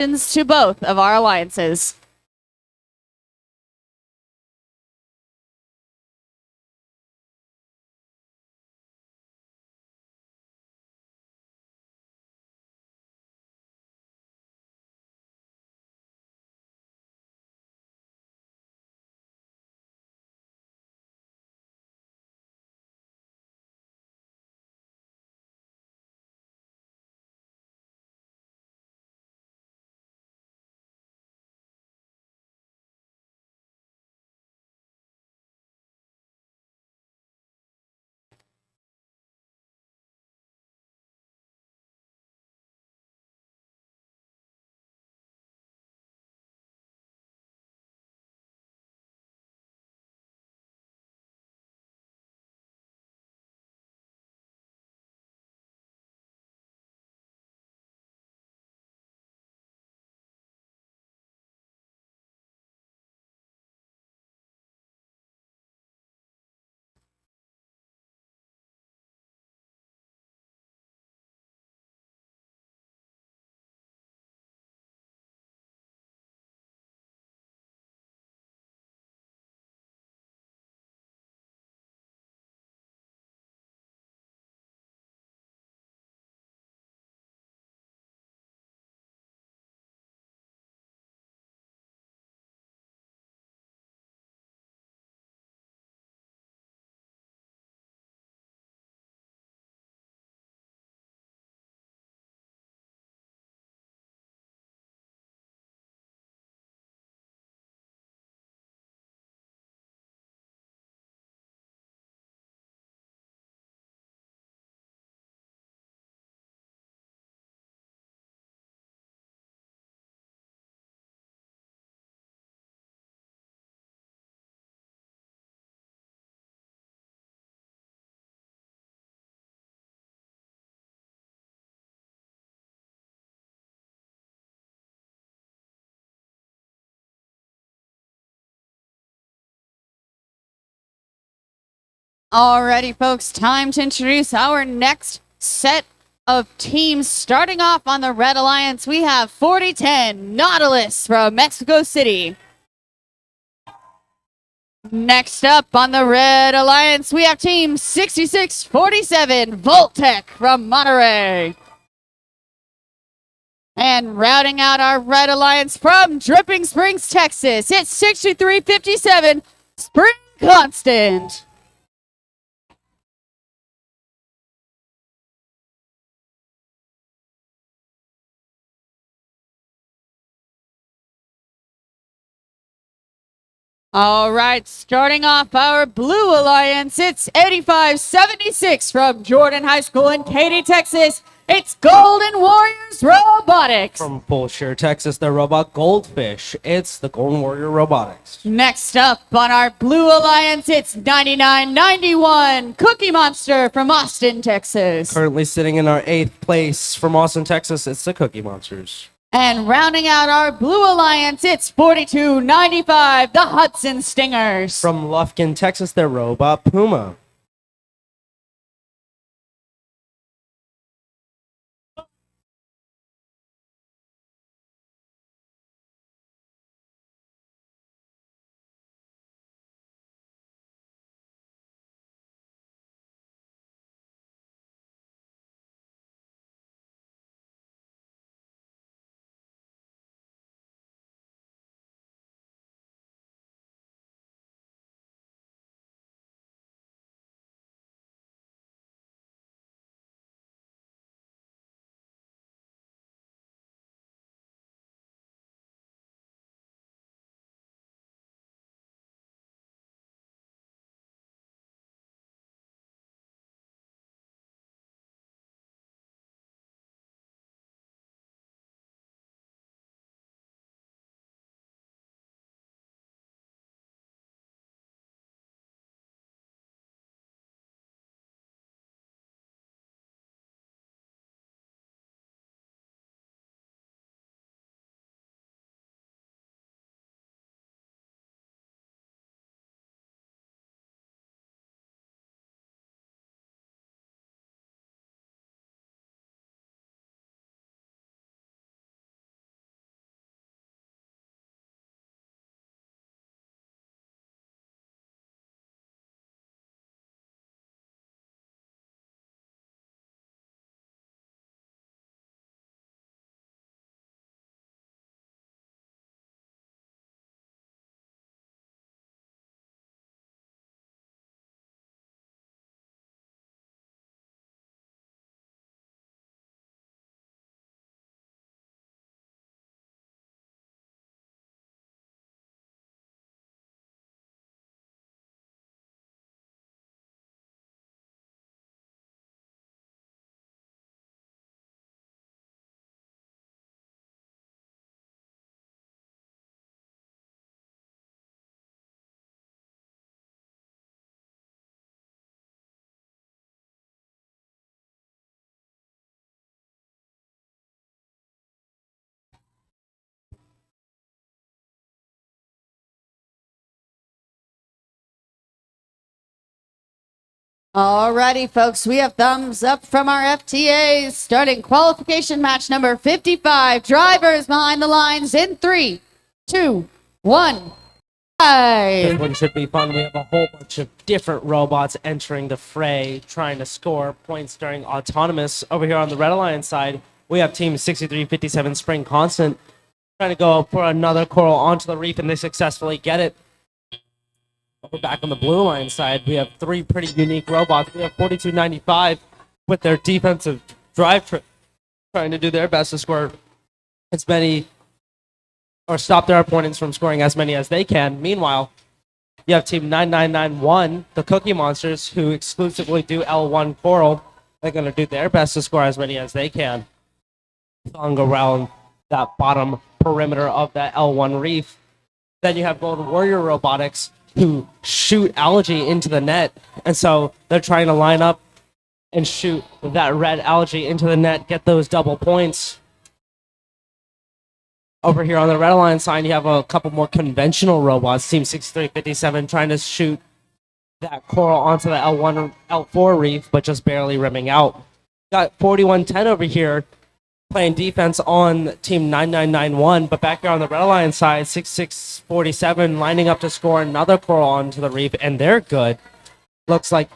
To both of our alliances. Alrighty, folks, time to introduce our next set of teams. Starting off on the Red Alliance, we have 4010 Nautilus from Mexico City. Next up on the Red Alliance, we have Team 6647 Voltec from Monterey. And rounding out our Red Alliance from Dripping Springs, Texas, it's 6357 Spring Constant. All right, starting off our Blue Alliance, it's 8576 from Jordan High School in Katy, Texas. It's Golden Warriors Robotics. From Fulshire, Texas, the robot Goldfish. It's the Golden Warrior Robotics. Next up on our Blue Alliance, it's 9991 Cookie Monster from Austin, Texas. Currently sitting in our 8th place from Austin, Texas, it's the Cookie Monsters. And rounding out our Blue Alliance, it's 4295 the Hudson Stingers. From Lufkin, Texas, the robot Puma. Alrighty, folks, we have thumbs up from our FTAs. Starting qualification match number 55. Drivers behind the lines in 3, 2, 1. This one should be fun. We have a whole bunch of different robots entering the fray, trying to score points during autonomous. Over here on the Red Alliance side, we have Team 6357 Spring Constant trying to go for another coral onto the reef, and they successfully get it. Over back on the Blue Alliance side, we have three pretty unique robots. We have 4295 with their defensive trying to do their best to score as many or stop their opponents from scoring as many as they can. Meanwhile, you have Team 9991, the Cookie Monsters, who exclusively do L1 Coral. They're going to do their best to score as many as they can along around that bottom perimeter of that L1 reef. Then you have Golden Warrior Robotics, who shoot algae into the net. And so they're trying to line up and shoot that red algae into the net, get those double points. Over here on the Red Alliance side, you have a couple more conventional robots. Team 6357 trying to shoot that coral onto the L1 or L4 reef, but just barely rimming out. Got 4110 over here playing defense on Team 9991, but back here on the Red Alliance side, 6647 lining up to score another coral onto the reef, and they're good. Looks like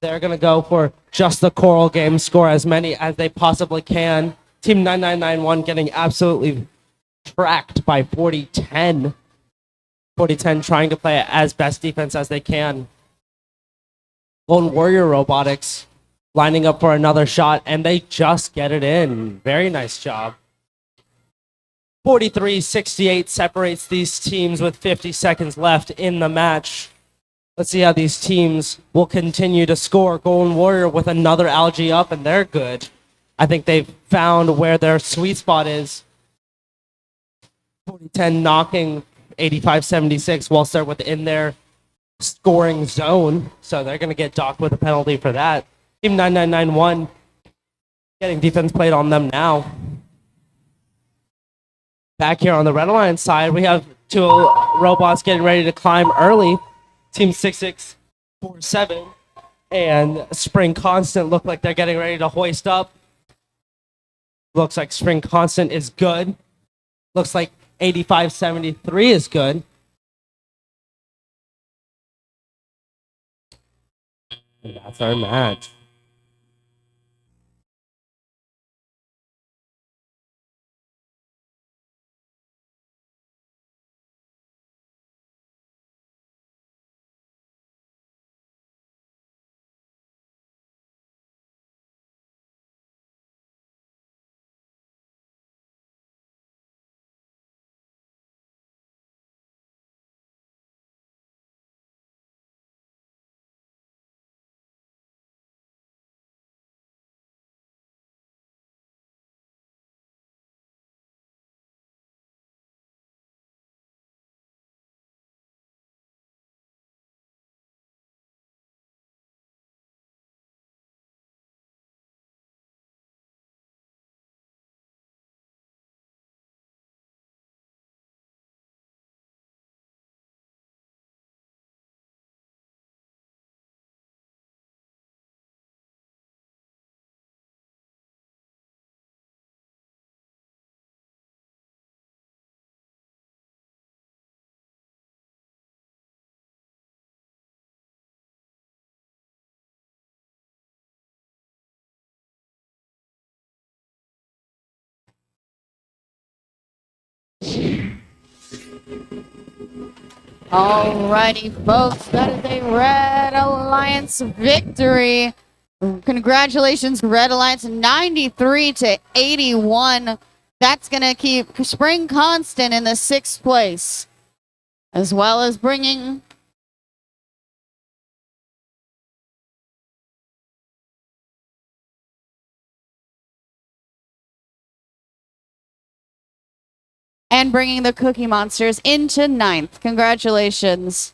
they're going to go for just the coral game, score as many as they possibly can. Team 9991 getting absolutely tracked by 4010. 4010 trying to play as best defense as they can. Golden Warrior Robotics lining up for another shot, and they just get it in. Very nice job. 43-68 separates these teams with 50 seconds left in the match. Let's see how these teams will continue to score. Golden Warrior with another algae up, and they're good. I think they've found where their sweet spot is. 4010 knocking 85-76 whilst they're within their scoring zone. So they're going to get docked with a penalty for that. Team 9991 getting defense played on them now. Back here on the Red Alliance side, we have two robots getting ready to climb early. Team 6647 and Spring Constant look like they're getting ready to hoist up. Looks like Spring Constant is good. Looks like 85-73 is good. And that's our match. Alrighty, folks, that is a Red Alliance victory. Congratulations, Red Alliance, 93-81. That's going to keep Spring Constant in the 6th place, as well as bringing the Cookie Monsters into 9th. Congratulations.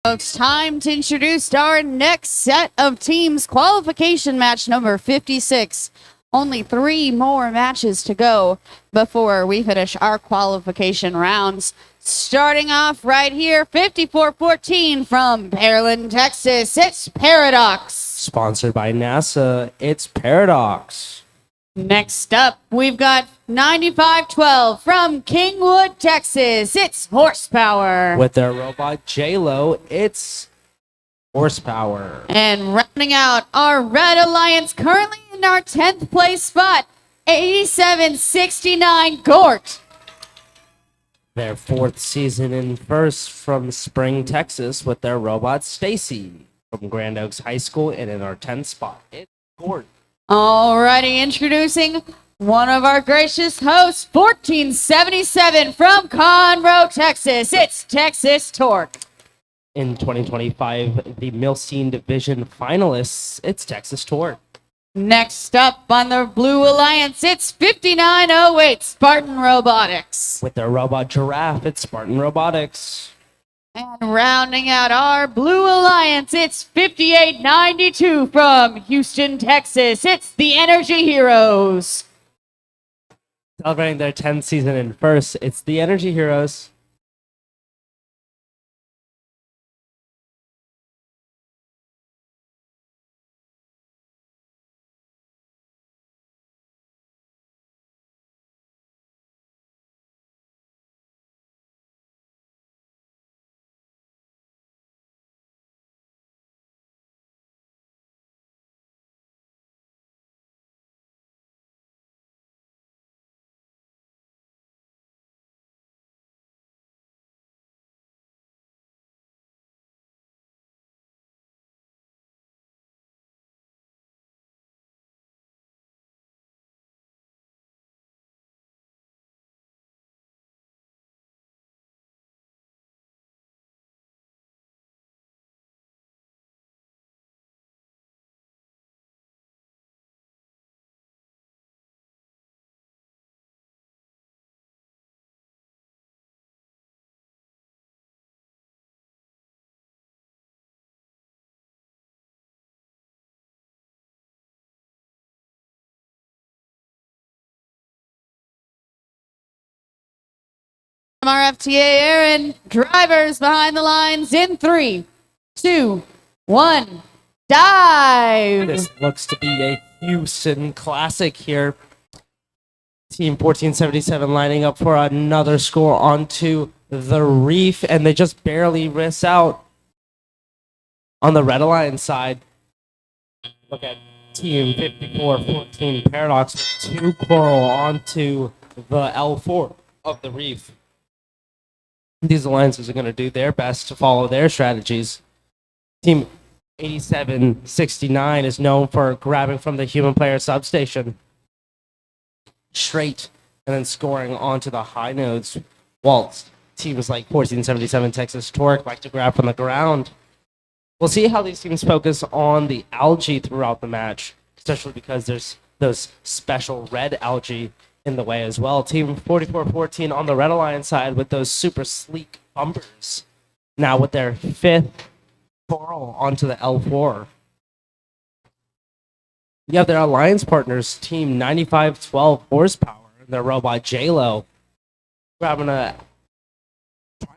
Folks, time to introduce our next set of teams. Qualification match number 56. Only 3 more matches to go before we finish our qualification rounds. Starting off right here, 54-14 from Pearland, Texas. It's Paradox. Sponsored by NASA, it's Paradox. Next up, we've got 95-12 from Kingwood, Texas. It's Horsepower. With their robot J-Lo, it's Horsepower. And rounding out our Red Alliance, currently in our 10th place spot, 87-69 Gort. Their 4th season in first from Spring, Texas, with their robot Stacy from Grand Oaks High School, and in our 10th spot, it's Gort. Alrighty, introducing one of our gracious hosts, 1477 from Conroe, Texas. It's Texas Torque. In 2025, the Milstein Division finalists, it's Texas Torque. Next up on the Blue Alliance, it's 5908 Spartan Robotics. With their robot Giraffe, it's Spartan Robotics. And rounding out our Blue Alliance, it's 5892 from Houston, Texas. It's the Energy Heroes. Celebrating their 10th season in first, it's the Energy Heroes. From our FTA Aaron, drivers behind the lines in 3, 2, 1, dive! This looks to be a Houston classic here. Team 1477 lining up for another score onto the reef, and they just barely miss out on the Red Alliance side. Look at Team 5414 Paradox with 2 coral onto the L4 of the reef. These alliances are going to do their best to follow their strategies. Team 8769 is known for grabbing from the human player substation straight and then scoring onto the high nodes, while teams like 1477 Texas Torque like to grab from the ground. We'll see how these teams focus on the algae throughout the match, especially because there's those special red algae in the way as well. Team 4414 on the Red Alliance side with those super sleek bumpers. Now with their 5th coral onto the L4. You have their alliance partners, Team 9512 Horsepower, and their robot J-Lo, trying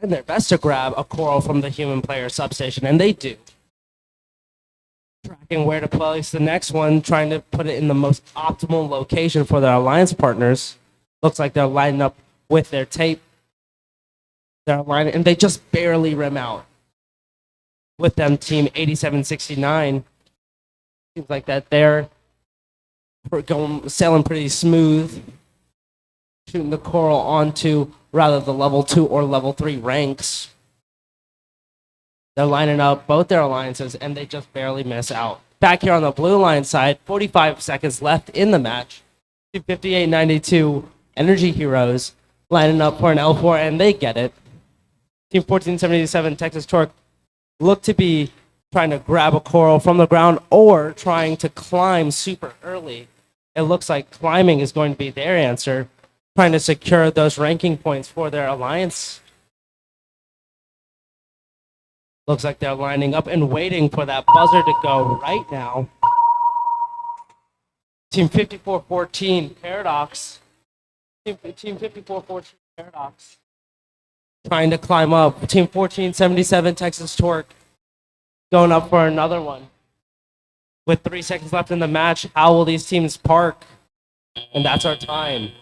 their best to grab a coral from the human player substation, and they do. Tracking where to place the next one, trying to put it in the most optimal location for their alliance partners. Looks like they're lining up with their tape. They're lining, and they just barely rim out. With them, Team 8769. Seems like that they're sailing pretty smooth. Shooting the coral onto rather the level 2 or level 3 ranks. They're lining up both their alliances, and they just barely miss out. Back here on the Blue Line side, 45 seconds left in the match. 58-92 Energy Heroes lining up for an L4, and they get it. Team 1477 Texas Torque look to be trying to grab a coral from the ground or trying to climb super early. It looks like climbing is going to be their answer, trying to secure those ranking points for their alliance. Looks like they're lining up and waiting for that buzzer to go right now. Team 54-14, Paradox. Team 54-14, Paradox. Trying to climb up. Team 14-77, Texas Torque. Going up for another one. With 3 seconds left in the match, how will these teams park? And that's our time.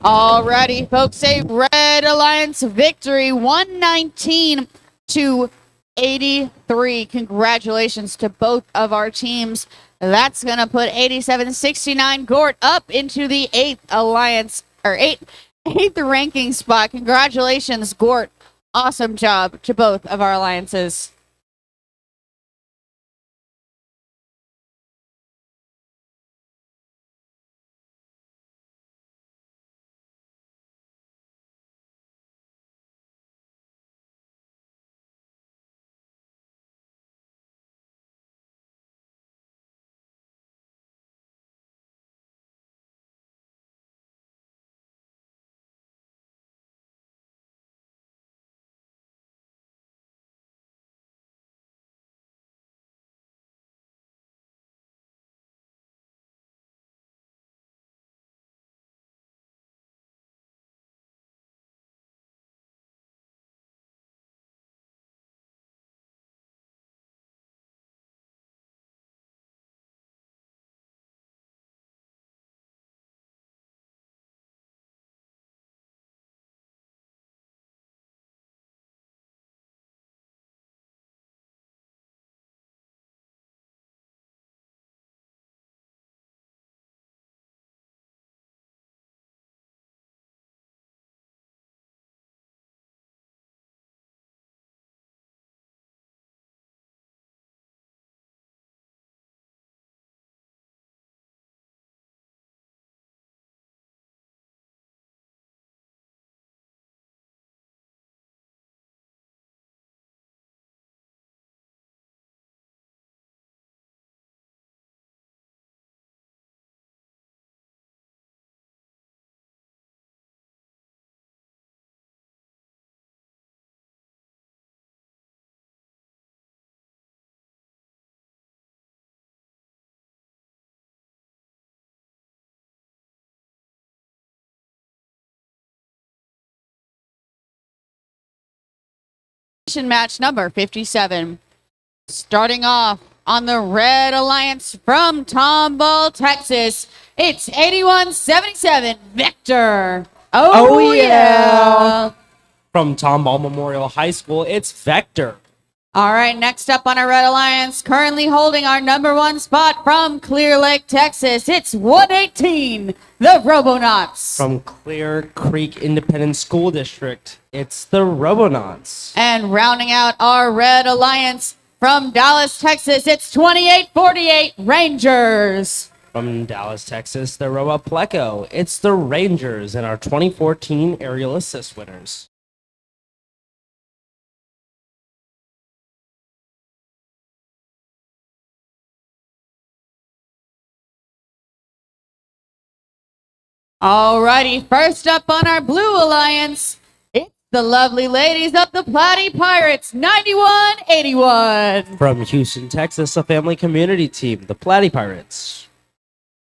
Alrighty, folks, a Red Alliance victory, 119-83. Congratulations to both of our teams. That's going to put 87-69 Gort up into the 8th ranking spot. Congratulations, Gort. Awesome job to both of our alliances. Match number 57. Starting off on the Red Alliance from Tomball, Texas, it's 81-77 Vector. Oh yeah. From Tomball Memorial High School, it's Vector. All right, next up on our Red Alliance, currently holding our number 1 spot from Clear Lake, Texas, it's 118, the Robonauts. From Clear Creek Independent School District, it's the Robonauts. And rounding out our Red Alliance from Dallas, Texas, it's 28-48 Rangers. From Dallas, Texas, the Robopleco, it's the Rangers and our 2014 aerial assist winners. Alrighty, first up on our Blue Alliance, it's the lovely ladies of the Platy Pirates, 91-81. From Houston, Texas, a family community team, the Platy Pirates.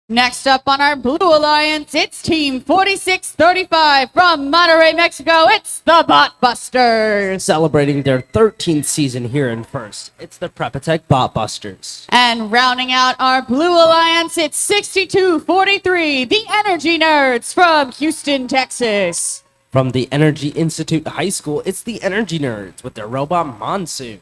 Next up on our Blue Alliance, it's Team 4635 from Monterrey, Mexico. It's the Botbusters. Celebrating their 13th season here in first, it's the Prepatech Botbusters. And rounding out our Blue Alliance, it's 62-43, the Energy Nerds from Houston, Texas. From the Energy Institute High School, it's the Energy Nerds with their robot Monsoon.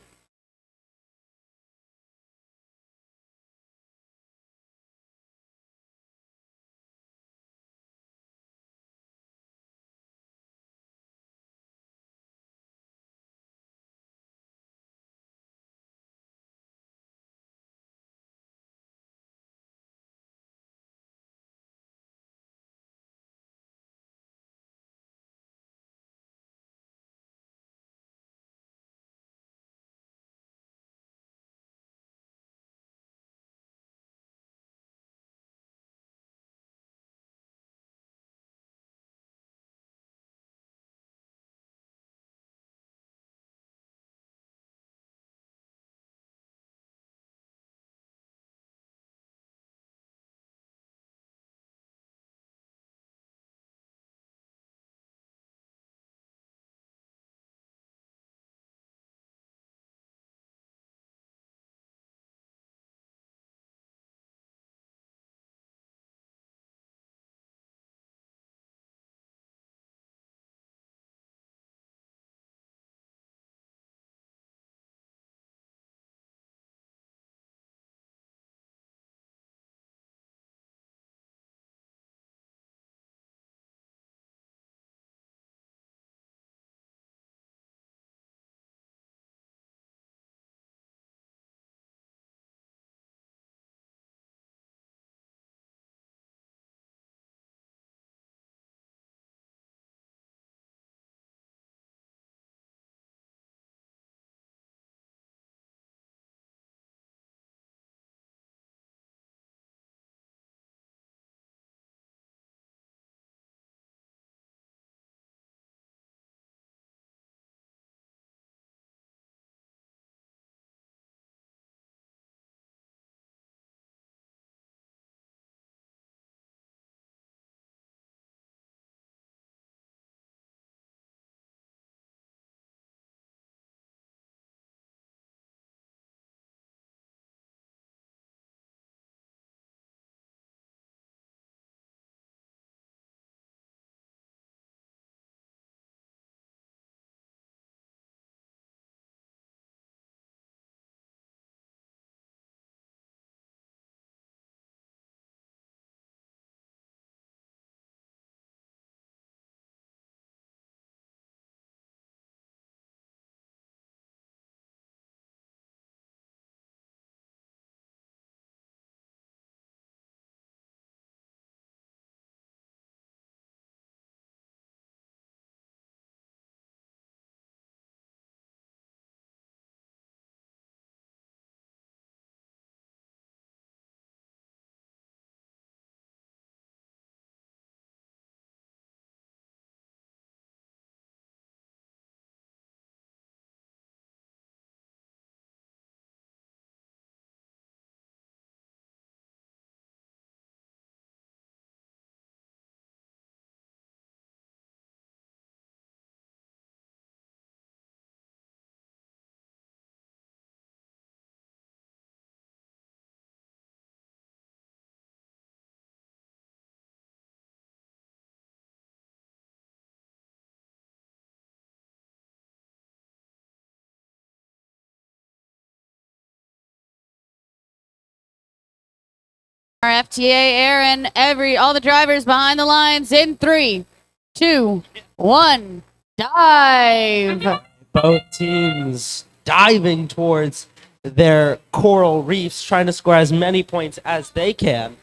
Our FTA Aaron, all the drivers behind the lines in 3, 2, 1, dive. Both teams diving towards their coral reefs, trying to score as many points as they can.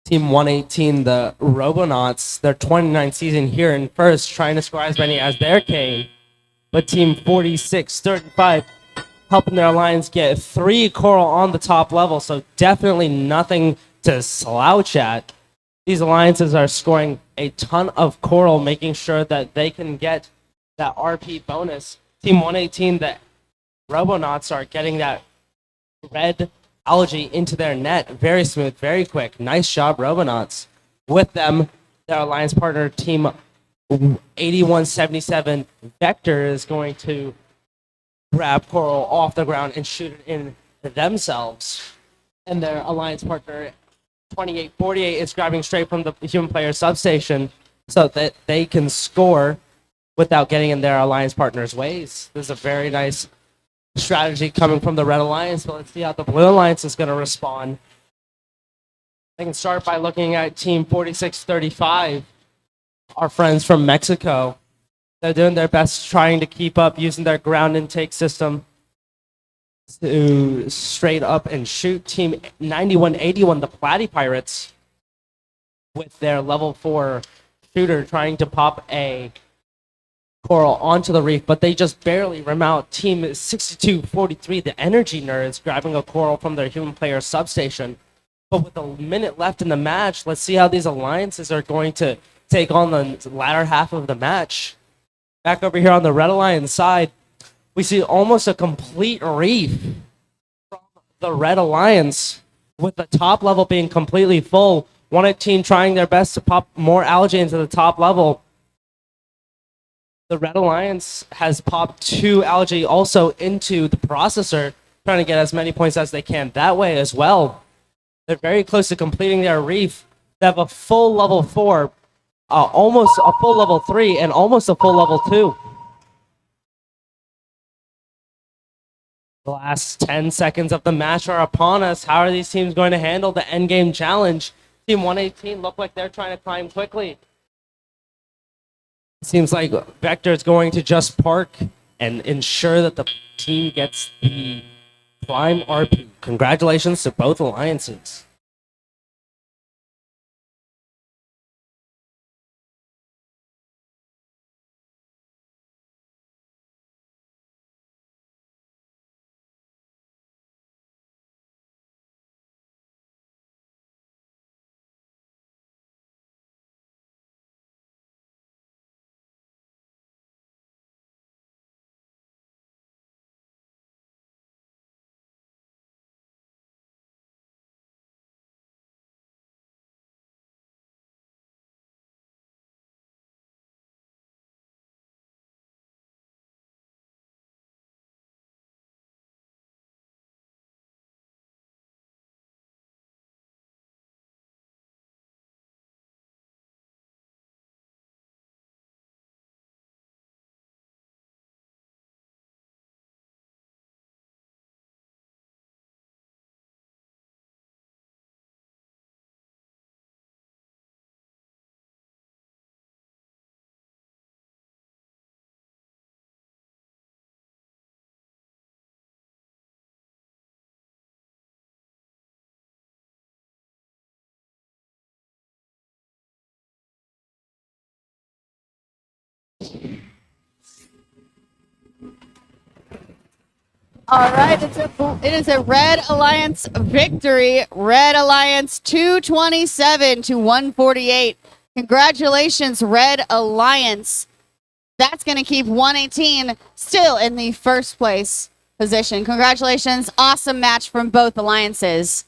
Team 118, the Robonauts, their 29th season here in first, trying to score as many as their can. But Team 4635 helping their alliance get 3 coral on the top level, so definitely nothing to slouch at. These alliances are scoring a ton of coral, making sure that they can get that RP bonus. Team 118, the Robonauts, are getting that red algae into their net. Very smooth, very quick. Nice job, Robonauts. With them, their alliance partner, Team 8177 Vector, is going to grab coral off the ground and shoot it in themselves. And their alliance partner, 2848, is grabbing straight from the human player substation. so that they can score without getting in their alliance partners' ways. This is a very nice strategy coming from the Red Alliance, but let's see how the Blue Alliance is going to respond. I can start by looking at Team 4635, our friends from Mexico. They're doing their best trying to keep up using their ground intake system to straight up and shoot. Team 9181, the Platy Pirates, with their level 4 shooter trying to pop a coral onto the reef, but they just barely rim out. Team 6243, the Energy Nerds, grabbing a coral from their human player substation. But with a minute left in the match, let's see how these alliances are going to take on the latter half of the match. Back over here on the Red Alliance side, we see almost a complete reef from the Red Alliance, with the top level being completely full. One team trying their best to pop more algae into the top level. The Red Alliance has popped 2 algae also into the processor, trying to get as many points as they can that way as well. They're very close to completing their reef. They have a full level 4, almost a full level 3, and almost a full level 2. The last 10 seconds of the match are upon us. How are these teams going to handle the endgame challenge? Team 118 look like they're trying to climb quickly. Seems like Vector is going to just park and ensure that the team gets the climb RP. Congratulations to both alliances. All right, it is a Red Alliance victory. Red Alliance 227 to 148. Congratulations, Red Alliance. That's going to keep 118 still in the first place position. Congratulations. Awesome match from both alliances.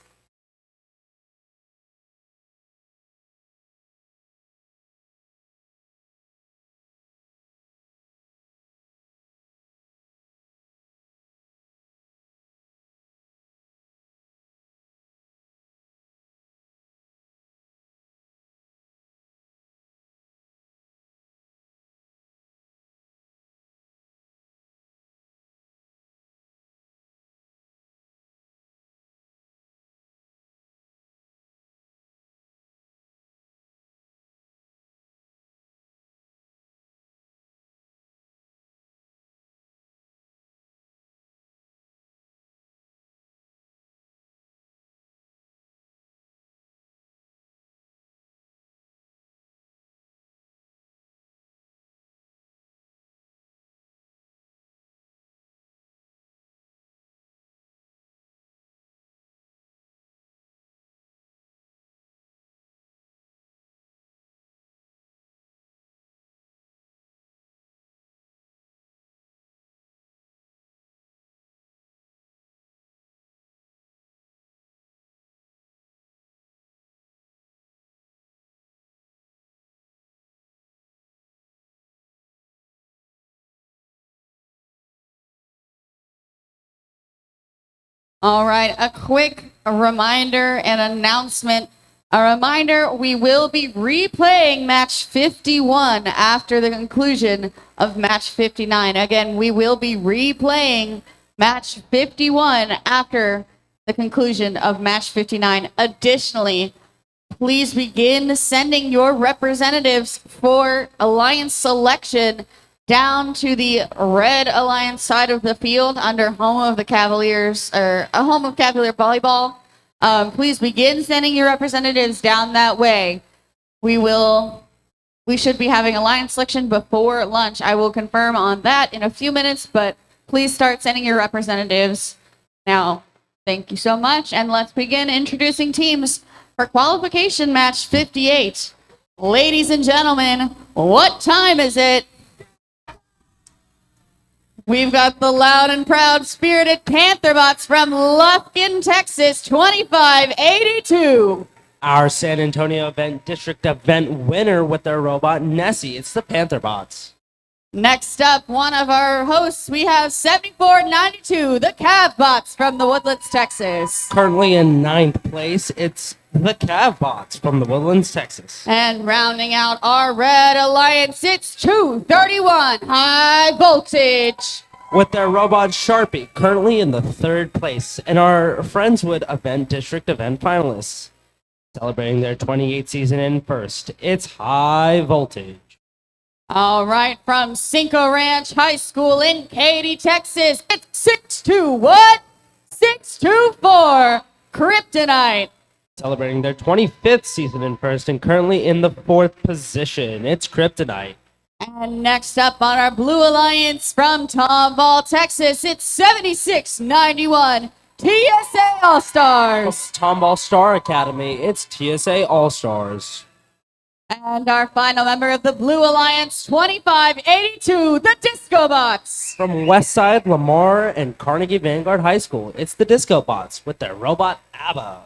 All right, a quick reminder and announcement A reminder, we will be replaying match 51 after the conclusion of match 59. Again, we will be replaying match 51 after the conclusion of match 59. Additionally, please begin sending your representatives for alliance selection down to the red alliance side of the field under home of the Cavaliers, or a home of Cavalier volleyball. Please begin sending your representatives down that way. We should be having alliance selection before lunch. I will confirm on that in a few minutes, but please start sending your representatives now. Thank you so much, and let's begin introducing teams for qualification match 58. Ladies and gentlemen, what time is it? We've got the loud and proud spirited Pantherbots from Lufkin, Texas, 2582. Our San Antonio event district event winner with their robot, Nessie. It's the Pantherbots. Next up, one of our hosts, we have 7492, the Cavbots from the Woodlands, Texas. Currently in 9th place, it's the Cavbots from the Woodlands, Texas. And rounding out our Red Alliance, it's 231, High Voltage. With their robot Sharpie, currently in the 3rd place. And our Friendswood event district event finalists. Celebrating their 28th season in first, it's High Voltage. All right, from Cinco Ranch High School in Katy, Texas, it's 624 Kryptonite. Celebrating their 25th season in first and currently in the 4th position, it's Kryptonite. And next up on our Blue Alliance from Tomball, Texas, it's 7691 TSA All-Stars. Tomball Star Academy, it's TSA All-Stars. And our final member of the Blue Alliance, 2582, the Disco Bots. From Westside, Lamar, and Carnegie Vanguard High School, it's the Disco Bots with their robot ABBA.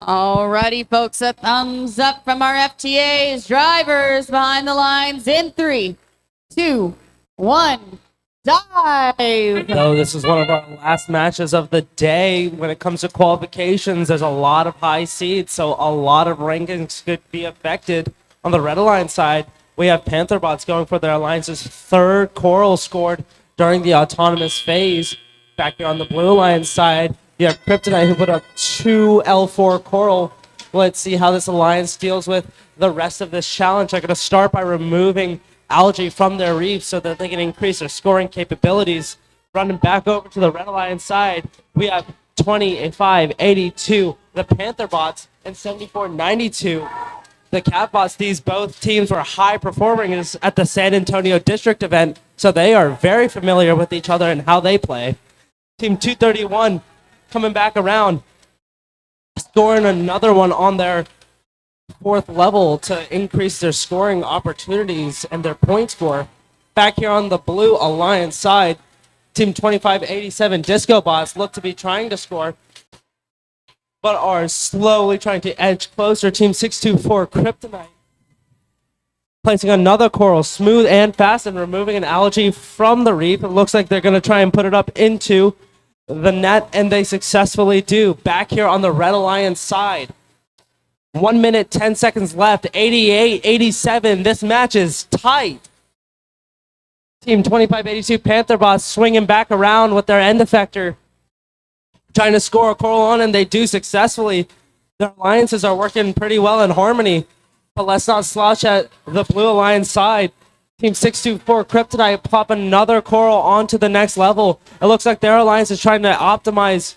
Alrighty, folks, a thumbs up from our FTAs. Drivers behind the lines in 3, 2, 1, dive. So this is one of our last matches of the day. When it comes to qualifications, there's a lot of high seeds, so a lot of rankings could be affected. On the Red Alliance side, we have Pantherbots going for their alliance's 3rd coral scored during the autonomous phase. Back here on the Blue Alliance side, you have Kryptonite who put up 2 L4 coral. Let's see how this alliance deals with the rest of this challenge. They're going to start by removing algae from their reef so that they can increase their scoring capabilities. Running back over to the Red Alliance side, we have 2582, the Pantherbots, and 7492, the Cavbots. These both teams were high performers at the San Antonio district event, so they are very familiar with each other and how they play. Team 231 coming back around, scoring another one on their 4th level to increase their scoring opportunities and their point score. Back here on the Blue Alliance side, Team 2587 Disco Bots look to be trying to score, but are slowly trying to edge closer. Team 624 Kryptonite placing another coral smooth and fast and removing an algae from the reef. It looks like they're going to try and put it up into the net, and they successfully do. Back here on the Red Alliance side, 1 minute, 10 seconds left, 88-87. This match is tight. Team 2582 Pantherbots swinging back around with their end effector, trying to score a coral on, and they do successfully. Their alliances are working pretty well in harmony, but let's not slouch at the Blue Alliance side. Team 624 Kryptonite pop another coral onto the next level. It looks like their alliance is trying to optimize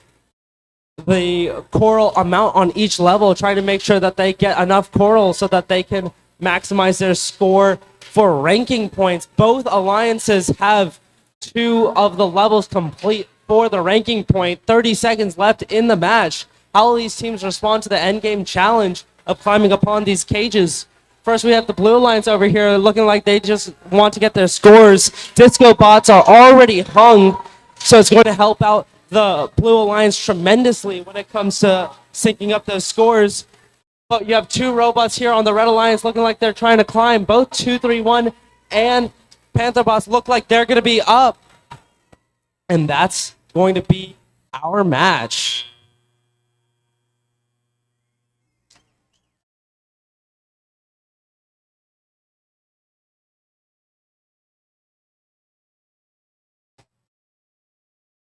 the coral amount on each level, trying to make sure that they get enough coral so that they can maximize their score for ranking points. Both alliances have 2 of the levels complete for the ranking point. 30 seconds left in the match. How will these teams respond to the endgame challenge of climbing upon these cages First, we have the Blue Alliance over here looking like they just want to get their scores. Disco bots are already hung, so it's going to help out the Blue Alliance tremendously when it comes to syncing up those scores. But you have two robots here on the Red Alliance looking like they're trying to climb. Both 231 and Panther bots look like they're going to be up. And that's going to be our match.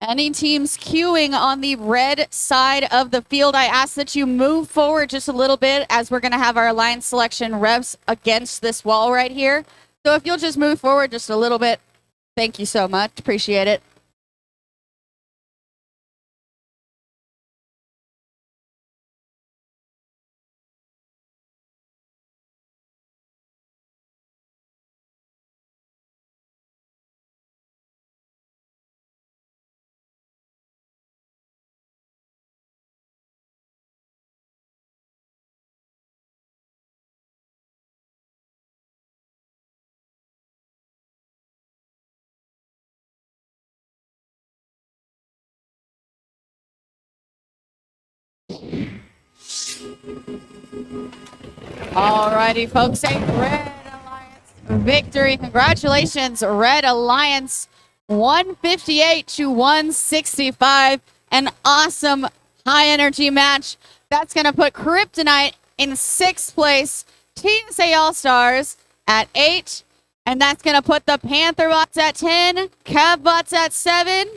Any teams queuing on the red side of the field, I ask that you move forward just a little bit as we're going to have our line selection reps against this wall right here. So if you'll just move forward just a little bit, thank you so much. Appreciate it. Alrighty, folks, a Red Alliance victory. Congratulations, Red Alliance. 158 to 165. An awesome high energy match. That's going to put Kryptonite in 6th place. TSA All-Stars at 8. And that's going to put the Panther bots at 10. Cav bots at 7.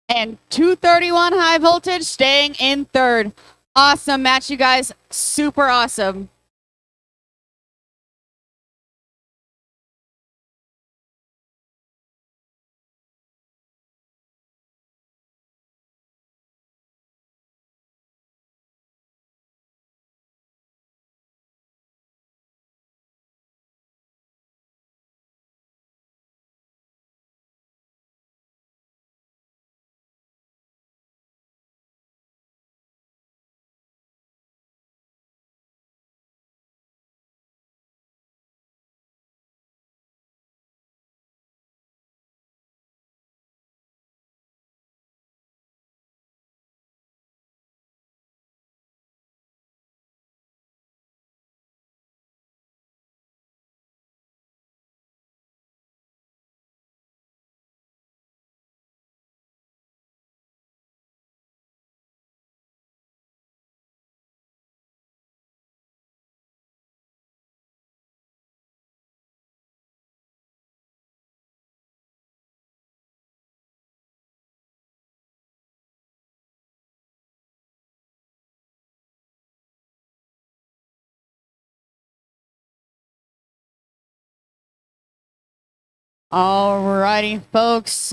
And 231 High Voltage staying in 3rd. Awesome match, you guys. Super awesome. Alrighty, folks.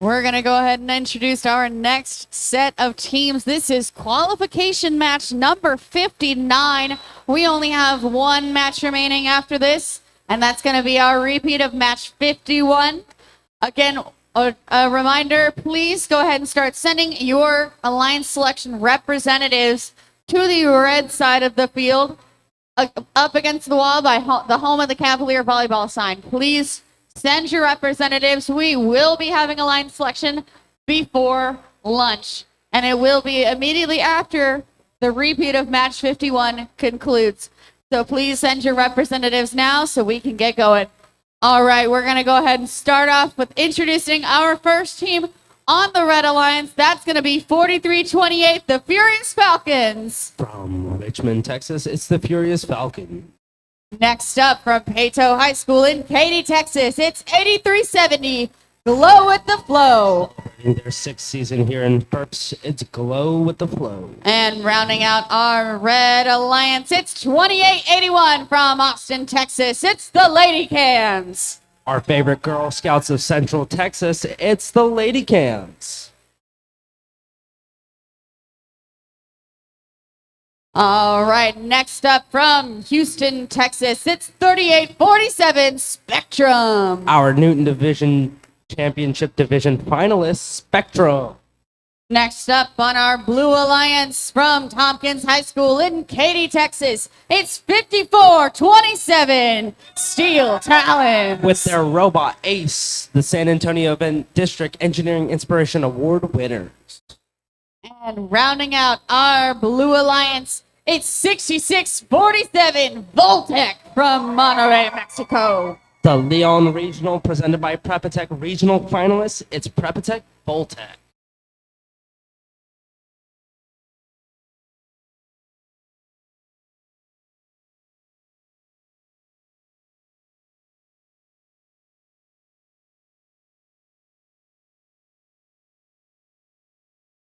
We're going to go ahead and introduce our next set of teams. This is qualification match number 59. We only have one match remaining after this, and that's going to be our repeat of match 51. Again, a reminder, please go ahead and start sending your alliance selection representatives to the red side of the field, up against the wall by the home of the Cavalier volleyball sign. Please send your representatives. We will be having a line selection before lunch, and it will be immediately after the repeat of match 51 concludes. So please send your representatives now so we can get going. All right, we're going to go ahead and start off with introducing our first team on the Red Alliance. That's going to be 4328, the Furious Falcons. From Richmond, Texas, it's the Furious Falcon. Next up from Peyto High School in Katy, Texas, it's 8370, Glow with the Flow. In their 6th season here in Burps, it's Glow with the Flow. And rounding out our Red Alliance, it's 2881 from Austin, Texas. It's the Lady Cams. Our favorite Girl Scouts of Central Texas, it's the Lady Cams. All right, next up from Houston, Texas, it's 3847 Spectrum. Our Newton Division Championship Division finalist, Spectrum. Next up on our Blue Alliance from Tompkins High School in Katy, Texas, it's 54-27 Steel Talons. With their robot ace, the San Antonio District Engineering Inspiration Award winners. And rounding out our Blue Alliance, it's 66-47 Voltec from Monterrey, Mexico. The Leon Regional presented by Prepatech Regional finalists, it's Prepatech Voltec.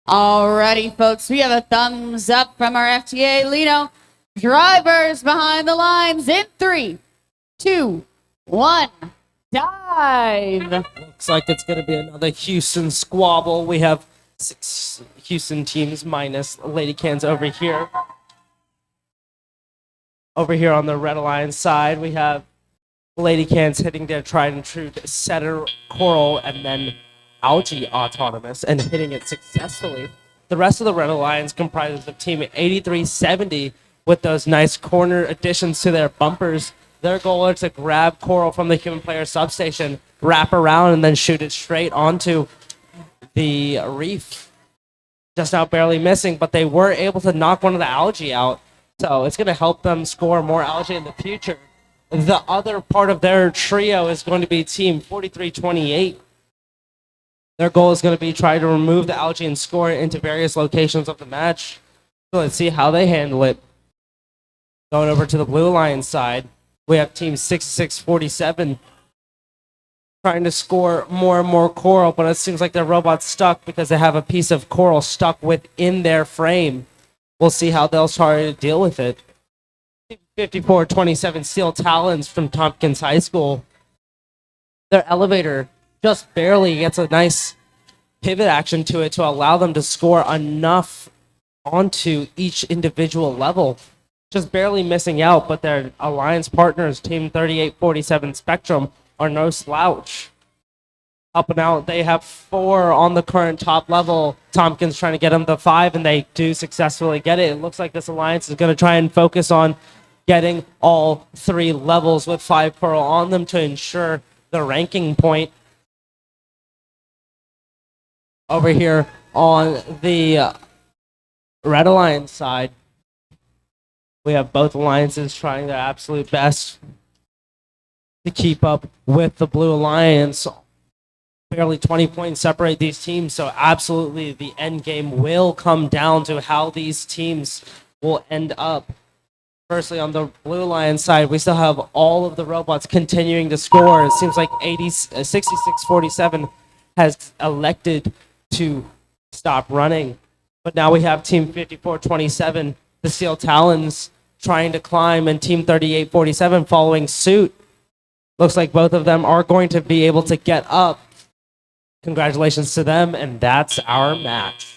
Alrighty, folks, we have a thumbs up from our FTA Lino. Drivers behind the lines in 3, 2, 1, dive. Looks like it's going to be another Houston squabble. We have 6 Houston teams minus Lady Cans over here. Over here on the Red Alliance side, we have Lady Cans hitting their tried and true setter Coral and then Algae Autonomous and hitting it successfully. The rest of the Red Alliance comprises of Team 8370 with those nice corner additions to their bumpers. Their goal is to grab Coral from the human player substation, wrap around, and then shoot it straight onto the reef. Just now barely missing, but they were able to knock one of the algae out. So it's going to help them score more algae in the future. The other part of their trio is going to be Team 4328. Their goal is going to be try to remove the algae and score it into various locations of the match. So let's see how they handle it. Going over to the Blue Alliance side, we have Team 6647 trying to score more and more coral, but it seems like their robot's stuck because they have a piece of coral stuck within their frame. We'll see how they'll try to deal with it. 54-27 Steel Talons from Tompkins High School. Their elevator just barely gets a nice pivot action to it to allow them to score enough onto each individual level. Just barely missing out, but their alliance partners, Team 3847 Spectrum, are no slouch. Helping out, they have 4 on the current top level. Tompkins trying to get them to 5, and they do successfully get it. It looks like this alliance is going to try and focus on getting all 3 levels with 5 Pearl on them to ensure the ranking point. Over here on the Red Alliance side, we have both alliances trying their absolute best to keep up with the Blue Alliance. Barely 20 points separate these teams, so absolutely the end game will come down to how these teams will end up. Firstly, on the Blue Alliance side, we still have all of the robots continuing to score. It seems like 66-47 has elected to stop running. But now we have Team 54-27, the Steel Talons, trying to climb, and Team 38-47 following suit. Looks like both of them are going to be able to get up. Congratulations to them, and that's our match.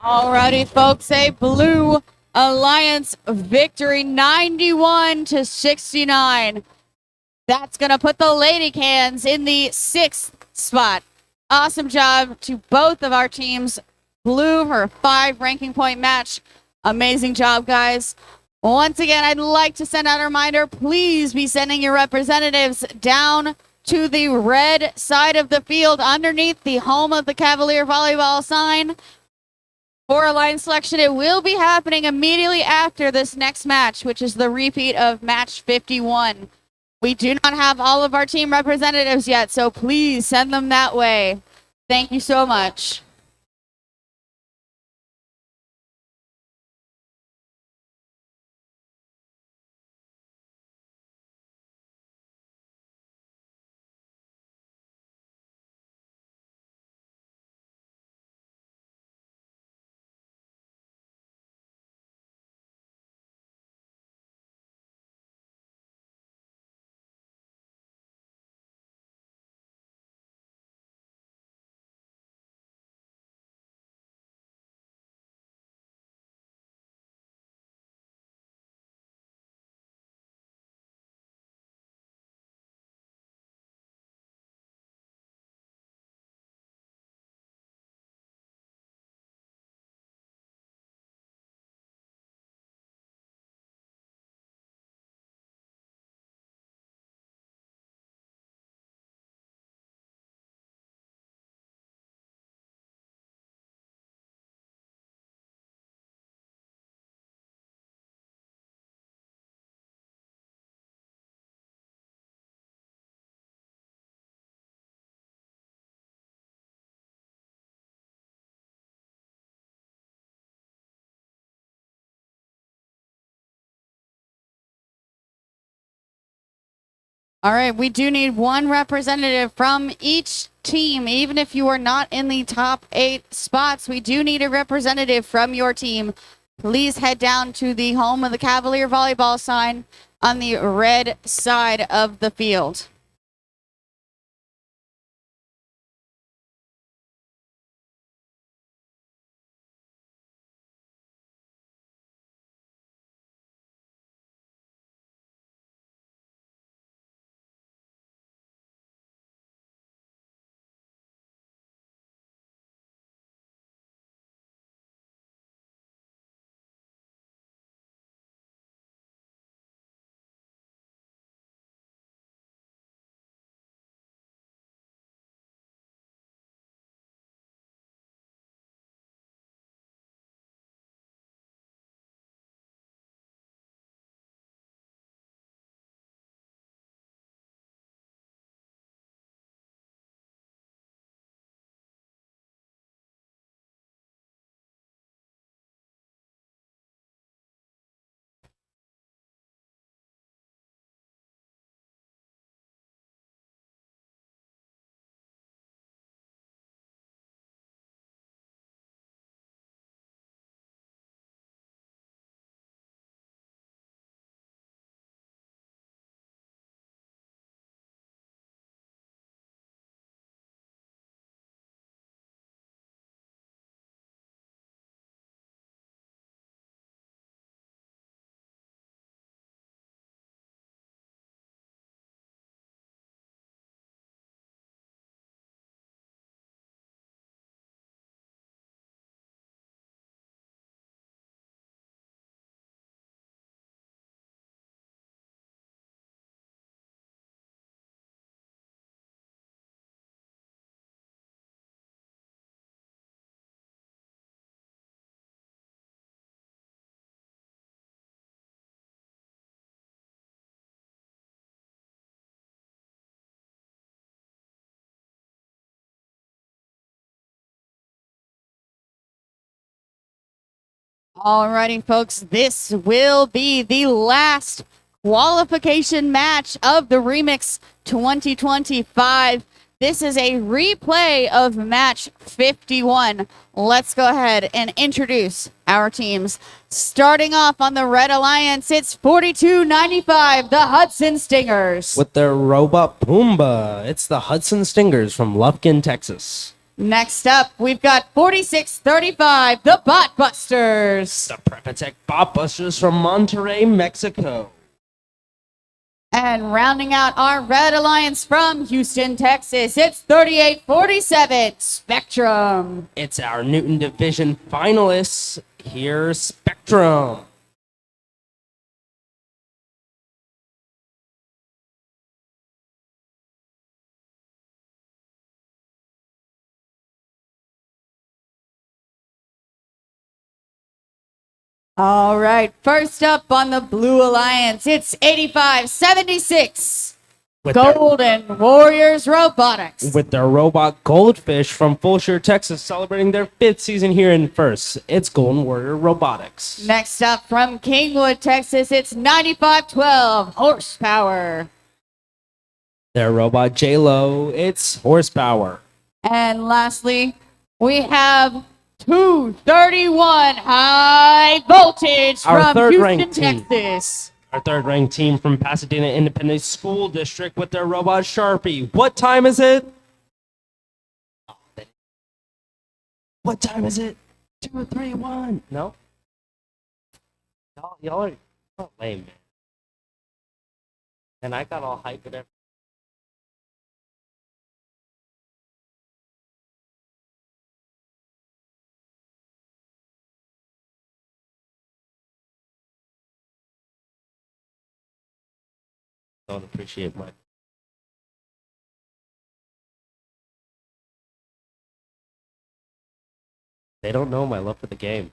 Alrighty, folks, a Blue Alliance victory, 91-69. That's going to put the Lady Cans in the 6th spot. Awesome job to both of our teams. Blue for a 5 ranking point match. Amazing job, guys. Once again, I'd like to send out a reminder. Please be sending your representatives down to the red side of the field underneath the home of the Cavalier volleyball sign for a line selection. It will be happening immediately after this next match, which is the repeat of match 51. We do not have all of our team representatives yet, so please send them that way. Thank you so much. All right, we do need one representative from each team. Even if you are not in the top 8 spots, we do need a representative from your team. Please head down to the home of the Cavalier volleyball sign on the red side of the field. Alrighty, folks, this will be the last qualification match of the Remix 2025. This is a replay of match 51. Let's go ahead and introduce our teams. Starting off on the Red Alliance, it's 4295, the Hudson Stingers. With their robot Pumbaa, it's the Hudson Stingers from Lufkin, Texas. Next up, we've got 4635, the Botbusters. The Prepatech Botbusters from Monterrey, Mexico. And rounding out our Red Alliance from Houston, Texas, it's 3847, Spectrum. It's our Newton Division finalists. Here's Spectrum. All right, first up on the Blue Alliance, it's 8576 With Golden Warriors Robotics. with their robot Goldfish from Fulshire, Texas, celebrating their 5th season here in first. It's Golden Warrior Robotics. Next up from Kingwood, Texas, it's 9512 Horsepower. Their robot J-Lo, it's Horsepower. And lastly, we have 231 High Voltage Our from third-ranked Houston, team. Texas. Our third-ranked team from Pasadena Independent School District with their robot Sharpie. What time is it? What time is it? 2, 3, 1. No? Y'all are lame, man. And I got all hyped and everything. Don't appreciate my. They don't know my love for the game.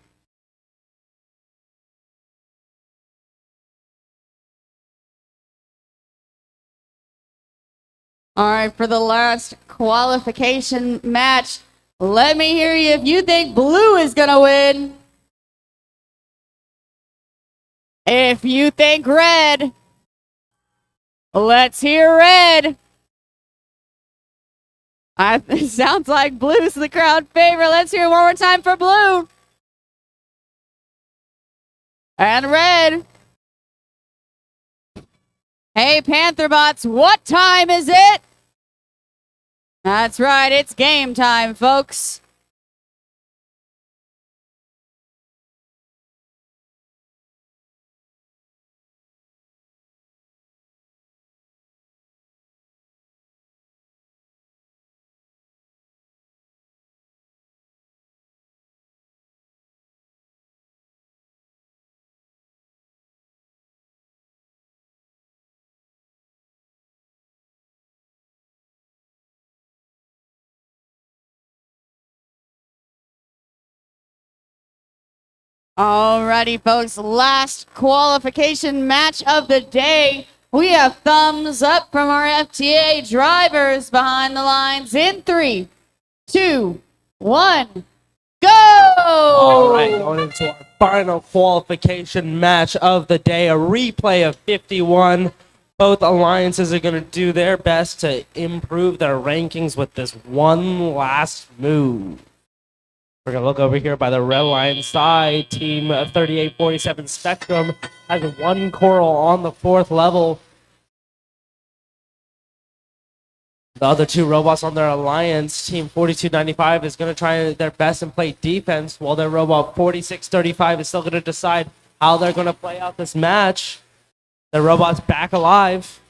All right, for the last qualification match, let me hear you if you think blue is going to win. If you think red, let's hear red. It sounds like blue's the crowd favorite. Let's hear one more time for blue. And red. Hey, Pantherbots, what time is it? That's right, it's game time, folks. Alrighty, folks, last qualification match of the day. We have thumbs up from our FTA drivers behind the lines in 3, 2, 1, go! All right, going into our final qualification match of the day, a replay of 51. Both alliances are going to do their best to improve their rankings with this one last move. We're going to look over here by the red line side. Team 3847 Spectrum has one coral on the 4th level. The other two robots on their alliance, Team 4295, is going to try their best and play defense, while their robot 4635 is still going to decide how they're going to play out this match. The robot's back alive.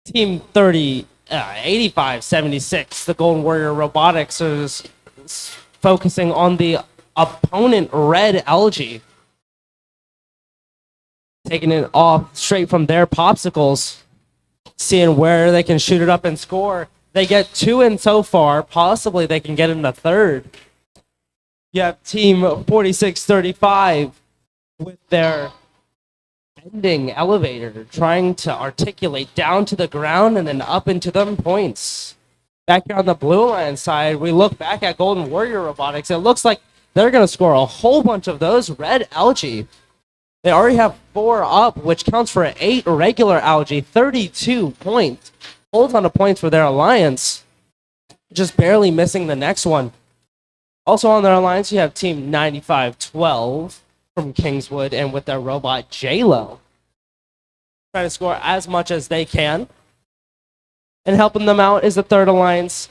Team 8576, the Golden Warrior Robotics, is focusing on the opponent red algae, taking it off straight from their popsicles, seeing where they can shoot it up and score. They get 2 in so far. Possibly they can get in the 3rd. You have Team 4635 with their bending elevator, trying to articulate down to the ground and then up into them points. Back here on the blue line side, we look back at Golden Warrior Robotics. It looks like they're going to score a whole bunch of those red algae. They already have 4 up, which counts for 8 regular algae, 32 points. Whole ton of points for their alliance. Just barely missing the next one. Also on their alliance, you have Team 9512 from Kingswood, and with their robot J-Lo, trying to score as much as they can. And helping them out is the third alliance.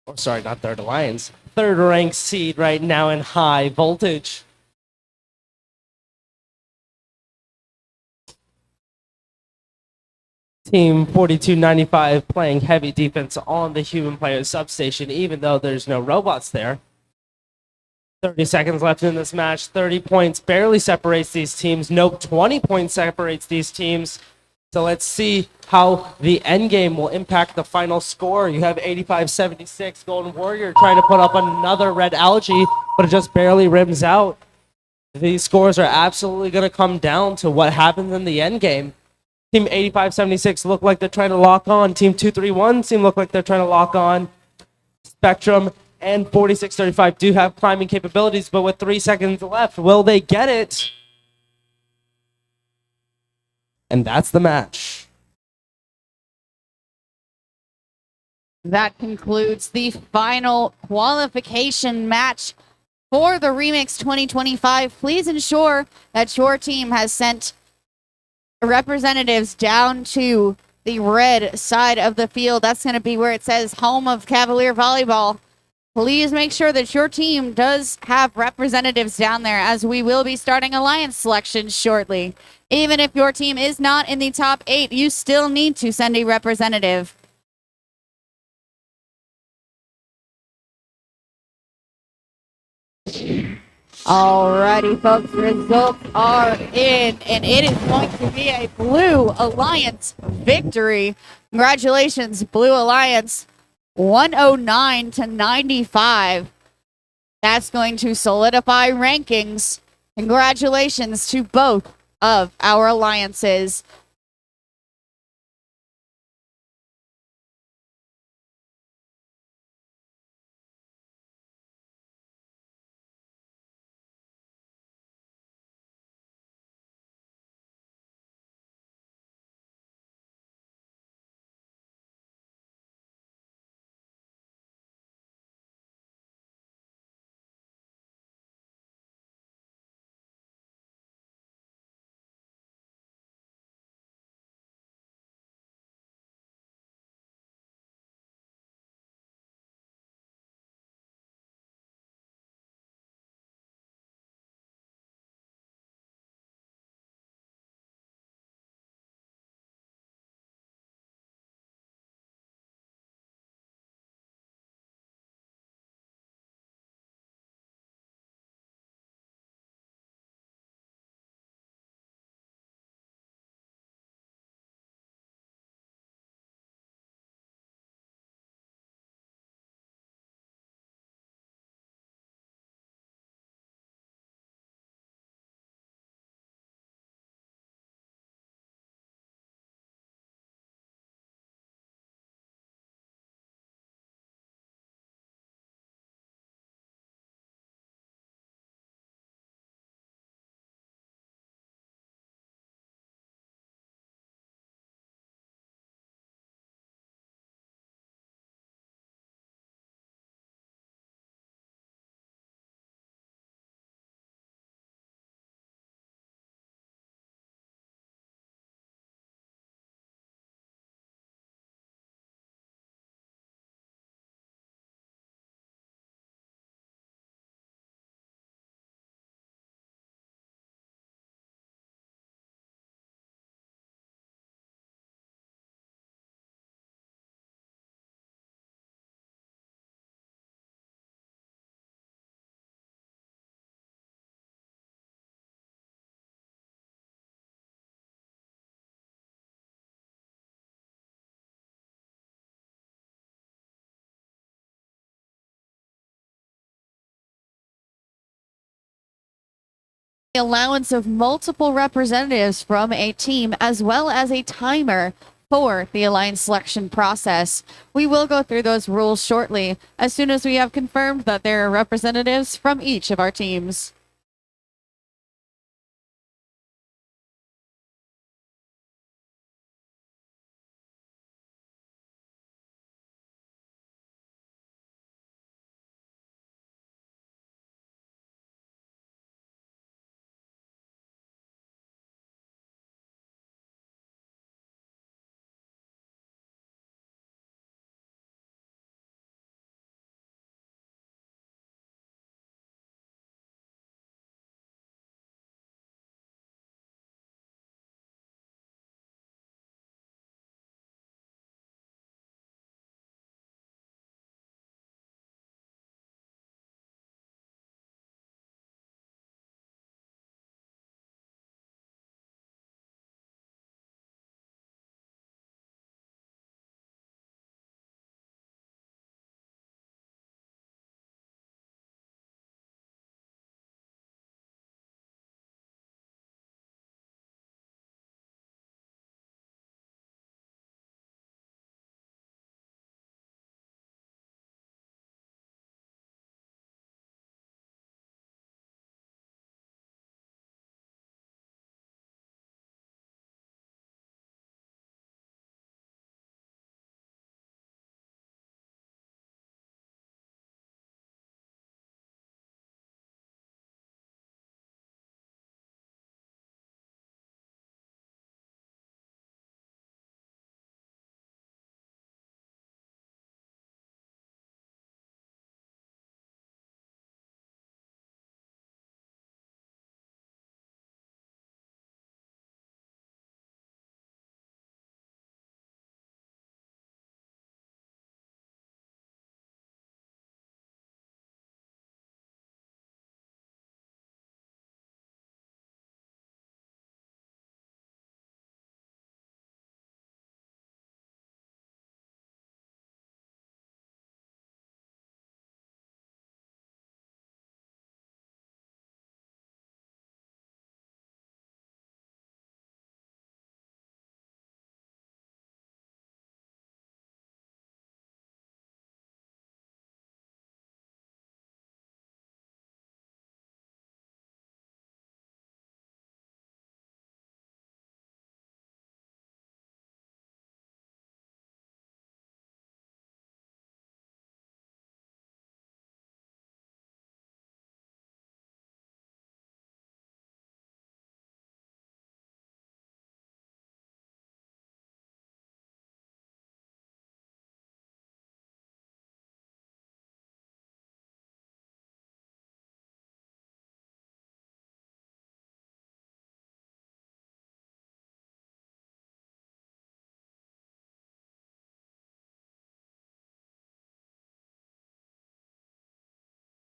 Oh, sorry, not third alliance. Third ranked seed right now in high voltage. Team 4295 playing heavy defense on the human player substation, even though there's no robots there. 30 seconds left in this match. 30 points barely separates these teams. Nope, 20 points separates these teams. So let's see how the end game will impact the final score. You have 85-76 Golden Warrior trying to put up another red algae, but it just barely rims out. these scores are absolutely going to come down to what happens in the end game. Team 8576 look like they're trying to lock on. Team 231 seem look like they're trying to lock on. Spectrum and 4635 do have climbing capabilities, but with 3 seconds left, will they get it? And that's the match. That concludes the final qualification match for the Remix 2025. Please ensure that your team has sent representatives down to the red side of the field. That's going to be where it says home of Cavalier Volleyball. Please make sure that your team does have representatives down there, as we will be starting alliance selections shortly. Even if your team is not in the top 8, you still need to send a representative. Alrighty, folks, results are in, and it is going to be a Blue Alliance victory. Congratulations, Blue Alliance, 109 to 95. That's going to solidify rankings. Congratulations to both of our alliances. Allowance of multiple representatives from a team, as well as a timer for the alliance selection process. We will go through those rules shortly, as soon as we have confirmed that there are representatives from each of our teams.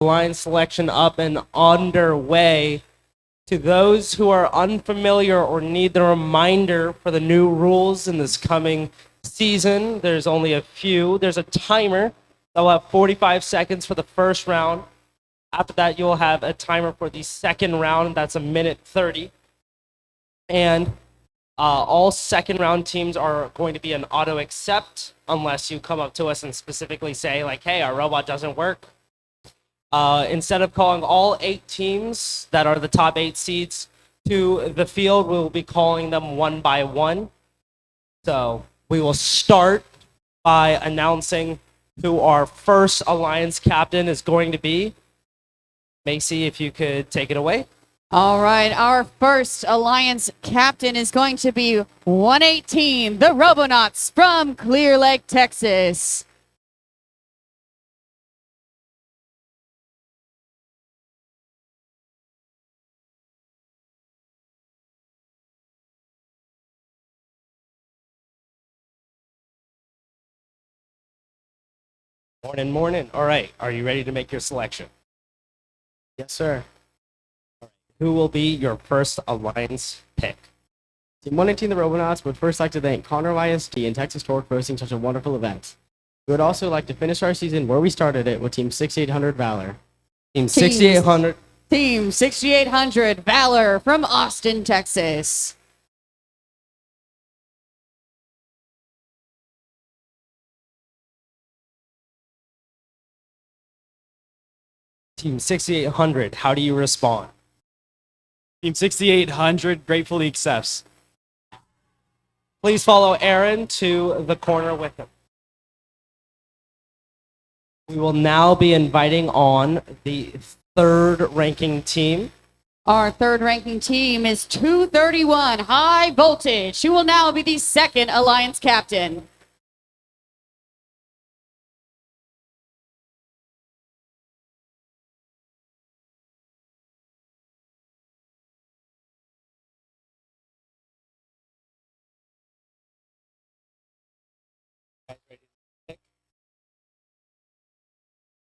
Line selection up and underway. To those who are unfamiliar or need the reminder for the new rules in this coming season, there's only a few. There's a timer that will have 45 seconds for the first round. After that, you'll have a timer for the second round. That's a minute 30. And all second round teams are going to be an auto accept unless you come up to us and specifically say, like, hey, our robot doesn't work. Instead of calling all 8 teams that are the top 8 seeds to the field, we'll be calling them one by one. So we will start by announcing who our first Alliance captain is going to be. Macy, if you could take it away. All right, our first Alliance captain is going to be 118, the Robonauts from Clear Lake, Texas. Morning, morning. All right, are you ready to make your selection? Yes, sir. Who will be your first Alliance pick? Team 118, the Robonauts, would first like to thank Connor YST and Texas Torque for hosting such a wonderful event. We would also like to finish our season where we started it with Team 6800 Valor. Team 6800. Team 6800 Valor from Austin, Texas. Team 6800, how do you respond? Team 6800 gratefully accepts. Please follow Aaron to the corner with him. We will now be inviting on the third ranking team. Our third ranking team is 231 High Voltage, who will now be the second Alliance captain.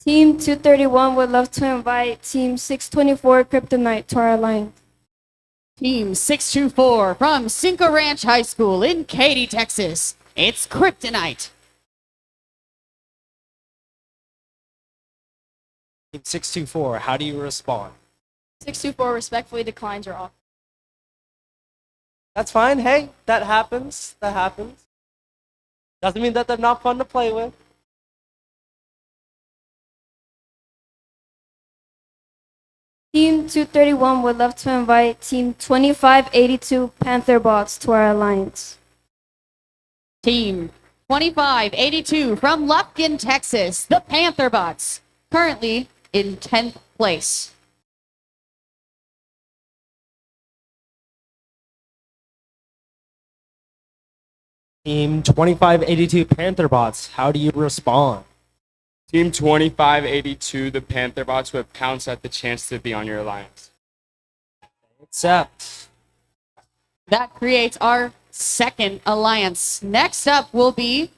Team 231 would love to invite Team 624 Kryptonite to our alliance. Team 624 from Cinco Ranch High School in Katy, Texas. It's Kryptonite. Team 624, how do you respond? 624 respectfully declines your offer. That's fine. Hey, that happens. That happens. Doesn't mean that they're not fun to play with. Team 231 would love to invite Team 2582 Panther Bots to our alliance. Team 2582 from Lufkin, Texas, the Panther Bots, currently in 10th place. Team 2582 Panther Bots, how do you respond? Team 2582, the Panther Bots, would pounce at the chance to be on your alliance. Accept. That creates our second alliance. Next up will be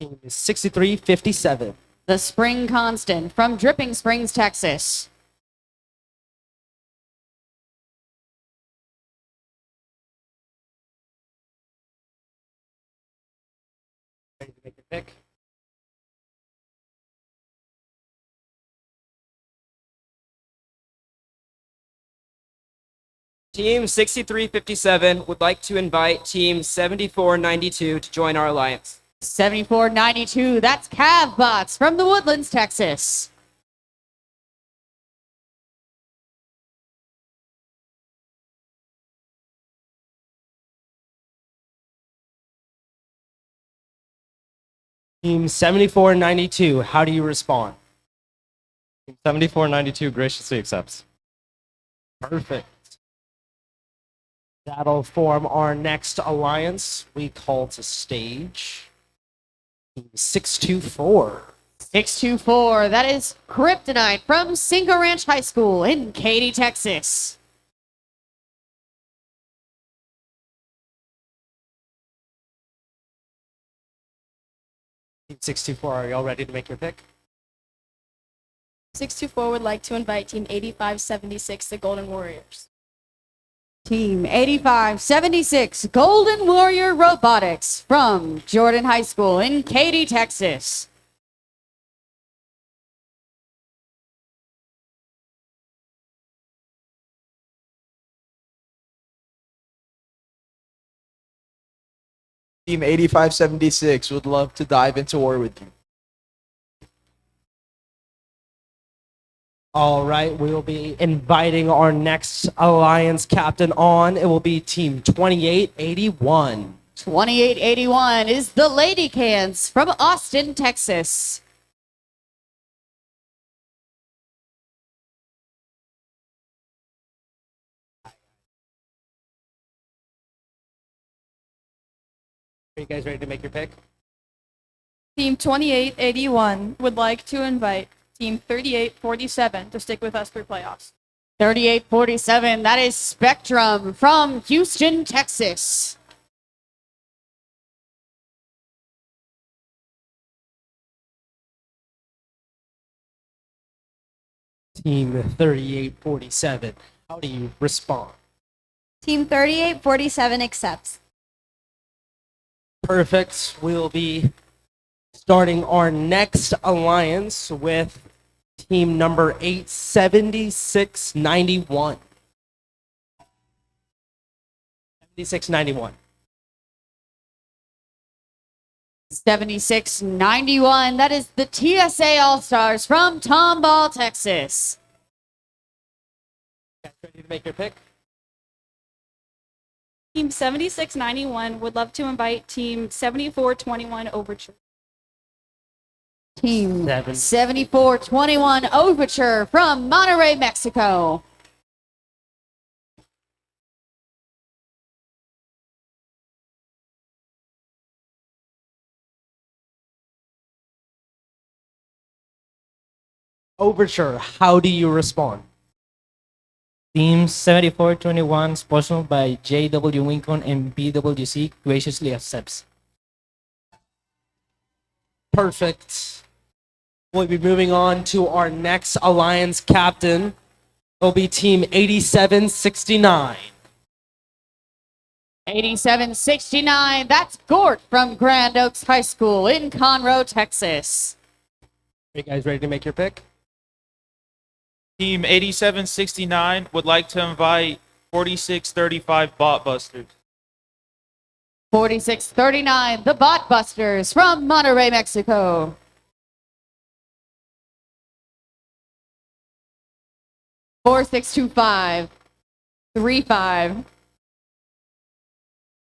Team 6357. the Spring Constant from Dripping Springs, Texas. Ready to make your pick? Team 6357 would like to invite Team 7492 to join our alliance. 7492, that's Cav Bots from the Woodlands, Texas. Team 7492, how do you respond? Team 7492 graciously accepts. Perfect. That'll form our next alliance. We call to stage Team 624. 624, that is Kryptonite from Cinco Ranch High School in Katy, Texas. Team 624, are y'all ready to make your pick? 624 would like to invite Team 8576, the Golden Warriors. Team 8576 Golden Warrior Robotics from Jordan High School in Katy, Texas. Team 8576 would love to dive into war with you. All right, we will be inviting our next alliance captain on. It will be Team 2881. 2881 is the Lady Cans from Austin, Texas. Are you guys ready to make your pick? Team 2881 would like to invite Team 3847 to stick with us through playoffs. 3847, that is Spectrum from Houston, Texas. Team 3847. How do you respond? Team 3847 accepts. Perfect. We'll be starting our next alliance with team number 87691. 7691. 7691, that is the TSA All-Stars from Tomball, Texas. Guys ready to make your pick? Team 7691 would love to invite Team 7421 Overture. Team Seven. 7421 Overture from Monterrey, Mexico. Overture, how do you respond? Team 7421, sponsored by J.W. Lincoln and BWC, graciously accepts. Perfect. We'll be moving on to our next alliance captain. It'll be team 8769. 8769, that's Gort from Grand Oaks High School in Conroe, Texas. Are you guys ready to make your pick? Team 8769 would like to invite 4635 Bot Busters. 4639, the Bot Busters from Monterrey, Mexico. Four 625 35.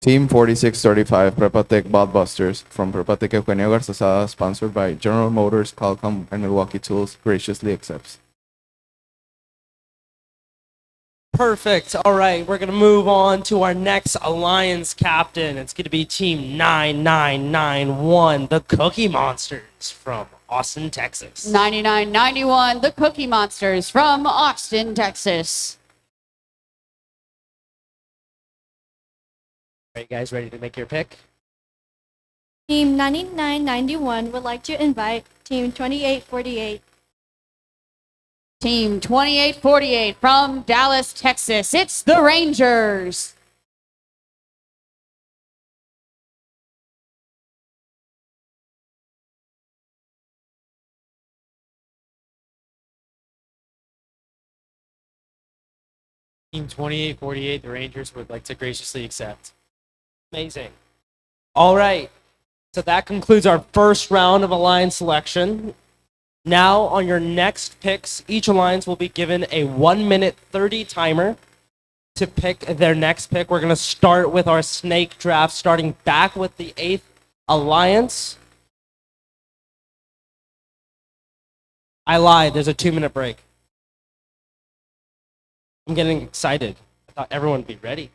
Team 4635 Prepatec Botbusters from Prepatec Eugenio Garzazada, sponsored by General Motors, Qualcomm, and Milwaukee Tools, graciously accepts. Perfect. All right, we're going to move on to our next alliance captain. It's going to be team 9991, the Cookie Monsters from Austin, Texas. 9991, the Cookie Monsters from Austin, Texas. Are you guys ready to make your pick? Team 9991 would like to invite Team 2848. Team 2848 from Dallas, Texas. It's the Rangers. Team 2848, the Rangers would like to graciously accept. Amazing. All right. So that concludes our first round of alliance selection. Now, on your next picks, each alliance will be given a 1-minute 30 timer to pick their next pick. We're going to start with our snake draft, starting back with the 8th alliance. I lied. There's a 2-minute break. I'm getting excited. I thought everyone would be ready.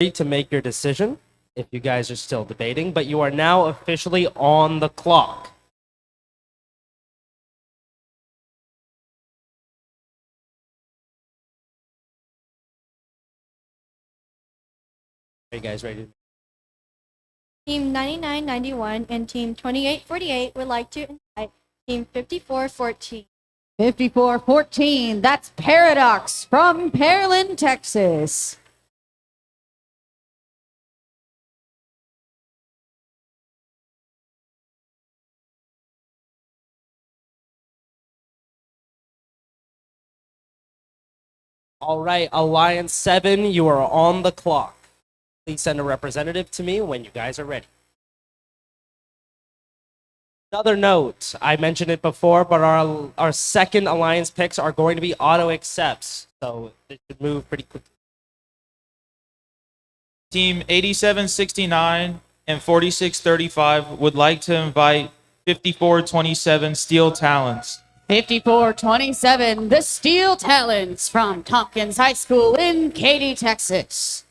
to make your decision if you guys are still debating, but you are now officially on the clock. Are you guys ready? Team 9991 and Team 2848 would like to invite Team 5414. 54-14. That's Paradox from Pearland, Texas. All right, Alliance 7, you are on the clock. Please send a representative to me when you guys are ready. Another note, I mentioned it before, but our second Alliance picks are going to be auto accepts, so they should move pretty quickly. Team 8769 and 4635 would like to invite 5427 Steel Talents. 54-27, the Steel Talents from Tompkins High School in Katy, Texas.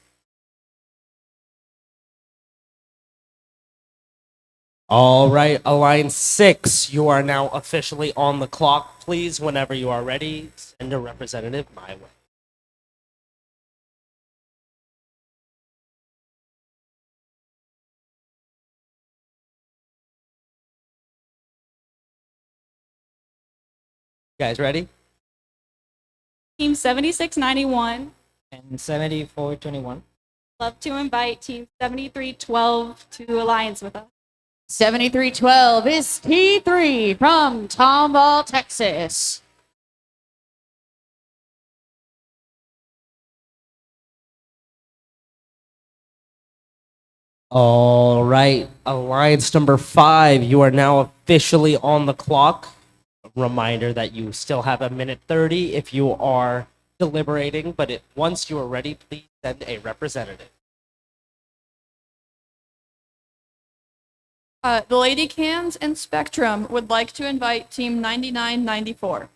All right, Alliance 6, you are now officially on the clock. Please, whenever you are ready, send a representative my way. You guys ready? Team 7691 And 7421. love to invite Team 7312 to alliance with us. 73-12 is T3 from Tomball, Texas. All right, Alliance number 5, you are now officially on the clock. Reminder that you still have a minute 30 if you are deliberating, but once you are ready, please send a representative. The Lady Cams and Spectrum would like to invite Team 9994.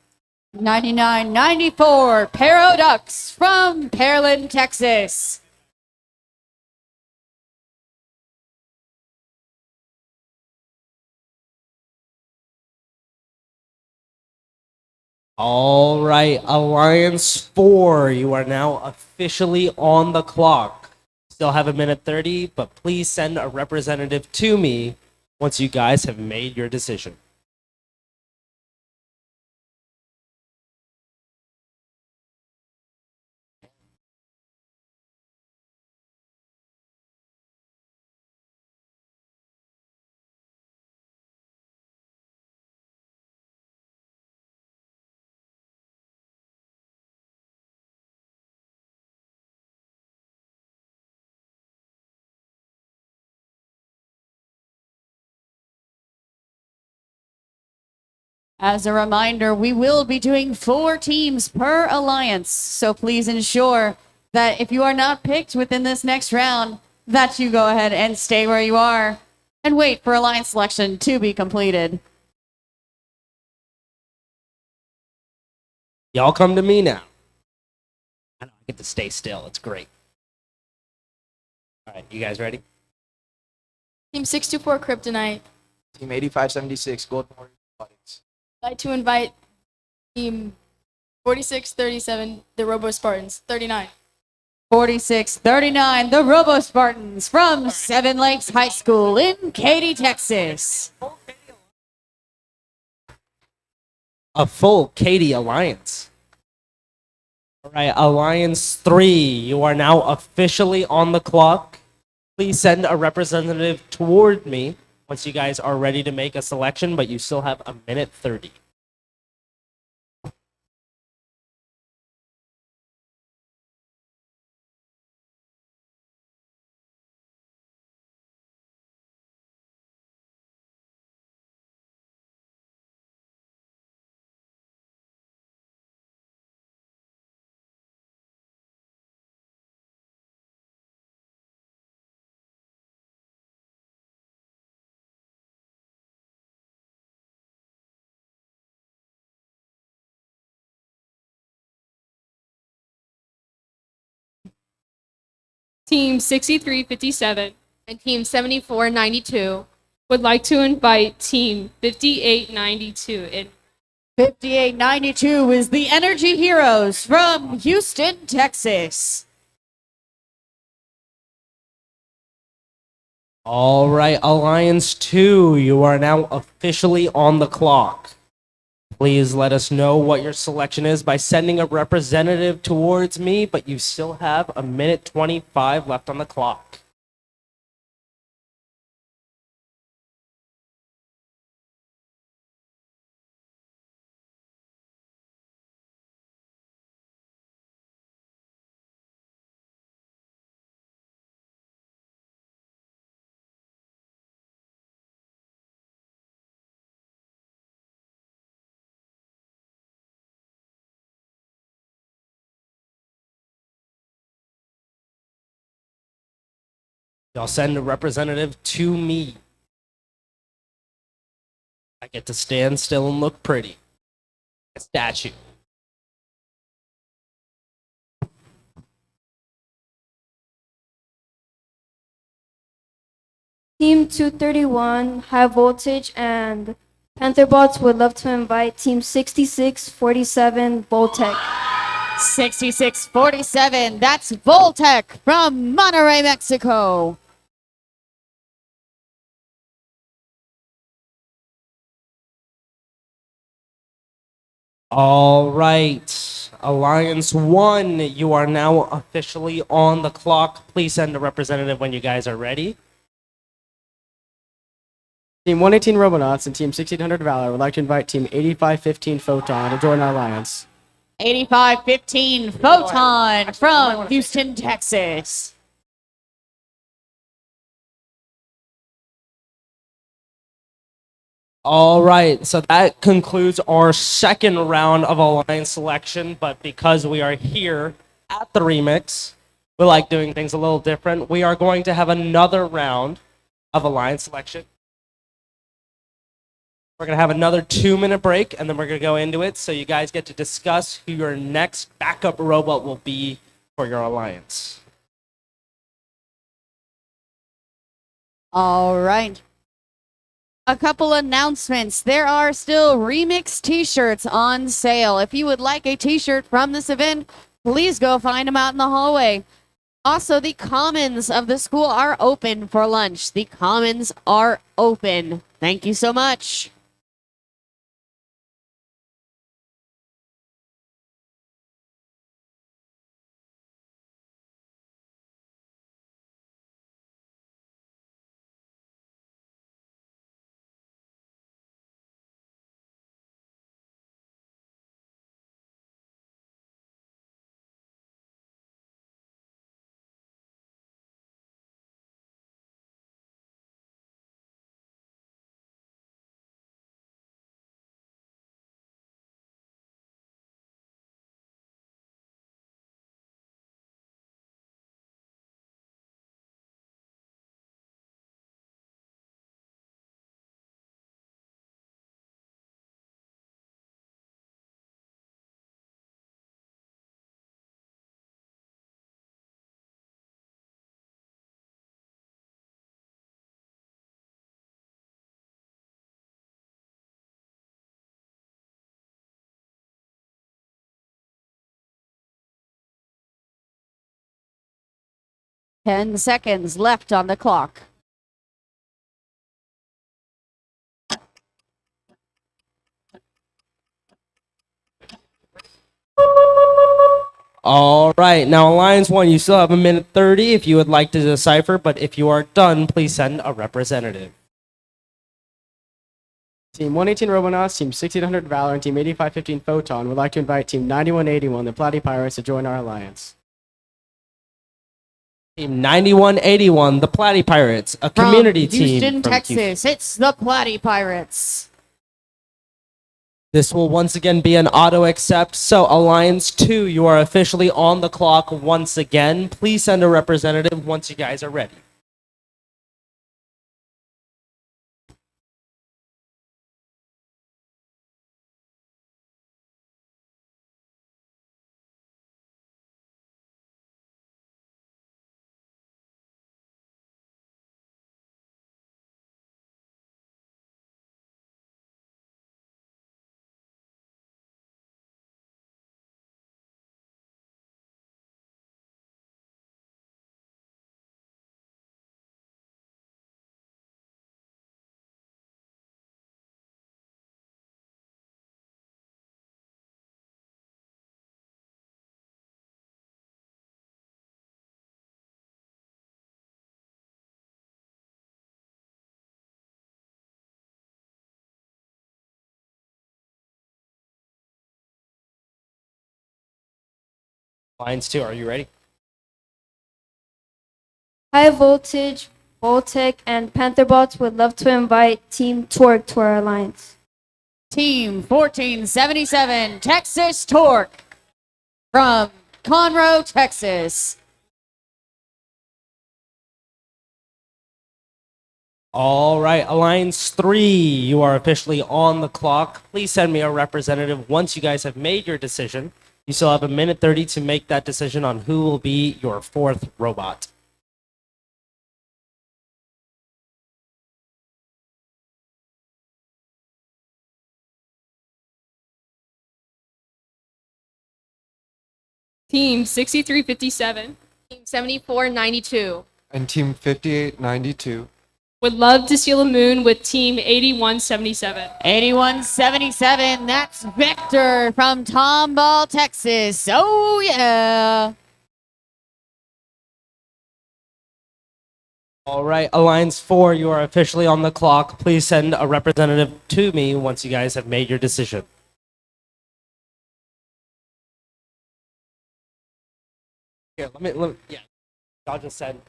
99-94, Paradox from Pearland, Texas. All right, Alliance 4, you are now officially on the clock. Still have a minute 30, but please send a representative to me once you guys have made your decision. As a reminder, we will be doing 4 teams per alliance, so please ensure that if you are not picked within this next round, that you go ahead and stay where you are and wait for alliance selection to be completed. Y'all come to me now. I know I get to stay still. It's great. All right, you guys ready? Team 624 Kryptonite. Team 8576 Golden Warriors. Audience. I'd like to invite Team 4637, the Robo Spartans. 39. 46-39, the Robo Spartans from Seven Lakes High School in Katy, Texas. A full Katy Alliance. All right, Alliance 3, you are now officially on the clock. Please send a representative toward me once you guys are ready to make a selection, but you still have a minute 30. Team 6357 and Team 7492 would like to invite Team 5892 in 5892 is the Energy Heroes from Houston, Texas. All right, Alliance 2, you are now officially on the clock. Please let us know what your selection is by sending a representative towards me, but you still have a minute 25 left on the clock. Y'all send a representative to me. I get to stand still and look pretty. A statue. Team 231, High Voltage, and Pantherbots would love to invite Team 6647, Voltec. 6647, that's Voltec from Monterrey, Mexico. All right, Alliance 1, you are now officially on the clock. Please send a representative when you guys are ready. Team 118 Robonauts and Team 1600 Valor would like to invite Team 8515 Photon to join our alliance. 8515 Photon from Houston, Texas. All right, so that concludes our second round of Alliance selection, but because we are here at the Remix, we like doing things a little different. We are going to have another round of Alliance selection. We're going to have another 2-minute break, and then we're going to go into it, so you guys get to discuss who your next backup robot will be for your Alliance. All right. A couple announcements. There are still Remix t-shirts on sale. If you would like a t-shirt from this event, please go find them out in the hallway. Also, the commons of the school are open for lunch. The commons are open. Thank you so much. Ten seconds left on the clock. All right, now Alliance 1, you still have a minute 30 if you would like to decipher, but if you are done, please send a representative. Team 118 Robonauts, Team 1600 Valor, and Team 8515 Photon would like to invite Team 9181, the Platy Pirates, to join our alliance. Team 9181, the Platy Pirates, a community From team Houston, from Texas. Houston. It's the Platy Pirates. This will once again be an auto accept. So Alliance 2, you are officially on the clock once again. Please send a representative once you guys are ready. Alliance 2, are you ready? High Voltage, Voltec, and Pantherbots would love to invite Team Torque to our alliance. Team 1477, Texas Torque from Conroe, Texas. All right, Alliance 3, you are officially on the clock. Please send me a representative once you guys have made your decision. You still have a minute 30 to make that decision on who will be your fourth robot. Team 6357, Team 7492 And Team 5892. would love to seal the moon with Team 8177. 8177, that's Victor from Tomball, Texas. Oh, yeah. All right, Alliance 4, you are officially on the clock. Please send a representative to me once you guys have made your decision. Here, let me, yeah, I'll just send.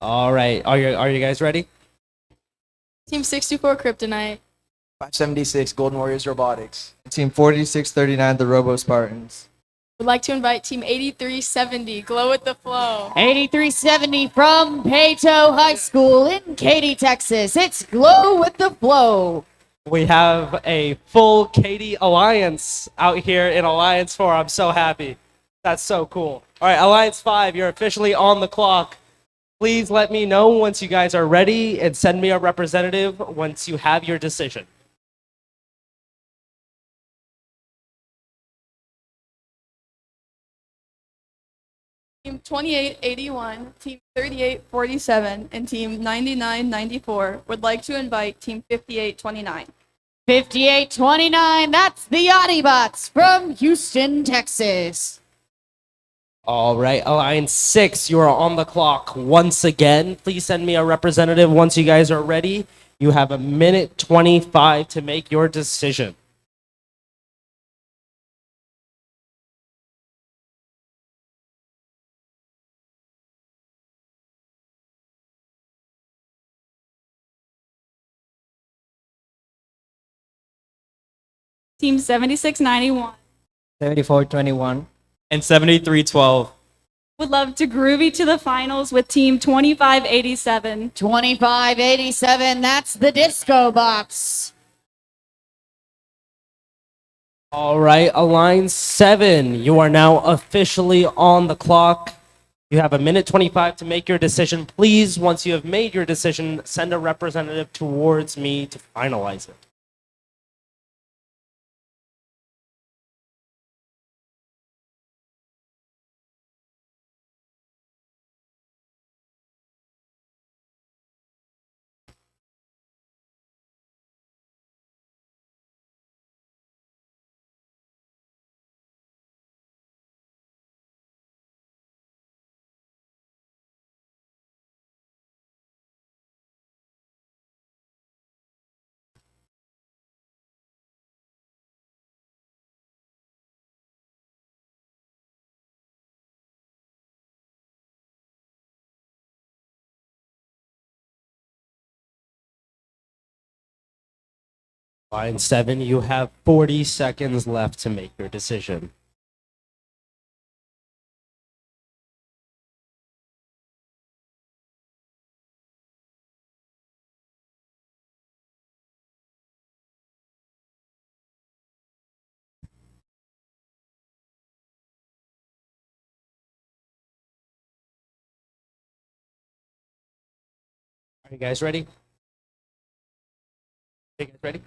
All right, are you guys ready? Team 64 Kryptonite 576 Golden Warriors Robotics. Team 4639 the Robo Spartans. would like to invite Team 8370 Glow with the Flow. 8370 from Peyto High School in Katy, Texas. It's Glow with the Flow. We have a full Katy Alliance out here in Alliance 4. I'm so happy. That's so cool. All right, Alliance 5, you're officially on the clock. Please let me know once you guys are ready and send me a representative once you have your decision. Team 2881, Team 3847, and Team 9994 would like to invite Team 5829. 5829, that's the Autobots from Houston, Texas. All right, Alliance 6, you are on the clock once again. Please send me a representative once you guys are ready. You have a minute 25 to make your decision. Team 7691 7421. And 7312. would love to groovy to the finals with Team 2587. 2587, that's the Disco Box. All right, Alliance 7, you are now officially on the clock. You have a minute 25 to make your decision. Please, once you have made your decision, send a representative towards me to finalize it. Line 7, you have 40 seconds left to make your decision. Are you guys ready? Are you guys ready?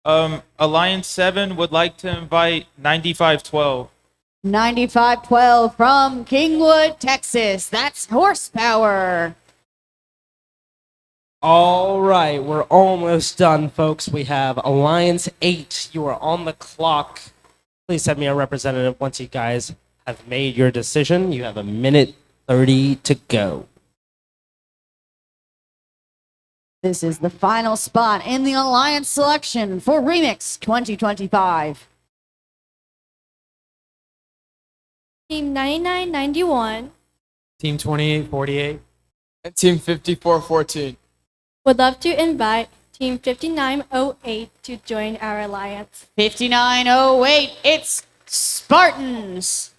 Alliance 7 would like to invite 9512. 9512 from Kingwood, Texas. That's Horsepower. All right, we're almost done, folks. We have Alliance 8. You are on the clock. Please send me a representative once you guys have made your decision. You have a minute 30 to go. This is the final spot in the Alliance selection for Remix 2025. Team 9991 Team 2848. And Team 5414. would love to invite Team 5908 to join our alliance. 5908, it's Spartans.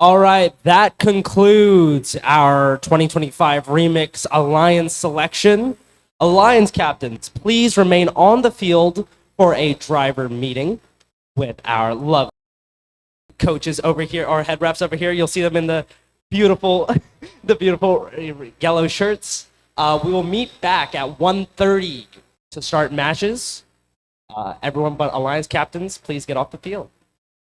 All right, that concludes our 2025 Remix Alliance selection. Alliance captains, please remain on the field for a driver meeting with our lovely coaches over here, or head refs over here. You'll see them in the beautiful, the beautiful yellow shirts. We will meet back at 1:30 to start matches. Everyone but Alliance captains, please get off the field.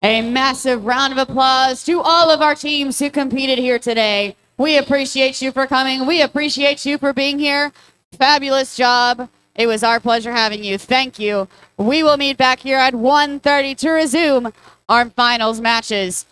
A massive round of applause to all of our teams who competed here today. We appreciate you for coming. We appreciate you for being here. Fabulous job. It was our pleasure having you. Thank you. We will meet back here at 1:30 to resume our finals matches.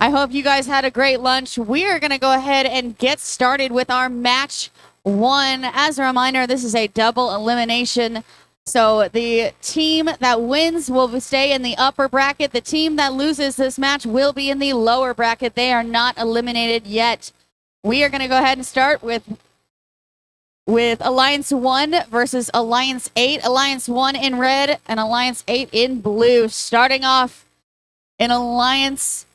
I hope you guys had a great lunch. We are going to go ahead and get started with our match 1. As a reminder, this is a double elimination. So the team that wins will stay in the upper bracket. The team that loses this match will be in the lower bracket. They are not eliminated yet. We are going to go ahead and start with Alliance 1 versus Alliance 8. Alliance 1 in red and Alliance 8 in blue. Starting off in Alliance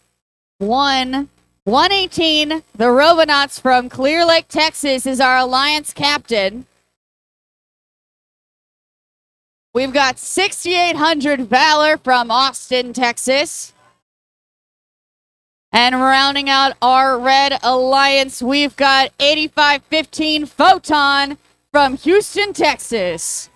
1, 118, the Robonauts from Clear Lake, Texas is our Alliance captain. We've got 6800 Valor from Austin, Texas. And rounding out our red alliance, we've got 8515 Photon from Houston, Texas.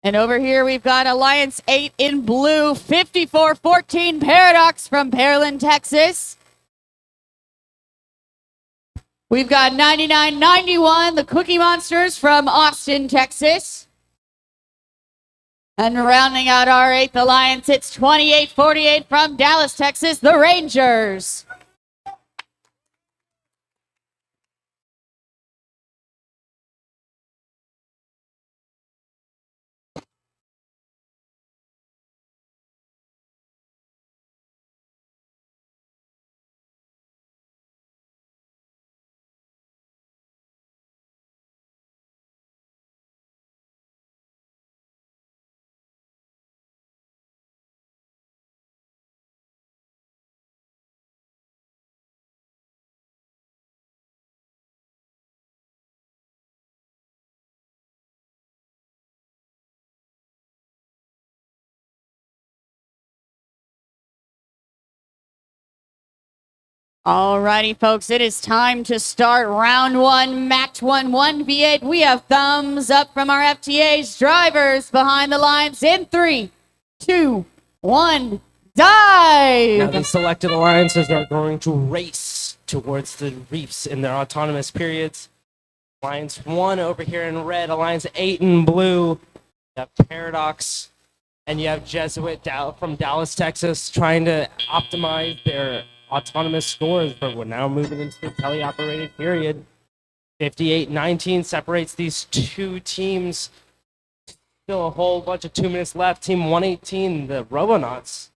And over here, we've got Alliance 8 in blue, 5414 Paradox from Pearland, Texas. We've got 9991, the Cookie Monsters from Austin, Texas. And rounding out our 8th alliance, it's 2848 from Dallas, Texas, the Rangers. Alrighty, folks, it is time to start round 1, match 1, 1v8. We have thumbs up from our FTAs. Drivers behind the lines in 3, 2, 1, dive! Now the selected alliances are going to race towards the reefs in their autonomous periods. Alliance 1 over here in red, Alliance 8 in blue. You have Paradox, and you have Jesuit from Dallas, Texas, trying to optimize their autonomous scores, but we're now moving into the teleoperated period. 58-19 separates these two teams. Still a whole bunch of 2 minutes left. Team 118, the Robonauts,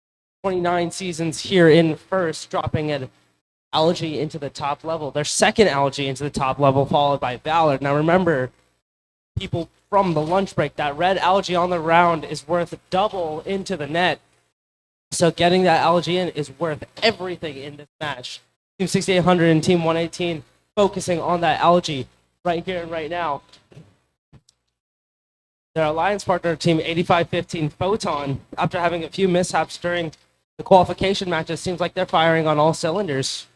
29 seasons here in first, dropping at Algae into the top level. Their second Algae into the top level, followed by Valor. Now remember, people from the lunch break, that red Algae on the round is worth double into the net. So getting that Algae in is worth everything in this match. Team 6800 and Team 118 focusing on that Algae right here and right now. Their alliance partner, Team 8515 Photon, after having a few mishaps during the qualification matches, seems like they're firing on all cylinders.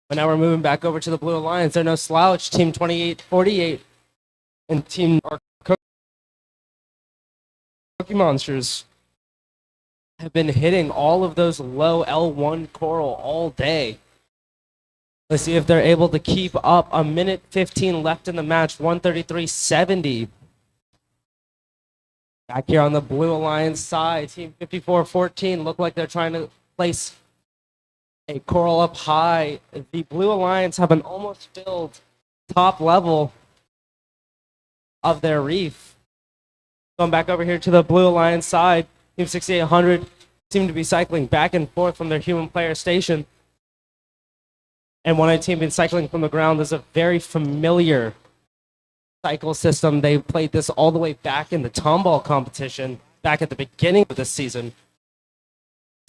But now we're moving back over to the Blue Alliance. They're no slouch. Team 2848 and Team Cookie Monsters have been hitting all of those low L1 coral all day. Let's see if they're able to keep up. A minute 15 left in the match, 133.70. Back here on the Blue Alliance side, Team 5414 look like they're trying to place a coral up high. The Blue Alliance have an almost filled top level of their reef. Going back over here to the Blue Alliance side, Team 6800 seem to be cycling back and forth from their human player station. And 118 been cycling from the ground. There's a very familiar cycle system. They played this all the way back in the tomball competition back at the beginning of this season.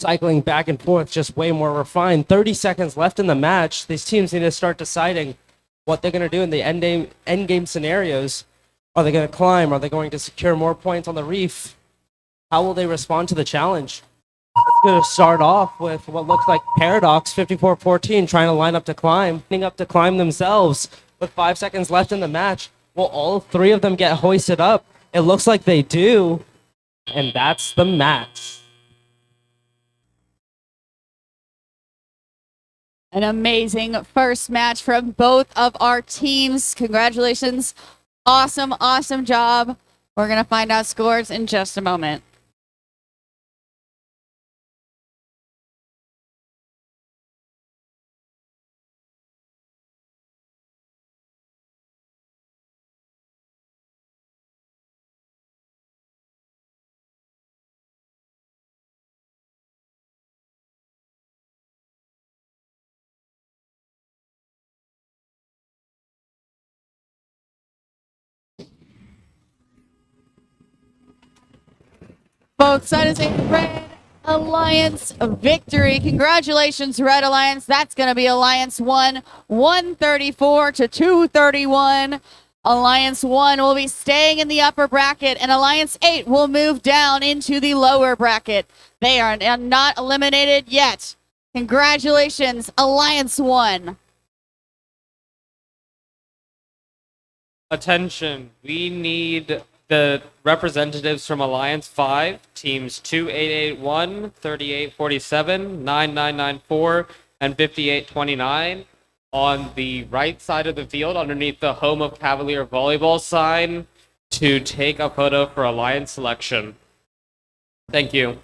Cycling back and forth, just way more refined. 30 seconds left in the match. These teams need to start deciding what they're going to do in the end game scenarios. Are they going to climb? Are they going to secure more points on the reef? How will they respond to the challenge? It's going to start off with what looks like Paradox, 5414, trying to line up to climb. Lining up to climb themselves with 5 seconds left in the match. Will all three of them get hoisted up? It looks like they do. And that's the match. An amazing first match from both of our teams. Congratulations. Awesome, awesome job. We're going to find out scores in just a moment. Folks, that is a Red Alliance victory. Congratulations, Red Alliance. That's going to be Alliance 1, 134 to 231. Alliance 1 will be staying in the upper bracket, and Alliance 8 will move down into the lower bracket. They are not eliminated yet. Congratulations, Alliance 1. Attention, we need the representatives from Alliance 5, teams 2881, 3847, 9994, and 5829 on the right side of the field underneath the Home of Cavalier Volleyball sign to take a photo for Alliance selection. Thank you.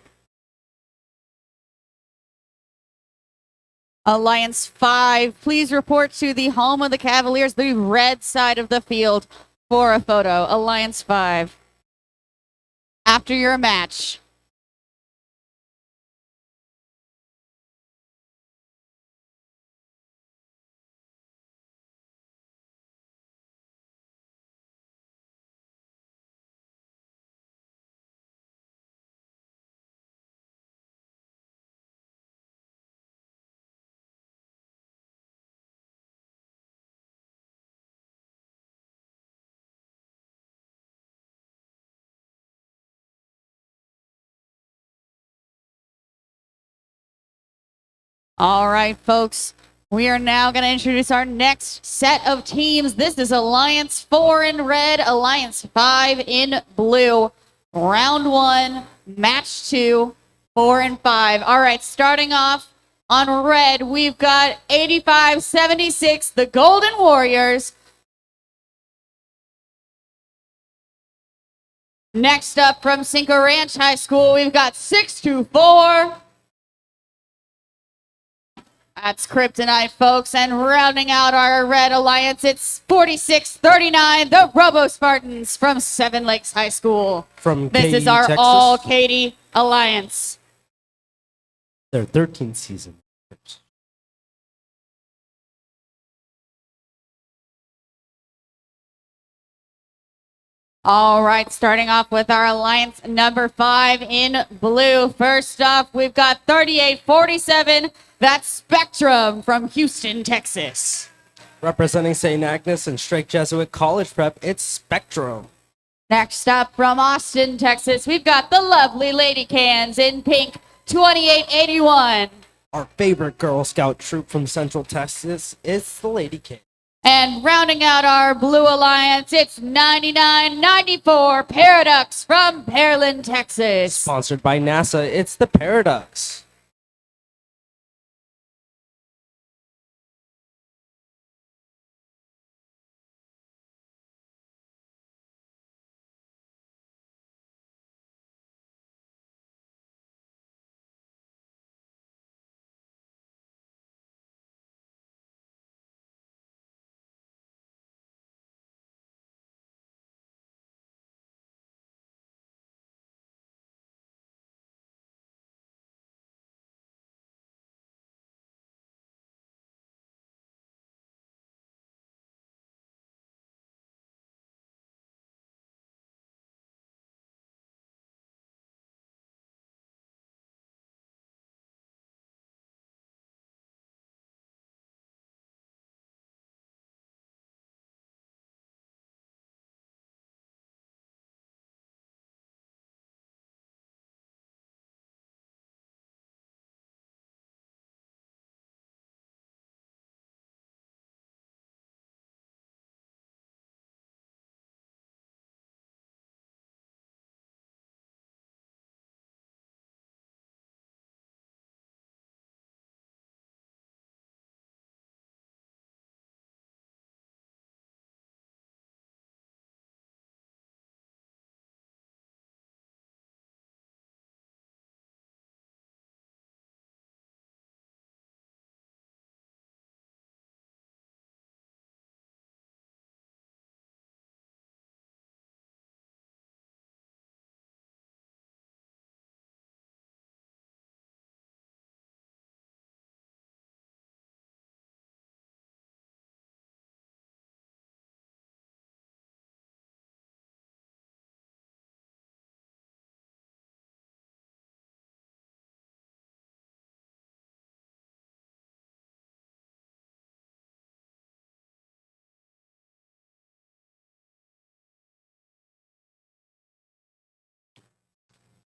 Alliance 5, please report to the Home of the Cavaliers, the red side of the field, for a photo. Alliance 5. After your match. All right, folks. We are now going to introduce our next set of teams. This is Alliance 4 in red, Alliance 5 in blue. Round 1, match 2, 4 and 5. All right, starting off on red, we've got 85-76, the Golden Warriors. Next up from Cinco Ranch High School, we've got 624. That's Kryptonite, folks. And rounding out our red alliance, it's 46-39, the Robo Spartans from Seven Lakes High School. From This KE, is our Texas. all Katy alliance. Their 13th season. All right, starting off with our alliance number 5 in blue. First up, we've got 38-47. That's Spectrum from Houston, Texas. Representing St. Agnes and Strake Jesuit College Prep, it's Spectrum. Next up from Austin, Texas, we've got the lovely Lady Cans in pink, 28-81. Our favorite Girl Scout troop from Central Texas is the Lady King. And rounding out our blue alliance, it's 99-94 Paradox from Pearland, Texas. Sponsored by NASA, it's the Paradox.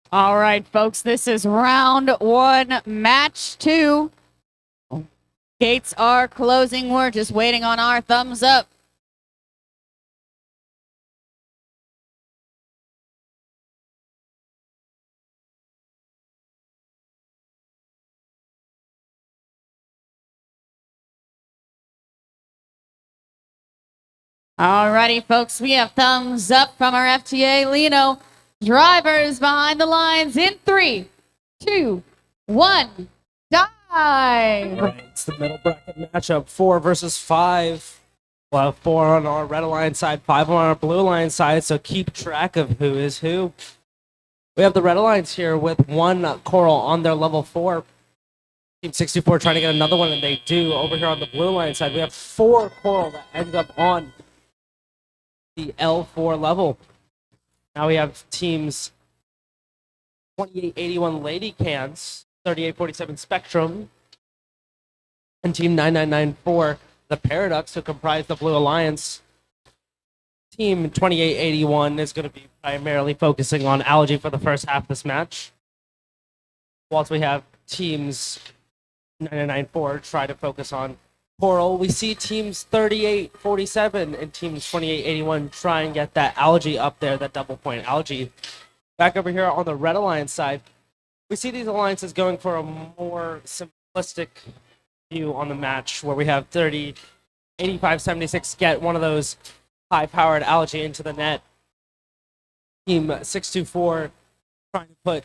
All right, folks, this is round one, match two. Gates are closing. We're just waiting on our thumbs up. Alrighty, folks, we have thumbs up from our FTA Lino. Drivers behind the lines in 3, 2, 1, dive! Right, it's the middle bracket matchup, 4 versus 5. We'll have 4 on our red alliance side, 5 on our blue alliance side, so keep track of who is who. We have the red alliance here with 1 coral on their level 4. Team 64 trying to get another one, and they do. Over here on the blue alliance side, we have 4 coral that ends up on the L4 level. Now we have teams 2881 Lady Cans, 3847 Spectrum, and team 9994 the Paradox, who comprise the Blue Alliance. Team 2881 is going to be primarily focusing on Algae for the first half of this match, whilst we have teams 9994 try to focus on Coral. We see teams 3847 and teams 2881 try and get that Algae up there, that double point Algae. Back over here on the Red Alliance side, we see these alliances going for a more simplistic view on the match, where we have 8576 get one of those high-powered Algae into the net. Team 624 trying to put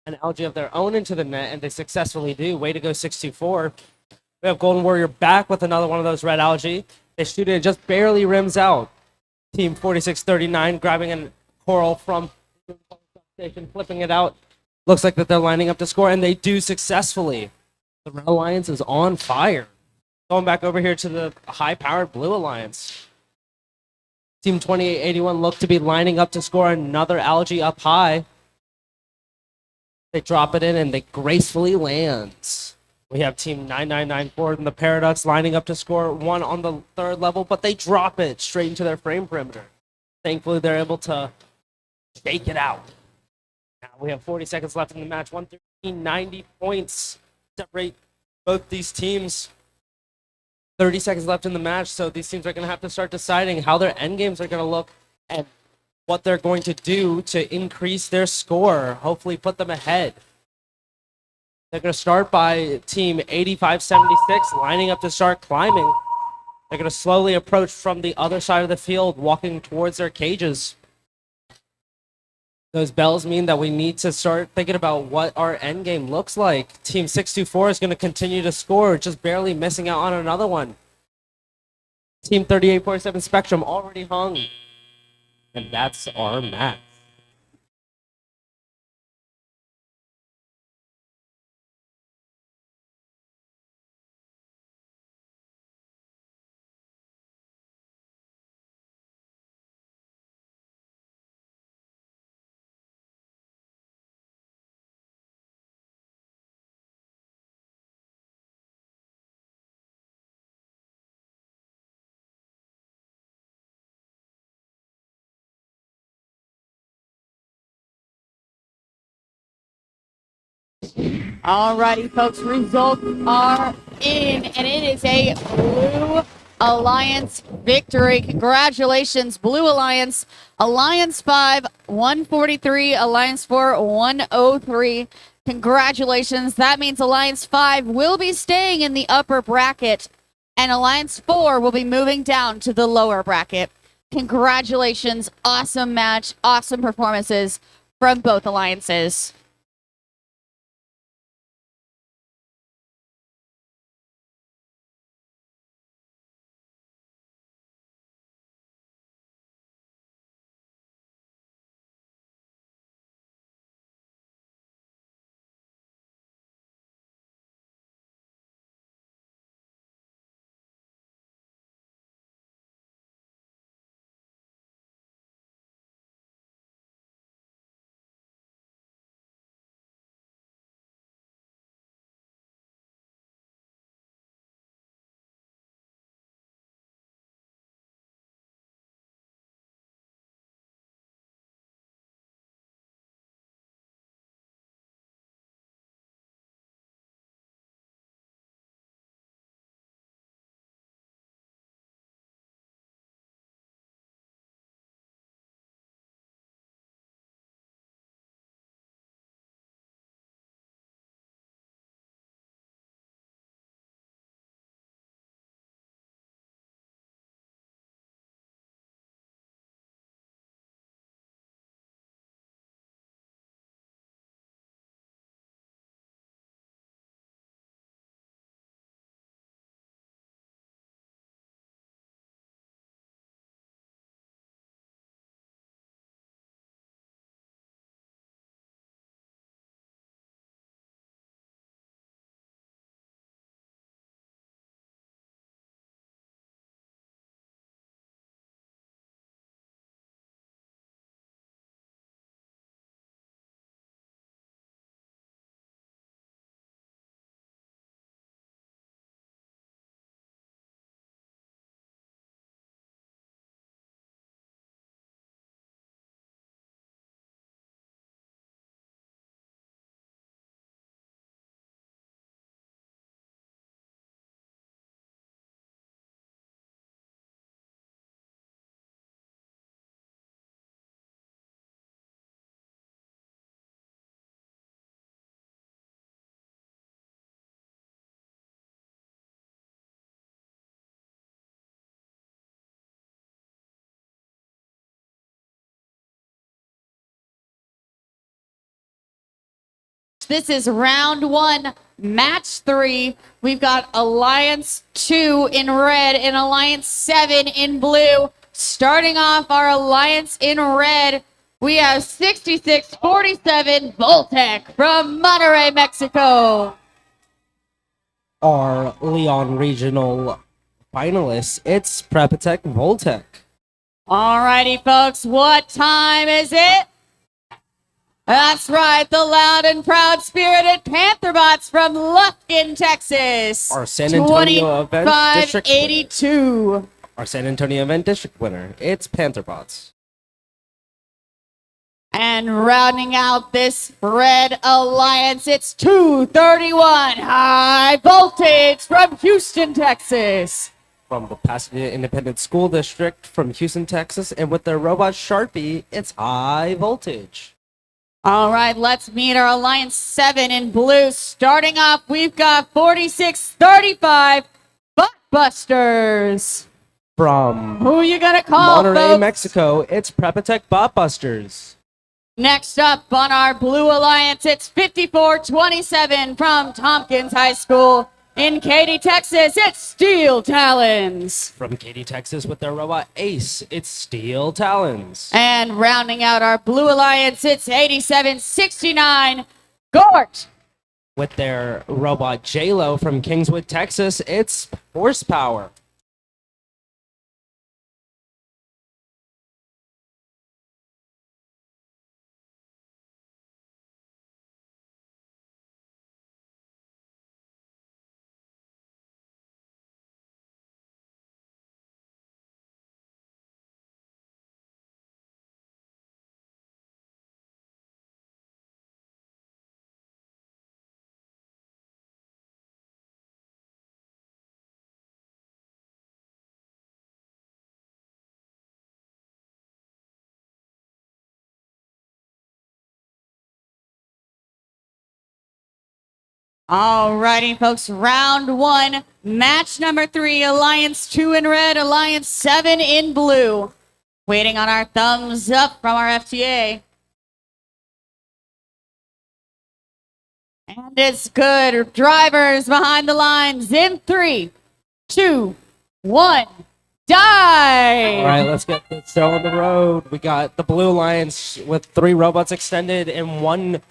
an Algae of their own into the net, and they successfully do. Way to go, 624. We have Golden Warrior back with another one of those red Algae. They shoot it, it just barely rims out. Team 4639 grabbing a coral from the station, flipping it out. Looks like that they're lining up to score, and they do successfully. The Red Alliance is on fire. Going back over here to the high-powered Blue Alliance. Team 2881 look to be lining up to score another Algae up high. They drop it in, and they gracefully lands. We have Team 9994 and the Paradox lining up to score one on the 3rd level, but they drop it straight into their frame perimeter. Thankfully, they're able to shake it out. Now we have 40 seconds left in the match. 113, 90 points separate both these teams. 30 seconds left in the match, so these teams are going to have to start deciding how their end games are going to look and what they're going to do to increase their score, hopefully put them ahead. They're going to start by team 8576 lining up to start climbing. They're going to slowly approach from the other side of the field, walking towards their cages. Those bells mean that we need to start thinking about what our end game looks like. Team 624 is going to continue to score, just barely missing out on another one. Team 3847 Spectrum already hung. And that's our match. Alrighty, folks, results are in, and it is a Blue Alliance victory. Congratulations, Blue Alliance. Alliance 5, 143, Alliance 4, 103. Congratulations. That means Alliance 5 will be staying in the upper bracket, and Alliance 4 will be moving down to the lower bracket. Congratulations. Awesome match, awesome performances from both alliances. This is round 1, match 3. We've got Alliance 2 in red and Alliance 7 in blue. Starting off our Alliance in red, we have 6647 Voltec from Monterrey, Mexico. Our Leon Regional finalists, it's Prepatech Voltec. Alrighty, folks, what time is it? That's right, the loud and proud spirited Pantherbots from Lufkin, Texas. Our San Antonio event district 2582. Our San Antonio event district winner, it's Pantherbots. And rounding out this red alliance, it's 231 High Voltage from Houston, Texas. From the Pasadena Independent School District from Houston, Texas, and with their robot Sharpie, it's High Voltage. All right, let's meet our Alliance 7 in blue. Starting off, we've got 4635 Buttbusters. From Who you gonna call, Monterrey, folks? Mexico, it's Prepatech Botbusters. Next up on our blue alliance, it's 5427 from Tompkins High School. In Katy, Texas, it's Steel Talons. From Katy, Texas, with their robot Ace, it's Steel Talons. And rounding out our blue alliance, it's 8769 Gort. With their robot J-Lo from Kingswood, Texas, it's Horsepower. Alrighty, folks, round 1, match number 3, Alliance 2 in red, Alliance 7 in blue. Waiting on our thumbs up from our FTA. And it's good. Drivers behind the lines in 3, 2, 1, die! All right, let's get this show on the road. We got the Blue Alliance with 3 robots extended and 1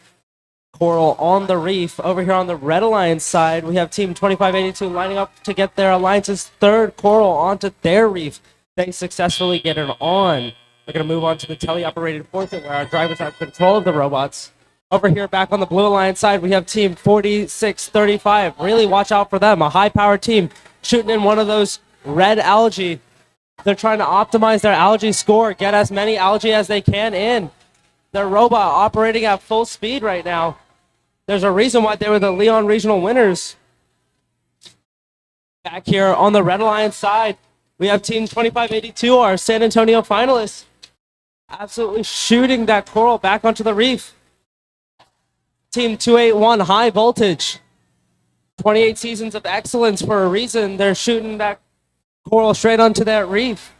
coral on the reef. Over here on the Red Alliance side, we have Team 2582 lining up to get their Alliance's 3rd coral onto their reef. They successfully get it on. We're going to move on to the teleoperated portion where our drivers have control of the robots. Over here, back on the Blue Alliance side, we have Team 4635. Really watch out for them. A high-powered team shooting in one of those red algae. They're trying to optimize their algae score, get as many algae as they can in. Their robot operating at full speed right now. There's a reason why they were the Leon Regional winners. Back here on the Red Alliance side, we have Team 2582, our San Antonio finalists, absolutely shooting that coral back onto the reef. Team 281, High Voltage. 28 seasons of excellence for a reason. They're shooting that coral straight onto that reef.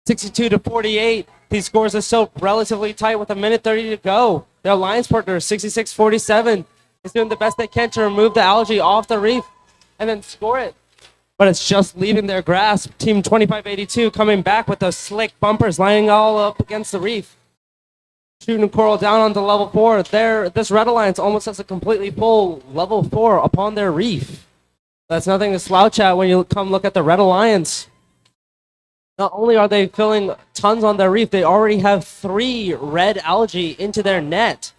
62-48. These scores are still relatively tight with 1:30 to go. Their alliance partner, 6647, is doing the best they can to remove the algae off the reef and then score it. But it's just leaving their grasp. Team 2582 coming back with those slick bumpers lining all up against the reef. Shooting coral down onto level 4. This Red Alliance almost has a completely full level 4 upon their reef. That's nothing to slouch at when you come look at the Red Alliance. Not only are they filling tons on their reef, they already have 3 red algae into their net.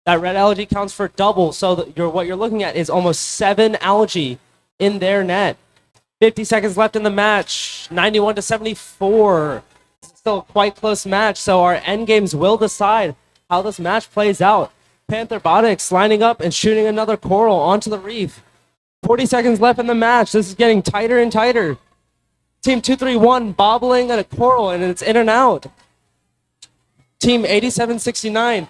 That red algae counts for double, so what you're looking at is almost 7 algae in their net. 50 seconds left in the match, 91-74. Still a quite close match, so our end games will decide how this match plays out. Panther Botics lining up and shooting another coral onto the reef. 40 seconds left in the match. This is getting tighter and tighter. Team 231 bobbling at a coral, and it's in and out. Team 8769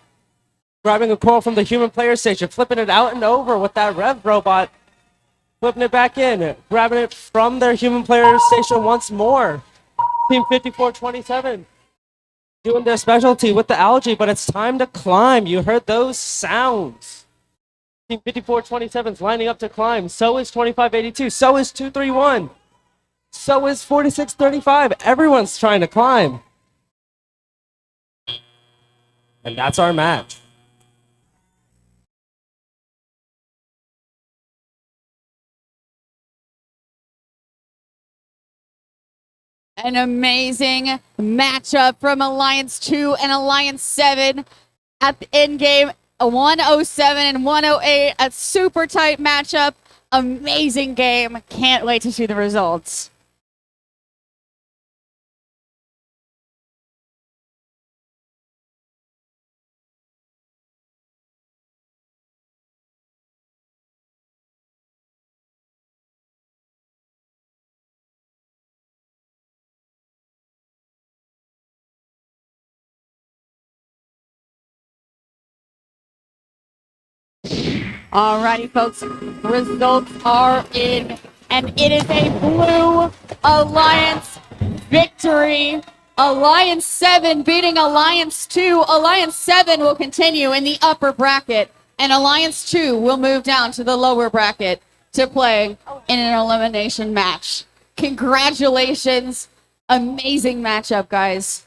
grabbing a coral from the human player station, flipping it out and over with that Rev robot. Flipping it back in, grabbing it from their human player station once more. Team 5427 doing their specialty with the algae, but it's time to climb. You heard those sounds. Team 5427 is lining up to climb. So is 2582. So is 231. So is 4635. Everyone's trying to climb. And that's our match. An amazing matchup from Alliance 2 and Alliance 7 at the end game. A 107 and 108. A super tight matchup. Amazing game. Can't wait to see the results. Alrighty, folks. Results are in, and it is a Blue Alliance victory. Alliance 7 beating Alliance 2. Alliance 7 will continue in the upper bracket, and Alliance 2 will move down to the lower bracket to play in an elimination match. Congratulations. Amazing matchup, guys.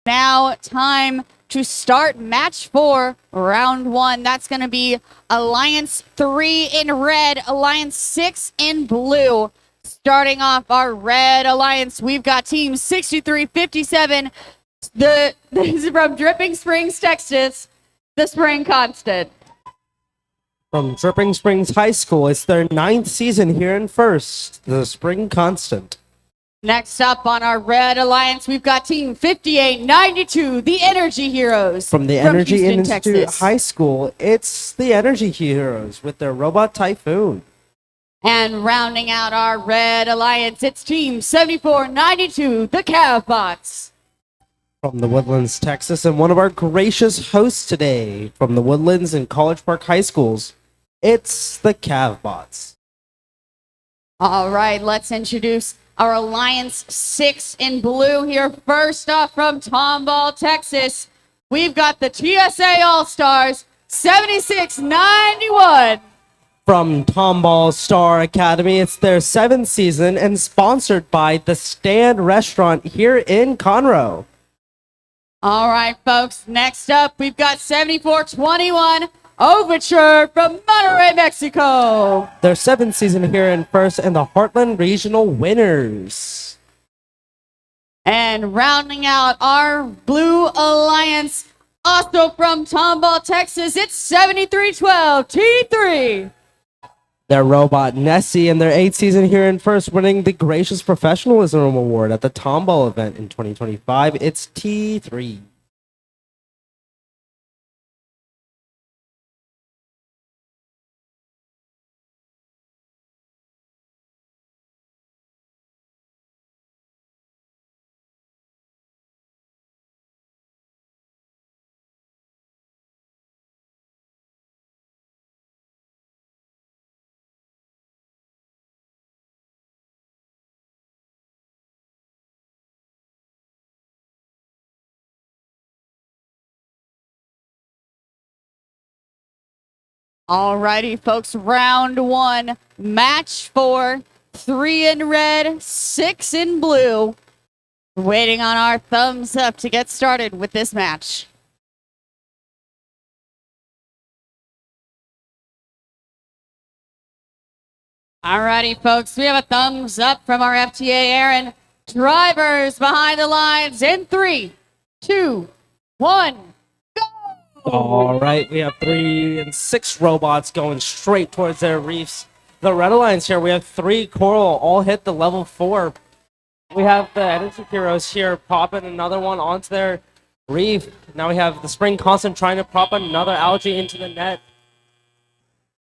Now time to start match 4, round 1. That's going to be Alliance 3 in red, Alliance 6 in blue. Starting off our red alliance, we've got team 6357. This is from Dripping Springs, Texas, the Spring Constant. From Dripping Springs High School, it's their 9th season here in First, the Spring Constant. Next up on our red alliance, we've got team 5892, the Energy Heroes. From the Energy Houston, Institute Texas. High School, it's the Energy Heroes with their Robot Typhoon. And rounding out our red alliance, it's team 7492, the Cavbots. From the Woodlands, Texas, and one of our gracious hosts today from the Woodlands and College Park High Schools, it's the Cavbots. All right, let's introduce our Alliance 6 in blue here. First up from Tomball, Texas, we've got the TSA All-Stars, 7691. From Tomball Star Academy. It's their 7th season and sponsored by the Stand Restaurant here in Conroe. All right, folks. Next up, we've got 7421 Overture from Monterrey, Mexico. Their 7th season here in first and the Heartland Regional winners. And rounding out our Blue Alliance, also from Tomball, Texas, it's 7312 T3. Their robot Nessie in their 8th season here in first, winning the Gracious Professionalism Award at the Tomball event in 2025. It's T3. Alrighty, folks, round one, match 4, 3 in red, 6 in blue. Waiting on our thumbs up to get started with this match. Alrighty, folks, we have a thumbs up from our FTA Aaron. Drivers behind the lines in 3, 2, 1. All right, we have 3 and 6 robots going straight towards their reefs. The Red Alliance here, we have 3 coral, all hit the level 4. We have the Energy Heroes here popping another one onto their reef. Now we have the Spring Constant trying to pop another algae into the net.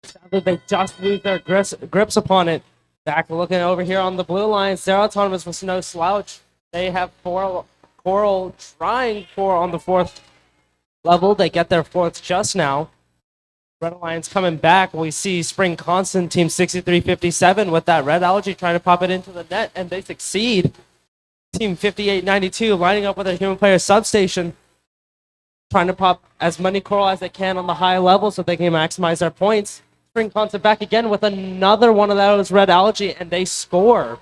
Sadly, they just lose their grips upon it. Back looking over here on the Blue Alliance, they're autonomous with no slouch. They have 4 coral trying for on the 4th level. They get their 4th just now. Red Alliance coming back. We see Spring Constant, Team 6357, with that red algae trying to pop it into the net, and they succeed. Team 5892 lining up with a human player substation, trying to pop as many coral as they can on the high level so they can maximize their points. Spring Constant back again with another one of those red algae, and they score.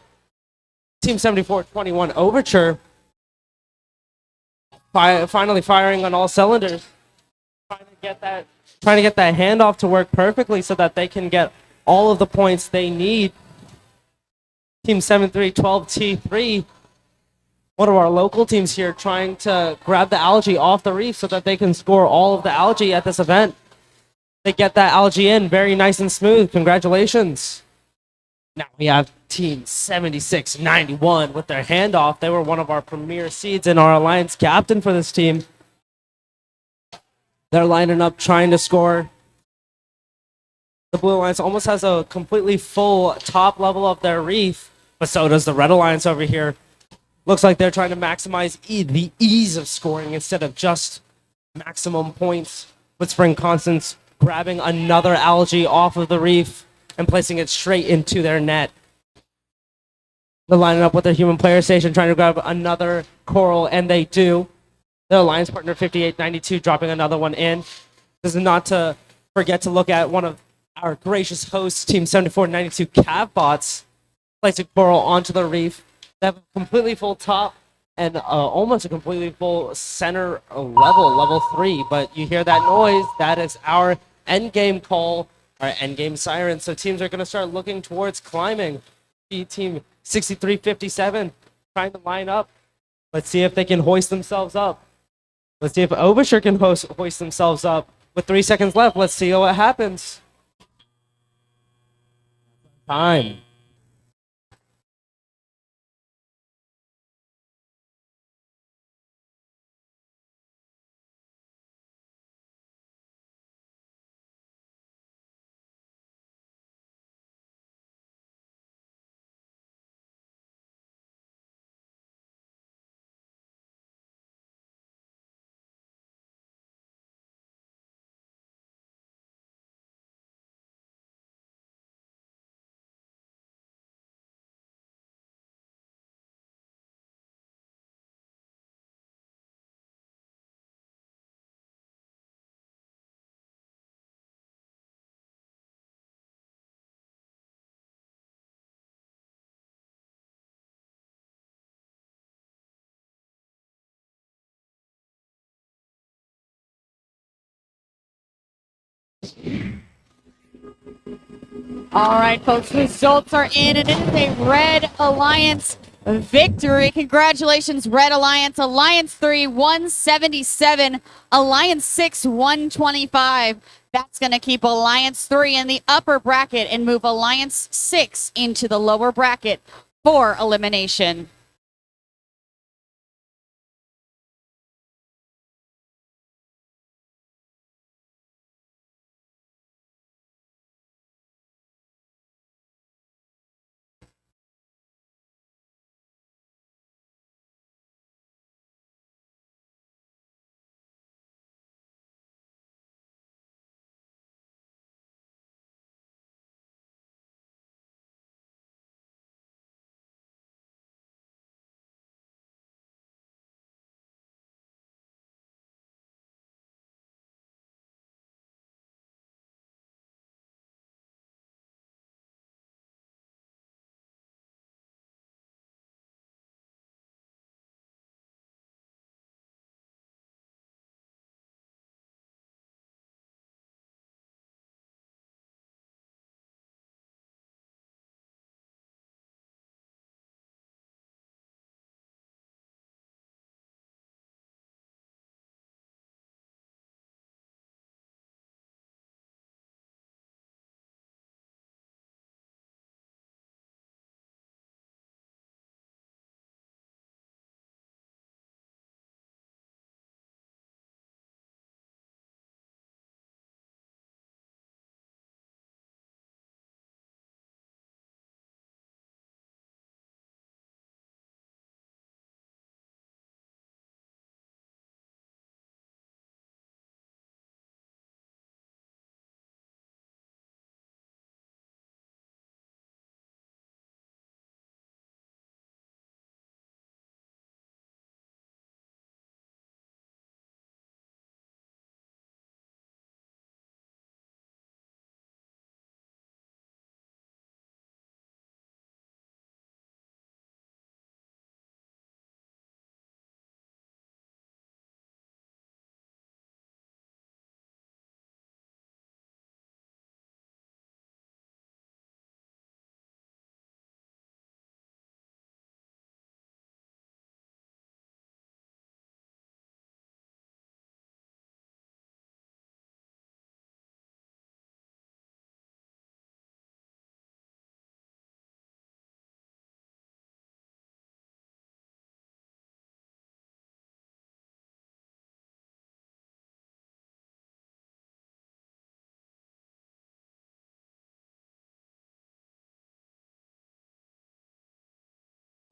Team 7421 Overture finally firing on all cylinders, trying to get that handoff to work perfectly so that they can get all of the points they need. Team 7312 T3, one of our local teams here, trying to grab the algae off the reef so that they can score all of the algae at this event. They get that algae in very nice and smooth. Congratulations. Now we have Team 7691 with their handoff. They were one of our premier seeds and our alliance captain for this team. They're lining up trying to score. The Blue Alliance almost has a completely full top level of their reef, but so does the Red Alliance over here. Looks like they're trying to maximize the ease of scoring instead of just maximum points, with Spring Constants grabbing another algae off of the reef and placing it straight into their net. They're lining up with their human player station, trying to grab another coral, and they do. Their alliance partner 5892 dropping another one in. This is not to forget to look at one of our gracious hosts, Team 7492 Cavbots, placing coral onto the reef. They have a completely full top and almost a completely full center level 3. But you hear that noise, that is our end game call, our end game siren. So teams are going to start looking towards climbing. Team 6357 trying to line up. Let's see if they can hoist themselves up. Let's see if Overture can hoist themselves up. With 3 seconds left, let's see what happens. Time. All right, folks, results are in, and it is a Red Alliance victory. Congratulations, Red Alliance. Alliance 3, 177. Alliance 6, 125. That's going to keep Alliance 3 in the upper bracket and move Alliance 6 into the lower bracket for elimination.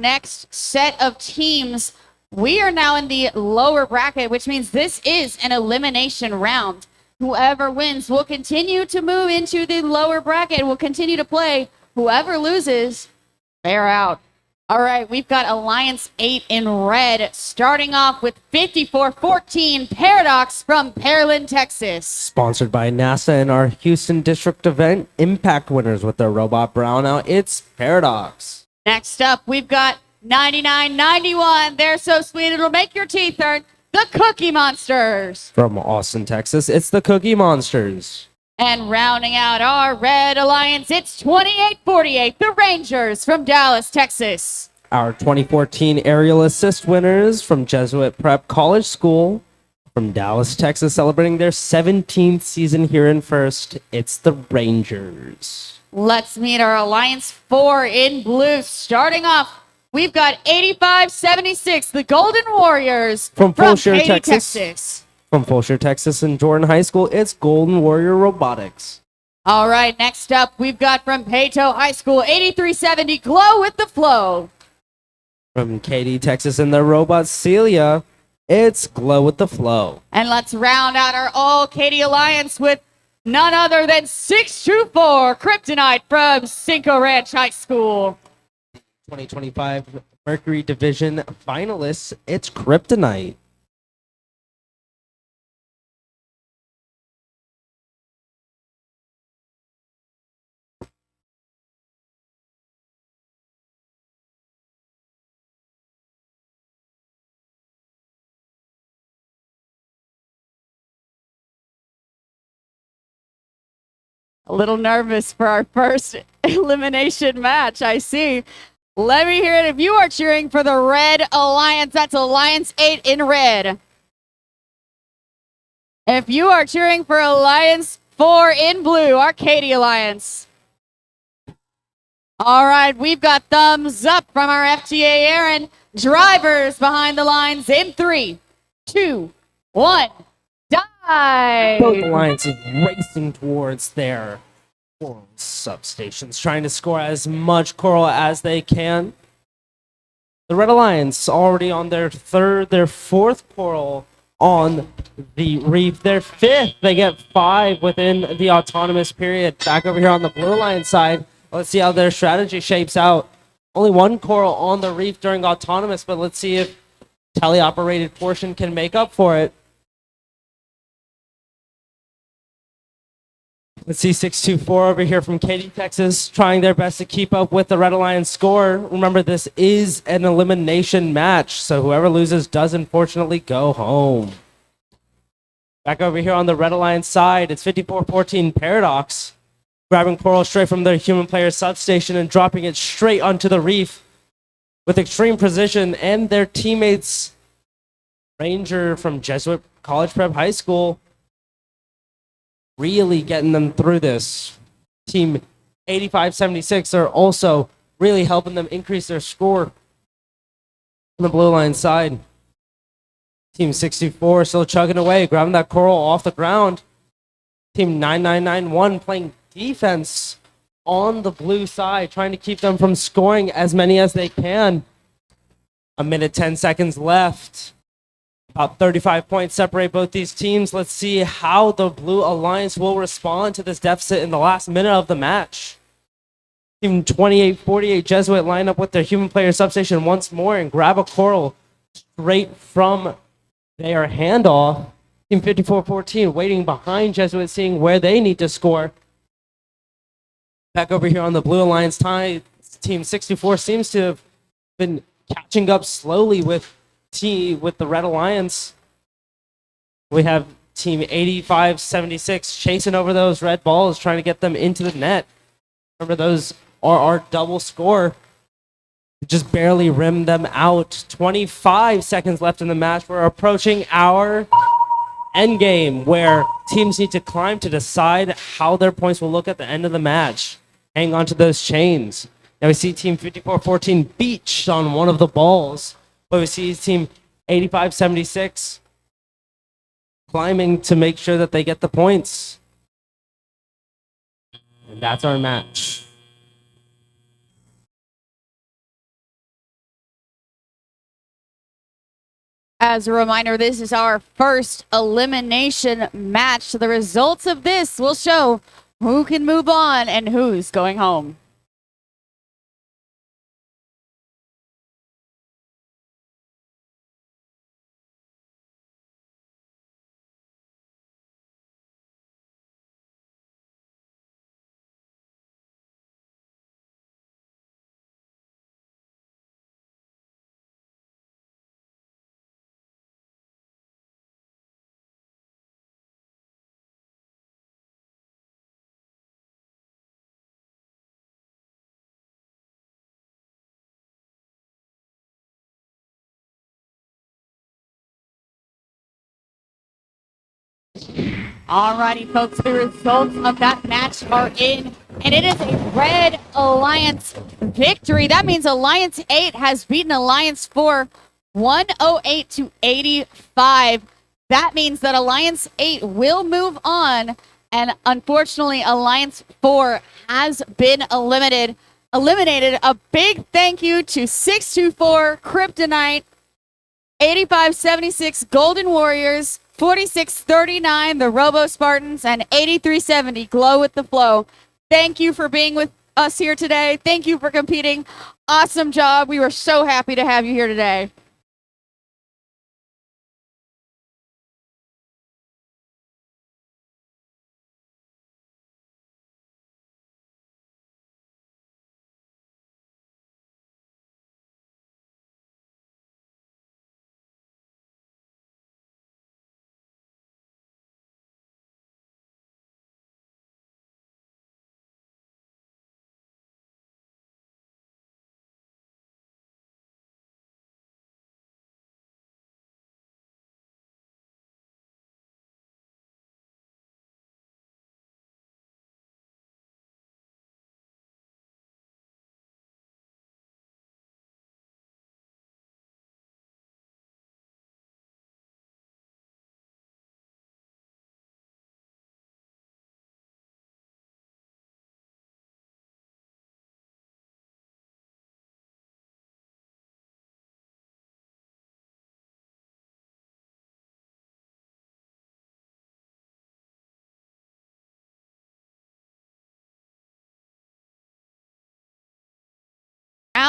Next set of teams, we are now in the lower bracket, which means this is an elimination round. Whoever wins will continue to move into the lower bracket, will continue to play. Whoever loses, they're out. All right, we've got Alliance 8 in red, starting off with 54-14 Paradox from Pearland, Texas. Sponsored by NASA and our Houston District event, Impact winners with their robot brownout. It's Paradox. Next up, we've got 99-91. They're so sweet it'll make your teeth hurt. The Cookie Monsters. From Austin, Texas, it's the Cookie Monsters. And rounding out our Red Alliance, it's 28-48. The Rangers from Dallas, Texas. Our 2014 Aerial Assist winners from Jesuit Prep College School from Dallas, Texas, celebrating their 17th season here in First. It's the Rangers. Let's meet our Alliance 4 in blue. Starting off, we've got 85-76, the Golden Warriors From Fulshire, Katy, Texas. From Fulshire, Texas and Jordan High School, it's Golden Warrior Robotics. All right, next up, we've got from Peyto High School, 83-70, Glow with the Flow. From Katy, Texas and their robot Celia, it's Glow with the Flow. And let's round out our all Katy Alliance with none other than 624 Kryptonite from Cinco Ranch High School. 2025 Mercury Division finalists, it's Kryptonite. A little nervous for our first elimination match, I see. Let me hear it if you are cheering for the Red Alliance. That's Alliance 8 in red. If you are cheering for Alliance 4 in blue, Arcadia Alliance. All right, we've got thumbs up from our FTA Aaron. Drivers behind the lines in 3, 2, 1, dive! Both alliances racing towards their coral substations, trying to score as much coral as they can. The Red Alliance already on their fourth coral on the reef. Their fifth, they get 5 within the autonomous period. Back over here on the Blue Alliance side, let's see how their strategy shapes out. Only 1 coral on the reef during autonomous, but let's see if teleoperated portion can make up for it. Let's see 624 over here from Katy, Texas, trying their best to keep up with the Red Alliance score. Remember, this is an elimination match, so whoever loses does unfortunately go home. Back over here on the Red Alliance side, it's 54-14 Paradox, grabbing coral straight from their human player substation and dropping it straight onto the reef with extreme precision, and their teammates, Ranger from Jesuit College Prep High School, really getting them through this. Team 8576 are also really helping them increase their score on the Blue Line side. Team 64 still chugging away, grabbing that coral off the ground. Team 9991 playing defense on the blue side, trying to keep them from scoring as many as they can. 1 minute, 10 seconds left. About 35 points separate both these teams. Let's see how the Blue Alliance will respond to this deficit in the last minute of the match. Team 2848 Jesuit line up with their human player substation once more and grab a coral straight from their handoff. Team 5414 waiting behind Jesuit, seeing where they need to score. Back over here on the Blue Alliance tie, Team 64 seems to have been catching up slowly with the Red Alliance. We have Team 8576 chasing over those red balls, trying to get them into the net. Remember, those are our double score. Just barely rimmed them out. 25 seconds left in the match. We're approaching our end game, where teams need to climb to decide how their points will look at the end of the match. Hang on to those chains. Now we see Team 5414 beached on one of the balls. But we see Team 8576 climbing to make sure that they get the points. And that's our match. As a reminder, this is our first elimination match. The results of this will show who can move on and who's going home. Alrighty, folks, the results of that match are in, and it is a Red Alliance victory. That means Alliance 8 has beaten Alliance 4 108 to 85. That means that Alliance 8 will move on, and unfortunately, Alliance 4 has been eliminated. A big thank you to 624 Kryptonite, 8576 Golden Warriors, 4639 the Robo Spartans, and 8370 Glow with the Flow. Thank you for being with us here today. Thank you for competing. Awesome job. We were so happy to have you here today.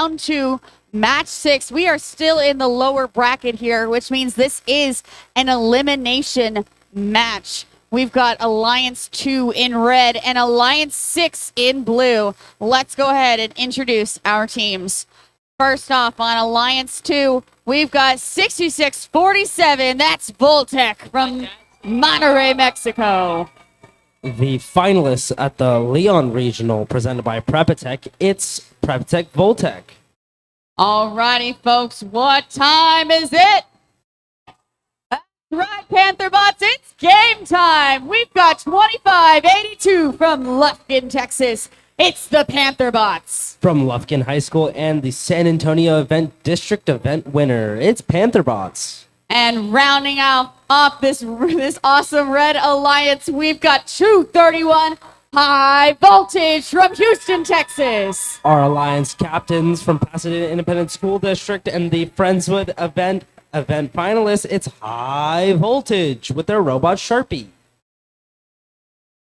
round 2, match 6. We are still in the lower bracket here, which means this is an elimination match. We've got Alliance 2 in red and Alliance 6 in blue. Let's go ahead and introduce our teams. First off, on Alliance 2, we've got 6647. That's Voltec from Monterrey, Mexico. The finalists at the Leon Regional presented by Prepatech, it's Prepatech Voltec. Alrighty, folks, what time is it? That's right, Pantherbots, it's game time. We've got 2582 from Lufkin, Texas. It's the Pantherbots. From Lufkin High School and the San Antonio Event District event winner, it's Pantherbots. And rounding off this awesome red alliance, we've got 231 High Voltage from Houston, Texas. Our alliance captains from Pasadena Independent School District and the Friendswood event finalists, it's High Voltage with their robot Sharpie.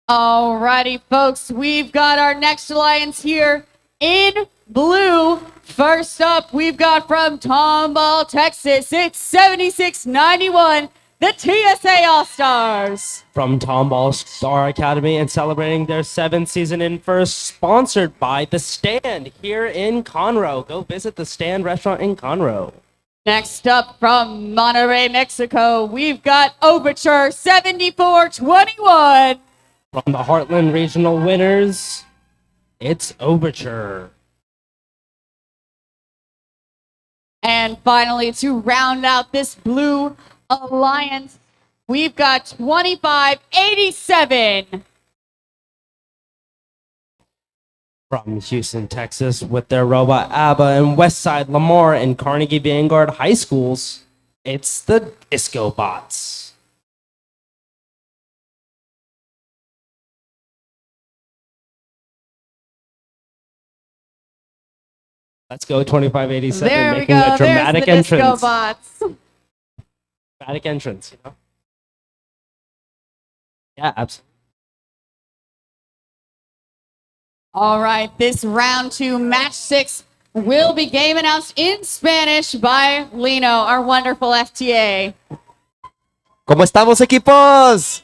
Alrighty, folks, we've got our next alliance here in blue. First up, we've got from Tomball, Texas, it's 7691, the TSA All-Stars. From Tomball Star Academy and celebrating their 7th season in first, sponsored by The Stand here in Conroe. Go visit The Stand restaurant in Conroe. Next up from Monterrey, Mexico, we've got Overture 7421. From the Heartland Regional winners, it's Overture. And finally, to round out this blue alliance, we've got 2587. From Houston, Texas, with their robot ABBA and Westside, Lamar, and Carnegie Vanguard High Schools, it's the Disco Bots. Let's go 2587, There we making go. a dramatic There's the entrance. Disco Bots. Dramatic entrance, you know? Yeah, absolutely. All right, this round 2, match 6, will be game announced in Spanish by Lino, our wonderful FTA. ¿Cómo estamos, equipos?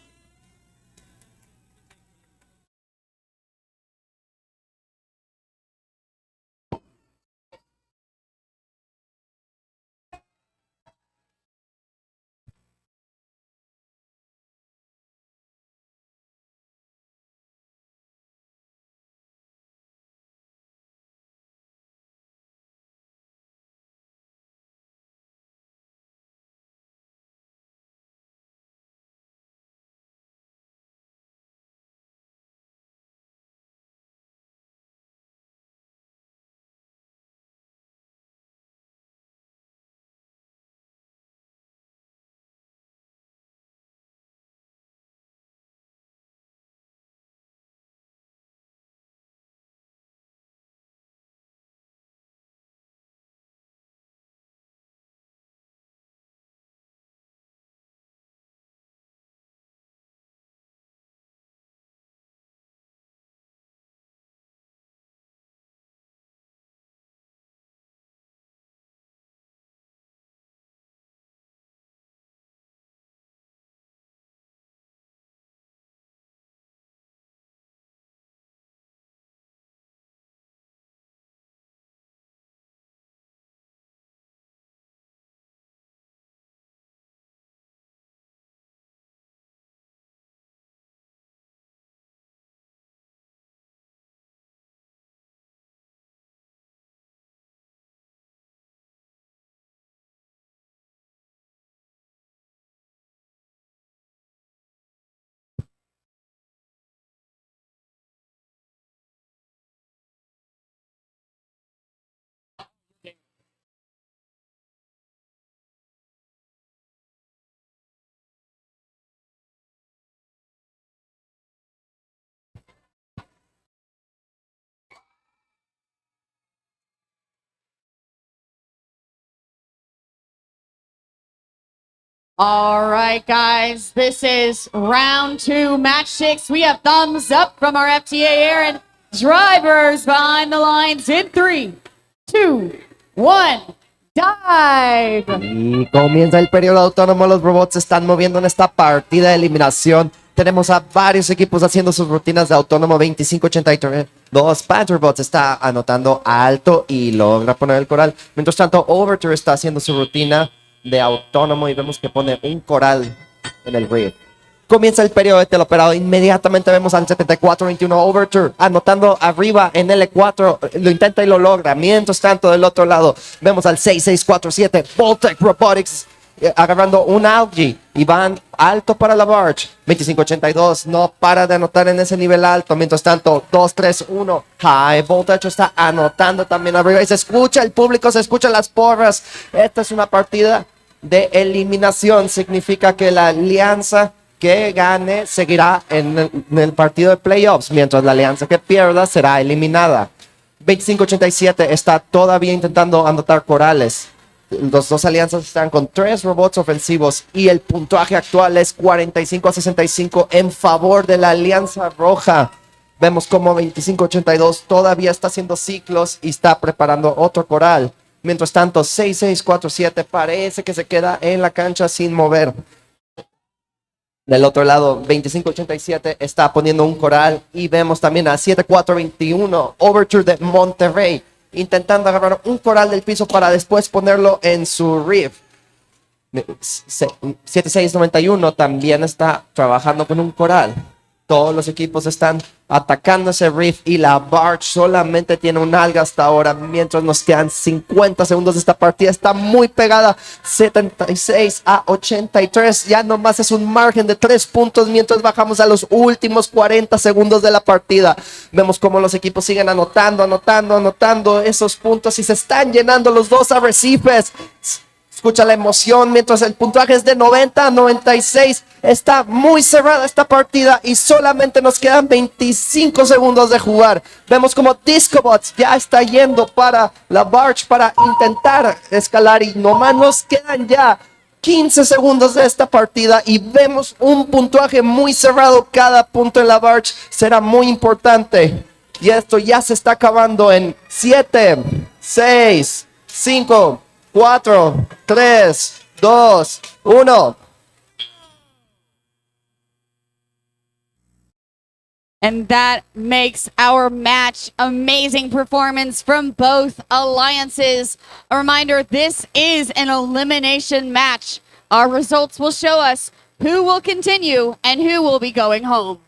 All right, guys, this is round 2, match 6. We have thumbs up from our FTA Aaron. Drivers behind the lines in 3, 2, 1, dive. Y comienza el periodo autónomo. Los robots se están moviendo en esta partida de eliminación. Tenemos a varios equipos haciendo sus rutinas de autónomo. 25-83. Pantherbots está anotando alto y logra poner el coral. Mientras tanto, Overture está haciendo su rutina de autónomo y vemos que pone un coral en el rig. Comienza el periodo de teleoperado. Inmediatamente vemos al 74-21 Overture anotando arriba en L4. Lo intenta y lo logra. Mientras tanto, del otro lado, vemos al 6647 Voltec Robotics agarrando un algae y van alto para la barge. 25-82 no para de anotar en ese nivel alto. Mientras tanto, 2-3-1 High Voltage está anotando también arriba. Y se escucha el público, se escuchan las porras. Esta es una partida de eliminación. Significa que la alianza que gane seguirá en el partido de playoffs, mientras la alianza que pierda será eliminada. 25-87 está todavía intentando anotar corales. Los dos alianzas están con 3 robots ofensivos y el puntaje actual es 45-65 en favor de la alianza roja. Vemos como 25-82 todavía está haciendo ciclos y está preparando otro coral. Mientras tanto, 6647 parece que se queda en la cancha sin mover. Del otro lado, 25-87 está poniendo un coral y vemos también a 7421 Overture de Monterrey intentando agarrar un coral del piso para después ponerlo en su riff. 7691 también está trabajando con un coral. Todos los equipos están atacando ese riff y la barge solamente tiene un alga hasta ahora, mientras nos quedan 50 segundos de esta partida. Está muy pegada, 76-83. Ya nomás es un margen de 3 puntos mientras bajamos a los últimos 40 segundos de la partida. Vemos cómo los equipos siguen anotando esos puntos y se están llenando los dos arrecifes. Escucha la emoción mientras el puntaje es de 90-96. Está muy cerrada esta partida y solamente nos quedan 25 segundos de jugar. Vemos como Discobots ya está yendo para la barge para intentar escalar y nomás nos quedan ya 15 segundos de esta partida y vemos un puntaje muy cerrado. Cada punto en la barge será muy importante. Y esto ya se está acabando en 7, 6, 5, 4, 3, 2, 1. And that makes our match amazing performance from both alliances. A reminder, this is an elimination match. Our results will show us who will continue and who will be going home.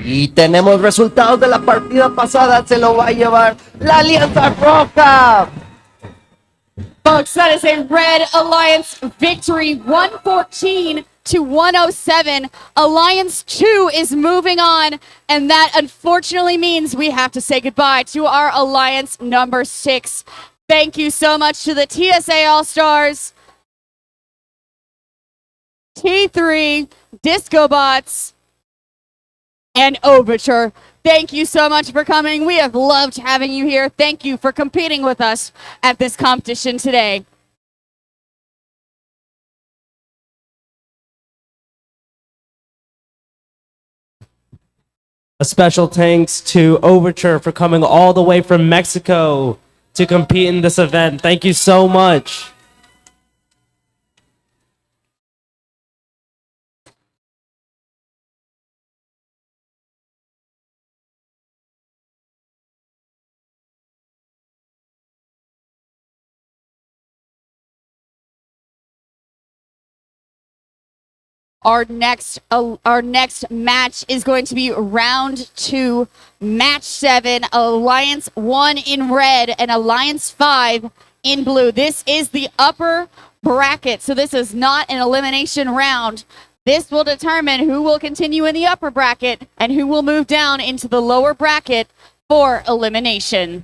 Y tenemos resultados de la partida pasada. Se lo va a llevar la Alianza Roja. Folks, that is a Red Alliance victory, 114-107. Alliance 2 is moving on, and that unfortunately means we have to say goodbye to our Alliance number 6. Thank you so much to the TSA All-Stars, T3, Discobots, and Overture. Thank you so much for coming. We have loved having you here. Thank you for competing with us at this competition today. A special thanks to Overture for coming all the way from Mexico to compete in this event. Thank you so much. Our next match is going to be round 2, match 7, Alliance 1 in red and Alliance 5 in blue. This is the upper bracket, so this is not an elimination round. This will determine who will continue in the upper bracket and who will move down into the lower bracket for elimination.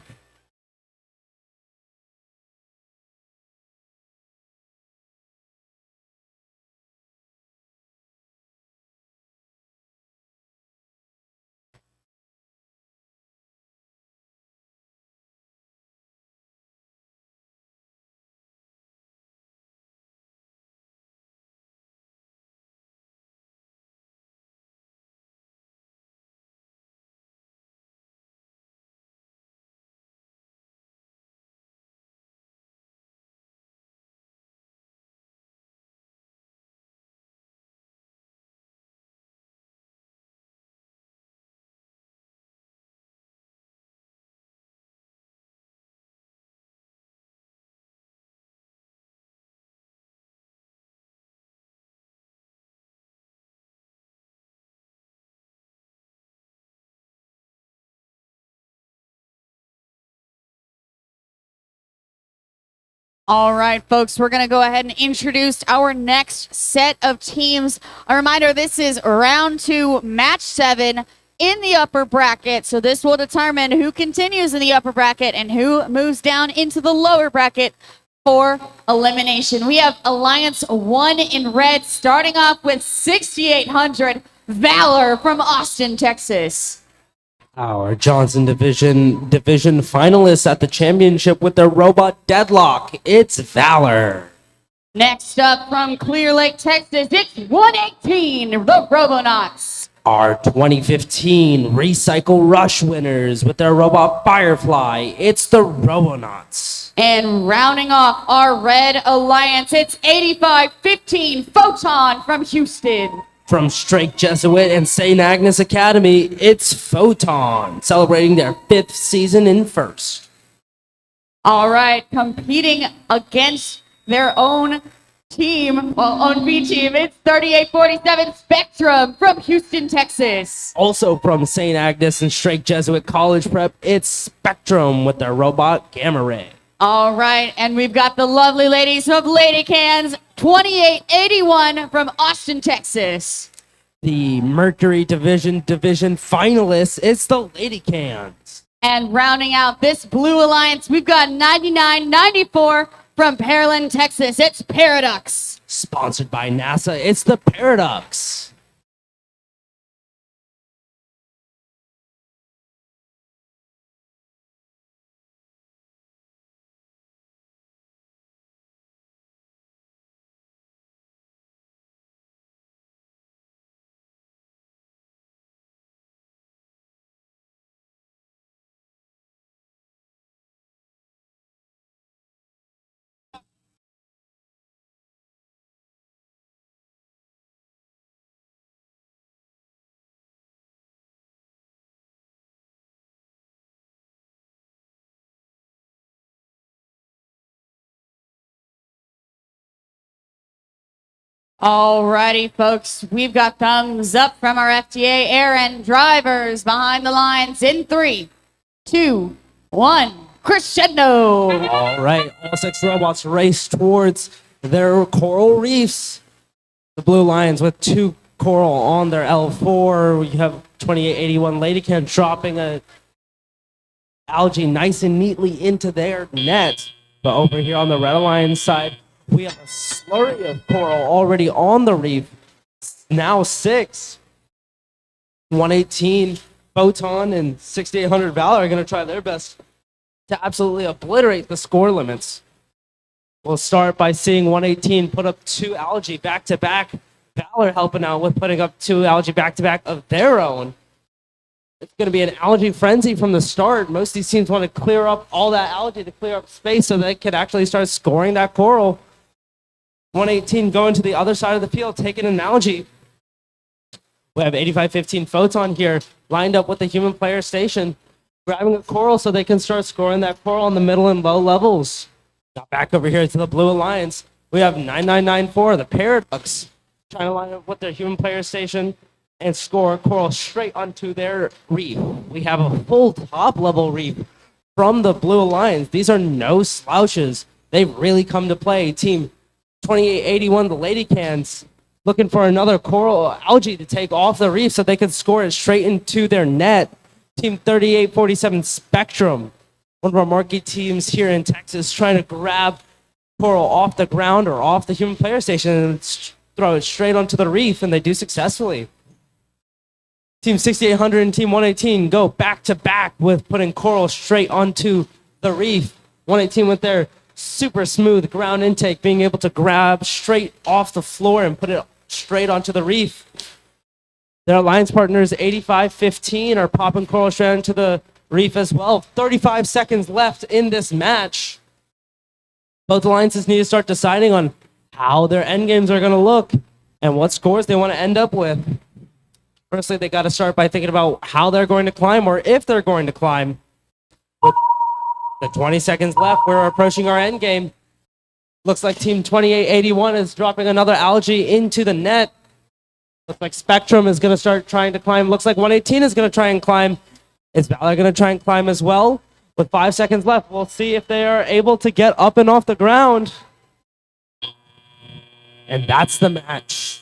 All right, folks, we're going to go ahead and introduce our next set of teams. A reminder, this is round 2, match 7 in the upper bracket. So this will determine who continues in the upper bracket and who moves down into the lower bracket for elimination. We have Alliance 1 in red, starting off with 6,800 Valor from Austin, Texas. Our Johnson division finalists at the championship with their robot Deadlock. It's Valor. Next up from Clear Lake, Texas, it's 118, the Robonauts. Our 2015 Recycle Rush winners with their robot Firefly. It's the Robonauts. And rounding off our Red Alliance, it's 8515 Photon from Houston. From Strake Jesuit and St. Agnes Academy, it's Photon, celebrating their 5th season in first. All right, competing against their own team, own B team, it's 3847 Spectrum from Houston, Texas. Also from St. Agnes and Strake Jesuit College Prep, it's Spectrum with their robot Gamma Ray. All right, and we've got the lovely ladies of Lady Cans, 2881 from Austin, Texas. The Mercury division finalists, it's the Lady Cans. And rounding out this Blue Alliance, we've got 9994 from Pearland, Texas. It's Paradox. Sponsored by NASA, it's the Paradox. Alrighty, folks, we've got thumbs up from our FDA air and drivers behind the lines in 3, 2, 1, crescendo. All right, all 6 robots race towards their coral reefs. The Blue Lions with 2 coral on their L4. We have 2881 Ladycan dropping a algae nice and neatly into their net. But over here on the Red Alliance side, we have a slurry of coral already on the reef. Now 6. 118 Photon and 6800 Valor are going to try their best to absolutely obliterate the score limits. We'll start by seeing 118 put up 2 algae back-to-back. Valor helping out with putting up 2 algae back-to-back of their own. It's going to be an algae frenzy from the start. Most of these teams want to clear up all that algae to clear up space so they can actually start scoring that coral. 118 going to the other side of the field, taking an algae. We have 8515 Photon here, lined up with the human player station, grabbing a coral so they can start scoring that coral on the middle and low levels. Now back over here to the Blue Alliance, we have 9994, the Paradox, trying to line up with their human player station and score a coral straight onto their reef. We have a full top level reef from the Blue Alliance. These are no slouches. They've really come to play. Team 2881, the Lady Cans, looking for another coral algae to take off the reef so they can score it straight into their net. Team 3847 Spectrum, one of our marquee teams here in Texas, trying to grab coral off the ground or off the human player station and throw it straight onto the reef, and they do successfully. Team 6800 and Team 118 go back to back with putting coral straight onto the reef. 118 with their super smooth ground intake, being able to grab straight off the floor and put it straight onto the reef. Their alliance partners, 8515, are popping coral straight into the reef as well. 35 seconds left in this match. Both alliances need to start deciding on how their end games are going to look and what scores they want to end up with. Firstly, they got to start by thinking about how they're going to climb or if they're going to climb. With the 20 seconds left, we're approaching our end game. Looks like Team 2881 is dropping another algae into the net. Looks like Spectrum is going to start trying to climb. Looks like 118 is going to try and climb. Is Valor going to try and climb as well? With 5 seconds left, we'll see if they are able to get up and off the ground. And that's the match.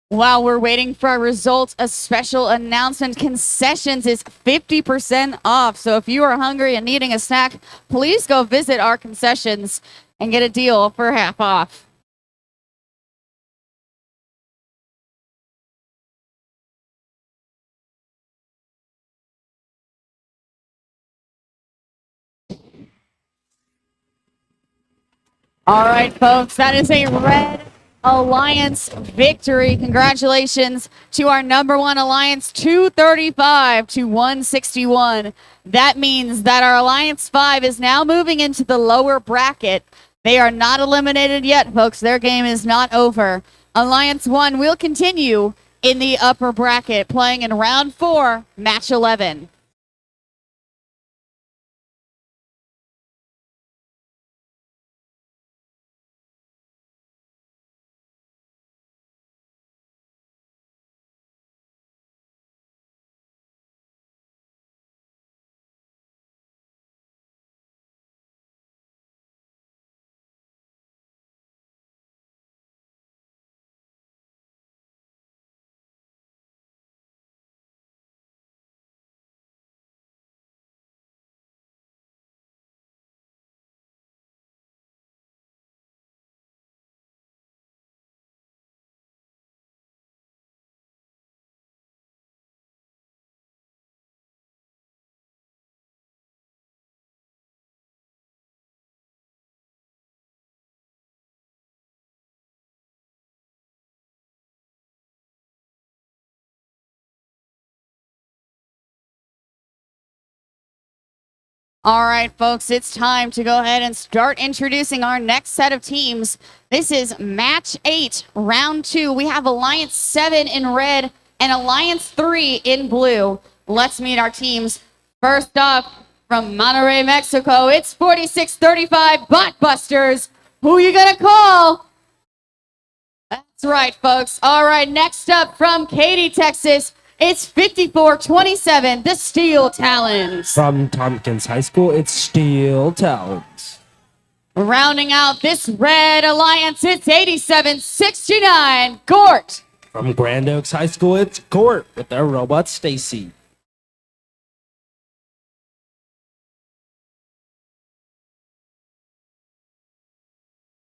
While we're waiting for our results, a special announcement. Concessions is 50% off. So if you are hungry and needing a snack, please go visit our concessions and get a deal for half off. All right, folks, that is a Red Alliance victory. Congratulations to our number one Alliance, 235 to 161. That means that our Alliance 5 is now moving into the lower bracket. They are not eliminated yet, folks. Their game is not over. Alliance 1 will continue in the upper bracket, playing in round 4, match 11. All right, folks, it's time to go ahead and start introducing our next set of teams. This is match 8, round 2. We have Alliance 7 in red and Alliance 3 in blue. Let's meet our teams. First off, from Monterrey, Mexico, it's 4635 Botbusters. Who you gonna call? That's right, folks. All right, next up from Katy, Texas, it's 5427, the Steel Talons. From Tompkins High School, it's Steel Talons. Rounding out this Red Alliance, it's 8769, Gort. From Grand Oaks High School, it's Gort with their robot Stacy.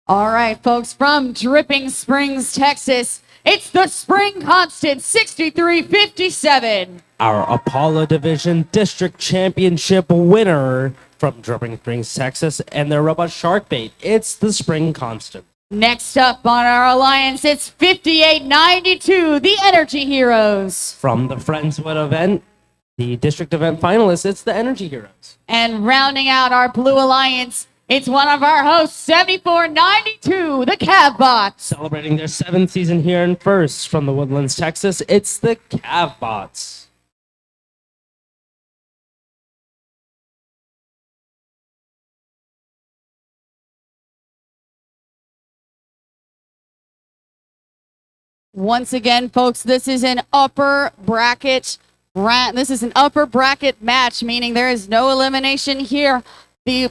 All right, folks, from Dripping Springs, Texas, it's the Spring Constant, 6357. Our Apollo Division District Championship winner from Dripping Springs, Texas, and their robot Sharkbait. It's the Spring Constant. Next up on our alliance, it's 5892, the Energy Heroes. From the Friendswood event, the district event finalists, it's the Energy Heroes. And rounding out our Blue Alliance, it's one of our hosts, 7492, the Cavbots. Celebrating their 7th season here in first from the Woodlands, Texas, it's the Cavbots. Once again, folks, this is an upper bracket. This is an upper bracket match, meaning there is no elimination here. The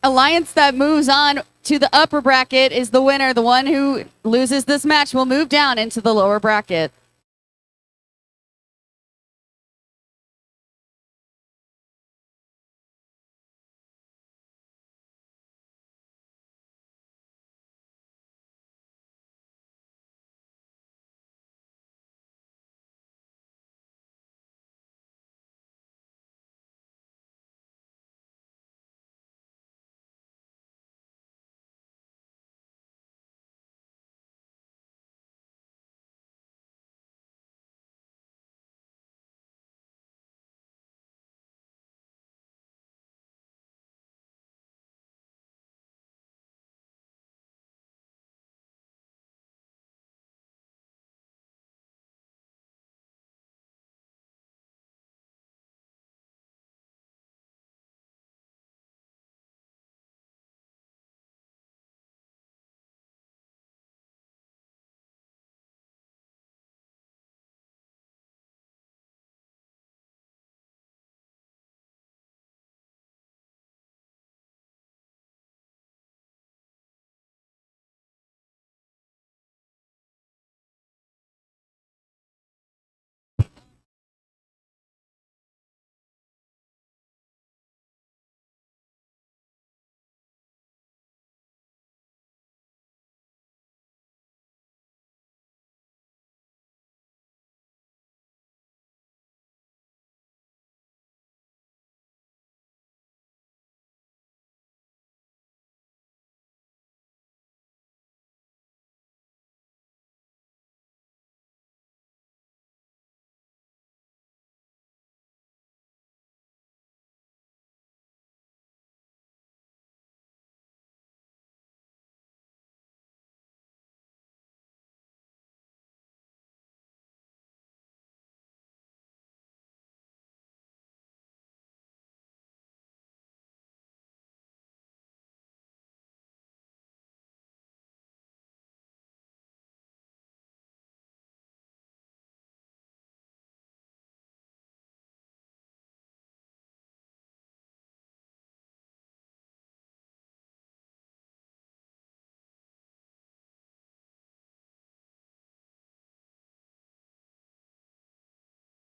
alliance that moves on to the upper bracket is the winner. The one who loses this match will move down into the lower bracket.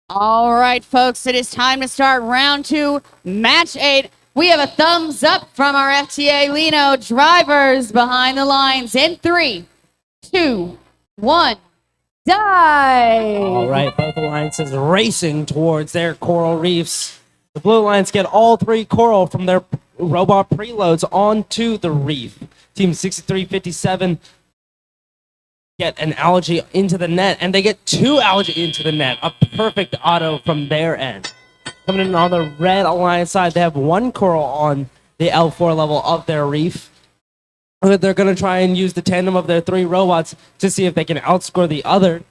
All right, folks, it is time to start round 2, match 8. We have a thumbs up from our FTA Lino drivers behind the lines in 3, 2, 1, dive! All right, both alliances racing towards their coral reefs. The Blue Alliance get all 3 coral from their robot preloads onto the reef. Team 6357 get an algae into the net, and they get 2 algae into the net. A perfect auto from their end. Coming in on the Red Alliance side, they have 1 coral on the L4 level of their reef. They're going to try and use the tandem of their 3 robots to see if they can outscore the other.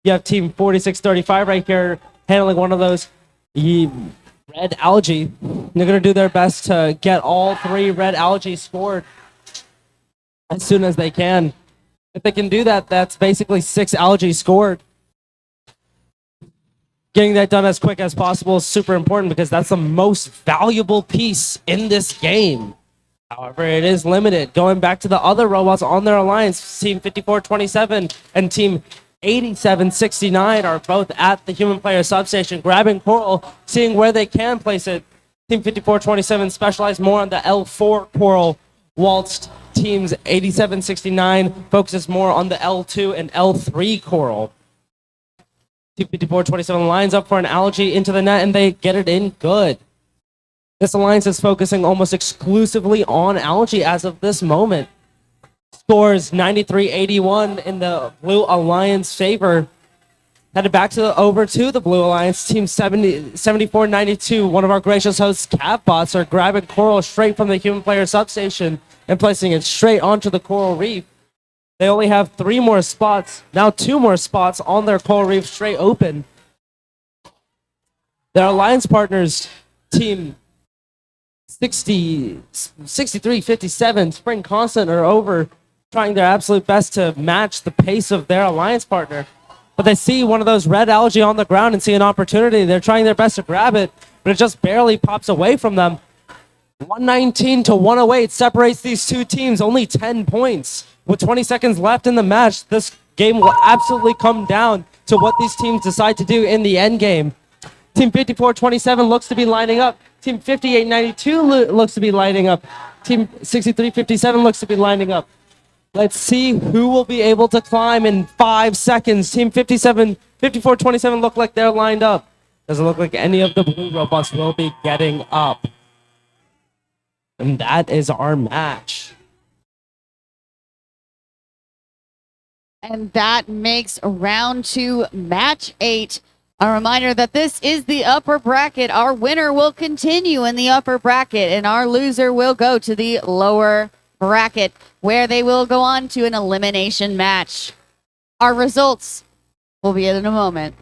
You have Team 4635 right here handling one of those red algae. They're going to do their best to get all 3 red algae scored as soon as they can. If they can do that, that's basically 6 algae scored. Getting that done as quick as possible is super important because that's the most valuable piece in this game. However, it is limited. Going back to the other robots on their alliance, Team 5427 and Team 8769 are both at the human player substation, grabbing coral, seeing where they can place it. Team 5427 specialized more on the L4 coral, whilst Teams 8769 focuses more on the L2 and L3 coral. Team 5427 lines up for an algae into the net, and they get it in good. This alliance is focusing almost exclusively on algae as of this moment. Scores 93-81 in the Blue Alliance favor. Headed back over to the Blue Alliance, Team 74-92. One of our gracious hosts, Catbots, are grabbing coral straight from the human player substation and placing it straight onto the coral reef. They only have 3 more spots, now 2 more spots on their coral reef straight open. Their alliance partners, Team 63-57, Spring Constant, are over trying their absolute best to match the pace of their alliance partner. But they see one of those red algae on the ground and see an opportunity. They're trying their best to grab it, but it just barely pops away from them. 119 to 108 separates these 2 teams, only 10 points. With 20 seconds left in the match, this game will absolutely come down to what these teams decide to do in the end game. Team 5427 looks to be lining up. Team 5892 looks to be lining up. Team 6357 looks to be lining up. Let's see who will be able to climb in 5 seconds. Team 5427 look like they're lined up. Doesn't look like any of the blue robots will be getting up. And that is our match. And that makes round 2, match 8. A reminder that this is the upper bracket. Our winner will continue in the upper bracket, and our loser will go to the lower bracket, where they will go on to an elimination match. Our results will be in a moment.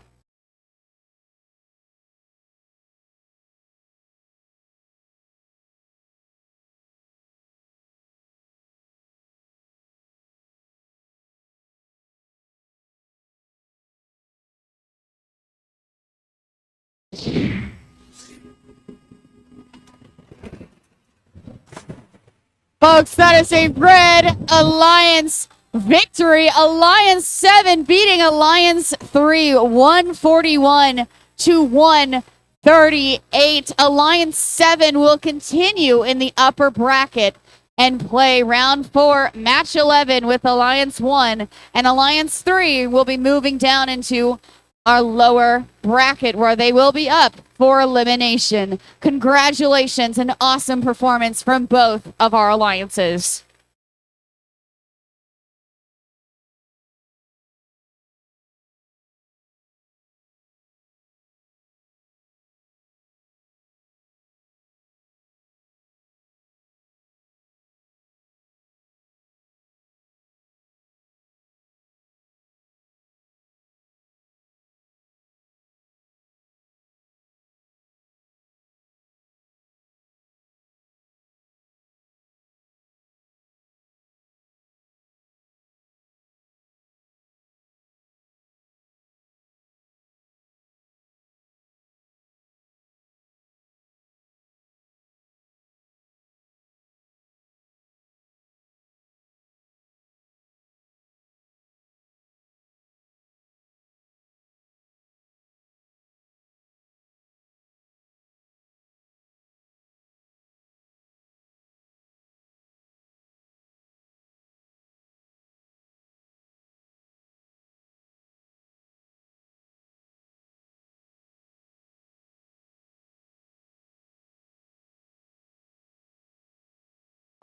Folks, that is a Red Alliance victory. Alliance 7 beating Alliance 3, 141 to 138. Alliance 7 will continue in the upper bracket and play round 4, match 11 with Alliance 1. And Alliance 3 will be moving down into our lower bracket, where they will be up for elimination. Congratulations, an awesome performance from both of our alliances.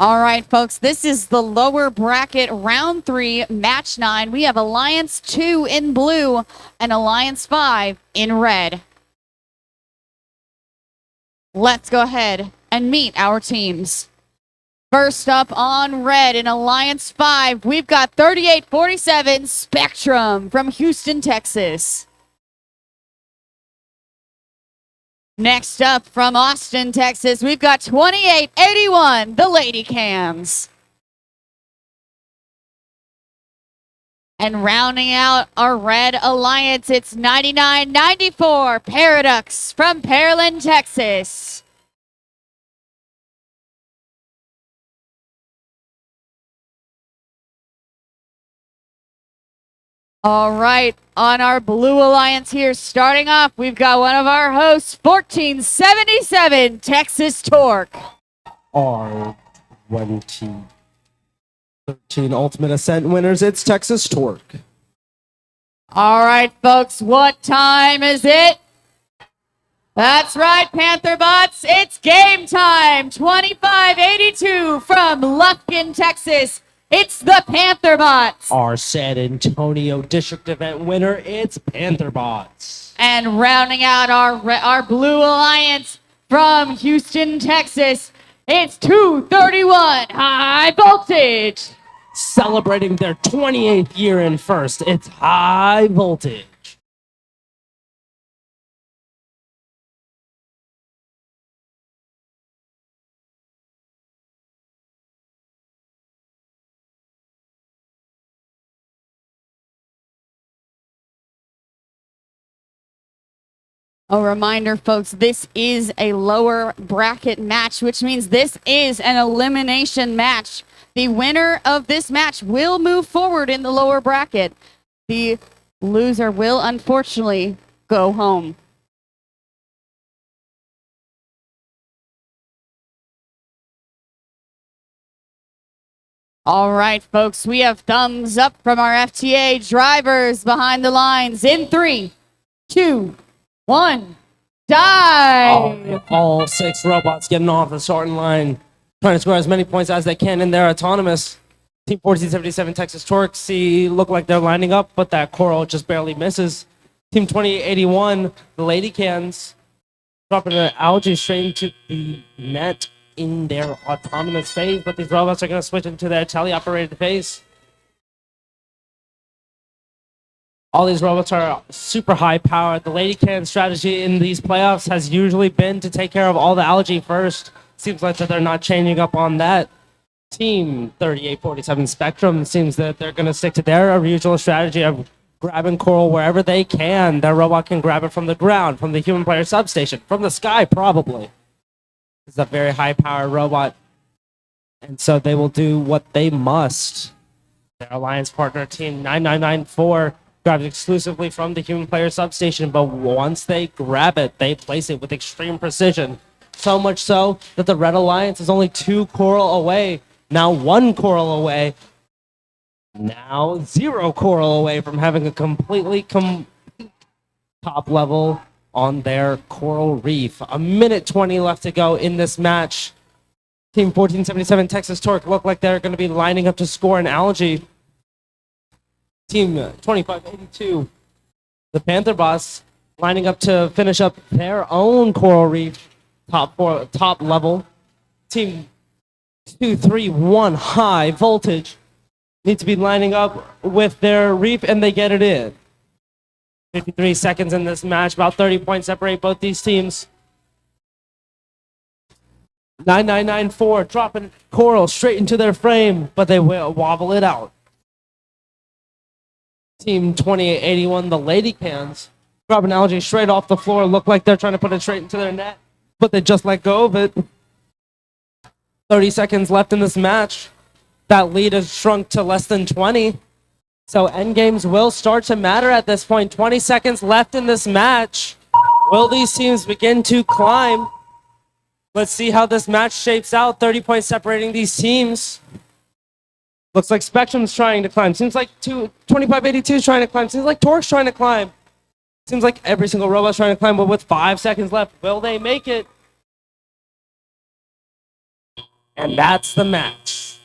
All right, folks, this is the lower bracket round 3, match 9. We have Alliance 2 in blue and Alliance 5 in red. Let's go ahead and meet our teams. First up on red in Alliance 5, we've got 3847 Spectrum from Houston, Texas. Next up from Austin, Texas, we've got 2881, the Lady Cams. And rounding out our red alliance, it's 9994, Paradox from Pearland, Texas. All right, on our blue alliance here, starting off, we've got one of our hosts, 1477, Texas Torque. R2013 Ultimate Ascent winners, it's Texas Torque. All right, folks, what time is it? That's right, Panther Bots, it's game time. 2582 from Lufkin, Texas. It's the Panther Bots. Our San Antonio District event winner, it's Panther Bots. And rounding out our blue alliance from Houston, Texas, it's 231 High Voltage. Celebrating their 28th year in first, it's High Voltage. A reminder, folks, this is a lower bracket match, which means this is an elimination match. The winner of this match will move forward in the lower bracket. The loser will unfortunately go home. All right, folks, we have thumbs up from our FTA drivers behind the lines in 3, 2, 1, dive! All 6 robots getting off the starting line, trying to score as many points as they can in their autonomous. Team 1477 Texas Torque look like they're lining up, but that coral just barely misses. Team 2881, the Lady Cans, dropping an algae straight into the net in their autonomous phase, but these robots are going to switch into their teleoperated phase. All these robots are super high powered. The Lady Can strategy in these playoffs has usually been to take care of all the algae first. Seems like that they're not changing up on that. Team 3847 Spectrum seems that they're going to stick to their usual strategy of grabbing coral wherever they can. Their robot can grab it from the ground, from the human player substation, from the sky probably. It's a very high powered robot. And so they will do what they must. Their alliance partner, Team 9994, grabs exclusively from the human player substation, but once they grab it, they place it with extreme precision. So much so that the Red Alliance is only 2 coral away, now 1 coral away, now 0 coral away from having a completely top level on their coral reef. A minute 20 left to go in this match. Team 1477 Texas Torque look like they're going to be lining up to score an algae. Team 2582, the Panther Boss, lining up to finish up their own coral reef, top level. Team 231 High Voltage need to be lining up with their reef, and they get it in. 53 seconds in this match, about 30 points separate both these teams. 9994 dropping coral straight into their frame, but they will wobble it out. Team 2881, the Lady Cans, grabbing algae straight off the floor. Look like they're trying to put it straight into their net, but they just let go of it. 30 seconds left in this match. That lead has shrunk to less than 20. So end games will start to matter at this point. 20 seconds left in this match. Will these teams begin to climb? Let's see how this match shapes out. 30 points separating these teams. Looks like Spectrum's trying to climb. Seems like 2582 is trying to climb. Seems like Torque's trying to climb. Seems like every single robot's trying to climb, but with 5 seconds left, will they make it? And that's the match.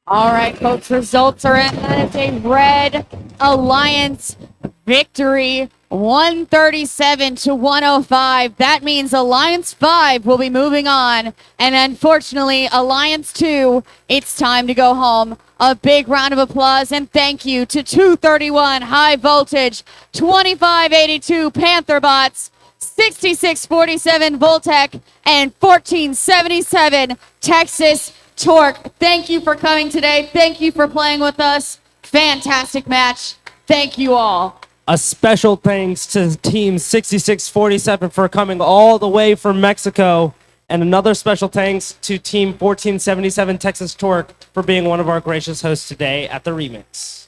All right, folks, results are in. That is a Red Alliance victory, 137 to 105. That means Alliance 5 will be moving on. And unfortunately, Alliance 2, it's time to go home. A big round of applause and thank you to 231 High Voltage, 2582 Panther Bots, 6647 Voltec, and 1477 Texas Torque. Thank you for coming today. Thank you for playing with us. Fantastic match. Thank you all. A special thanks to Team 6647 for coming all the way from Mexico. And another special thanks to Team 1477 Texas Torque for being one of our gracious hosts today at the Remix.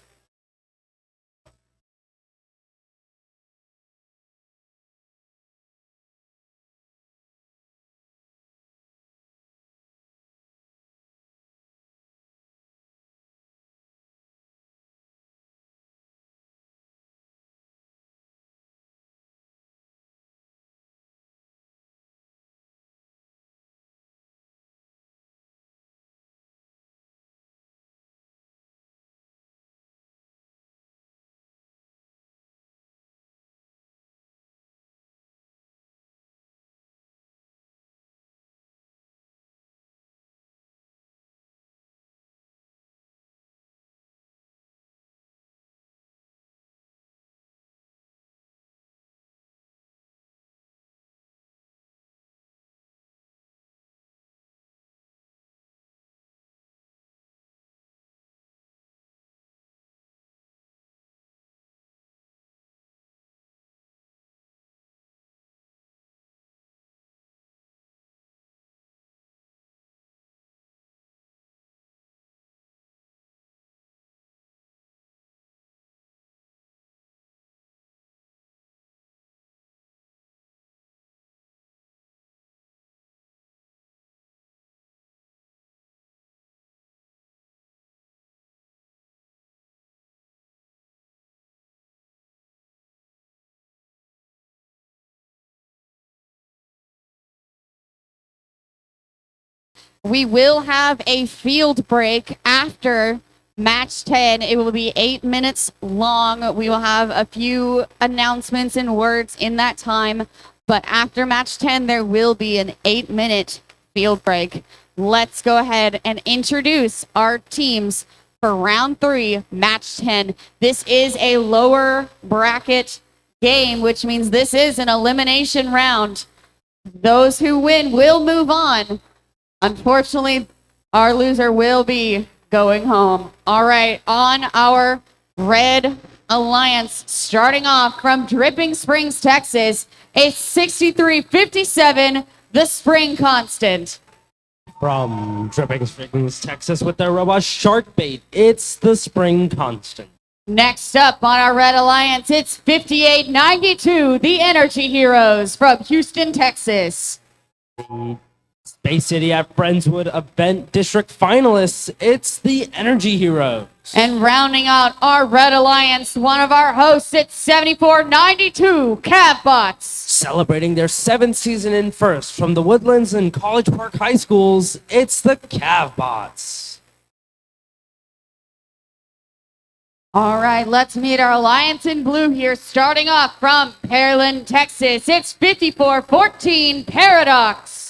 We will have a field break after match 10. It will be 8 minutes long. We will have a few announcements and words in that time. But after match 10, there will be an 8-minute field break. Let's go ahead and introduce our teams for round 3, match 10. This is a lower bracket game, which means this is an elimination round. Those who win will move on. Unfortunately, our loser will be going home. All right, on our Red Alliance, starting off from Dripping Springs, Texas, it's 6357, the Spring Constant. From Dripping Springs, Texas, with their robot Shark Bait, it's the Spring Constant. Next up on our Red Alliance, it's 5892, the Energy Heroes from Houston, Texas. Space City at Friendswood Event District finalists, it's the Energy Heroes. And rounding out our Red Alliance, one of our hosts, it's 7492, Cavbots. Celebrating their 7th season in first from the Woodlands and College Park High Schools, it's the Cavbots. All right, let's meet our Alliance in blue here, starting off from Pearland, Texas. It's 5414 Paradox.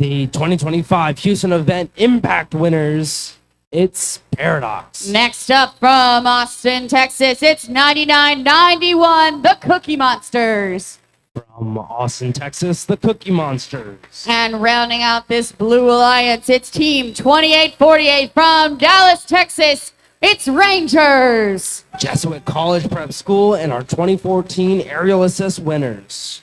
The 2025 Houston event Impact winners, it's Paradox. Next up from Austin, Texas, it's 99-91, the Cookie Monsters. From Austin, Texas, the Cookie Monsters. And rounding out this blue alliance, it's team 2848 from Dallas, Texas. It's Rangers. Jesuit College Prep School and our 2014 Aerial Assist winners.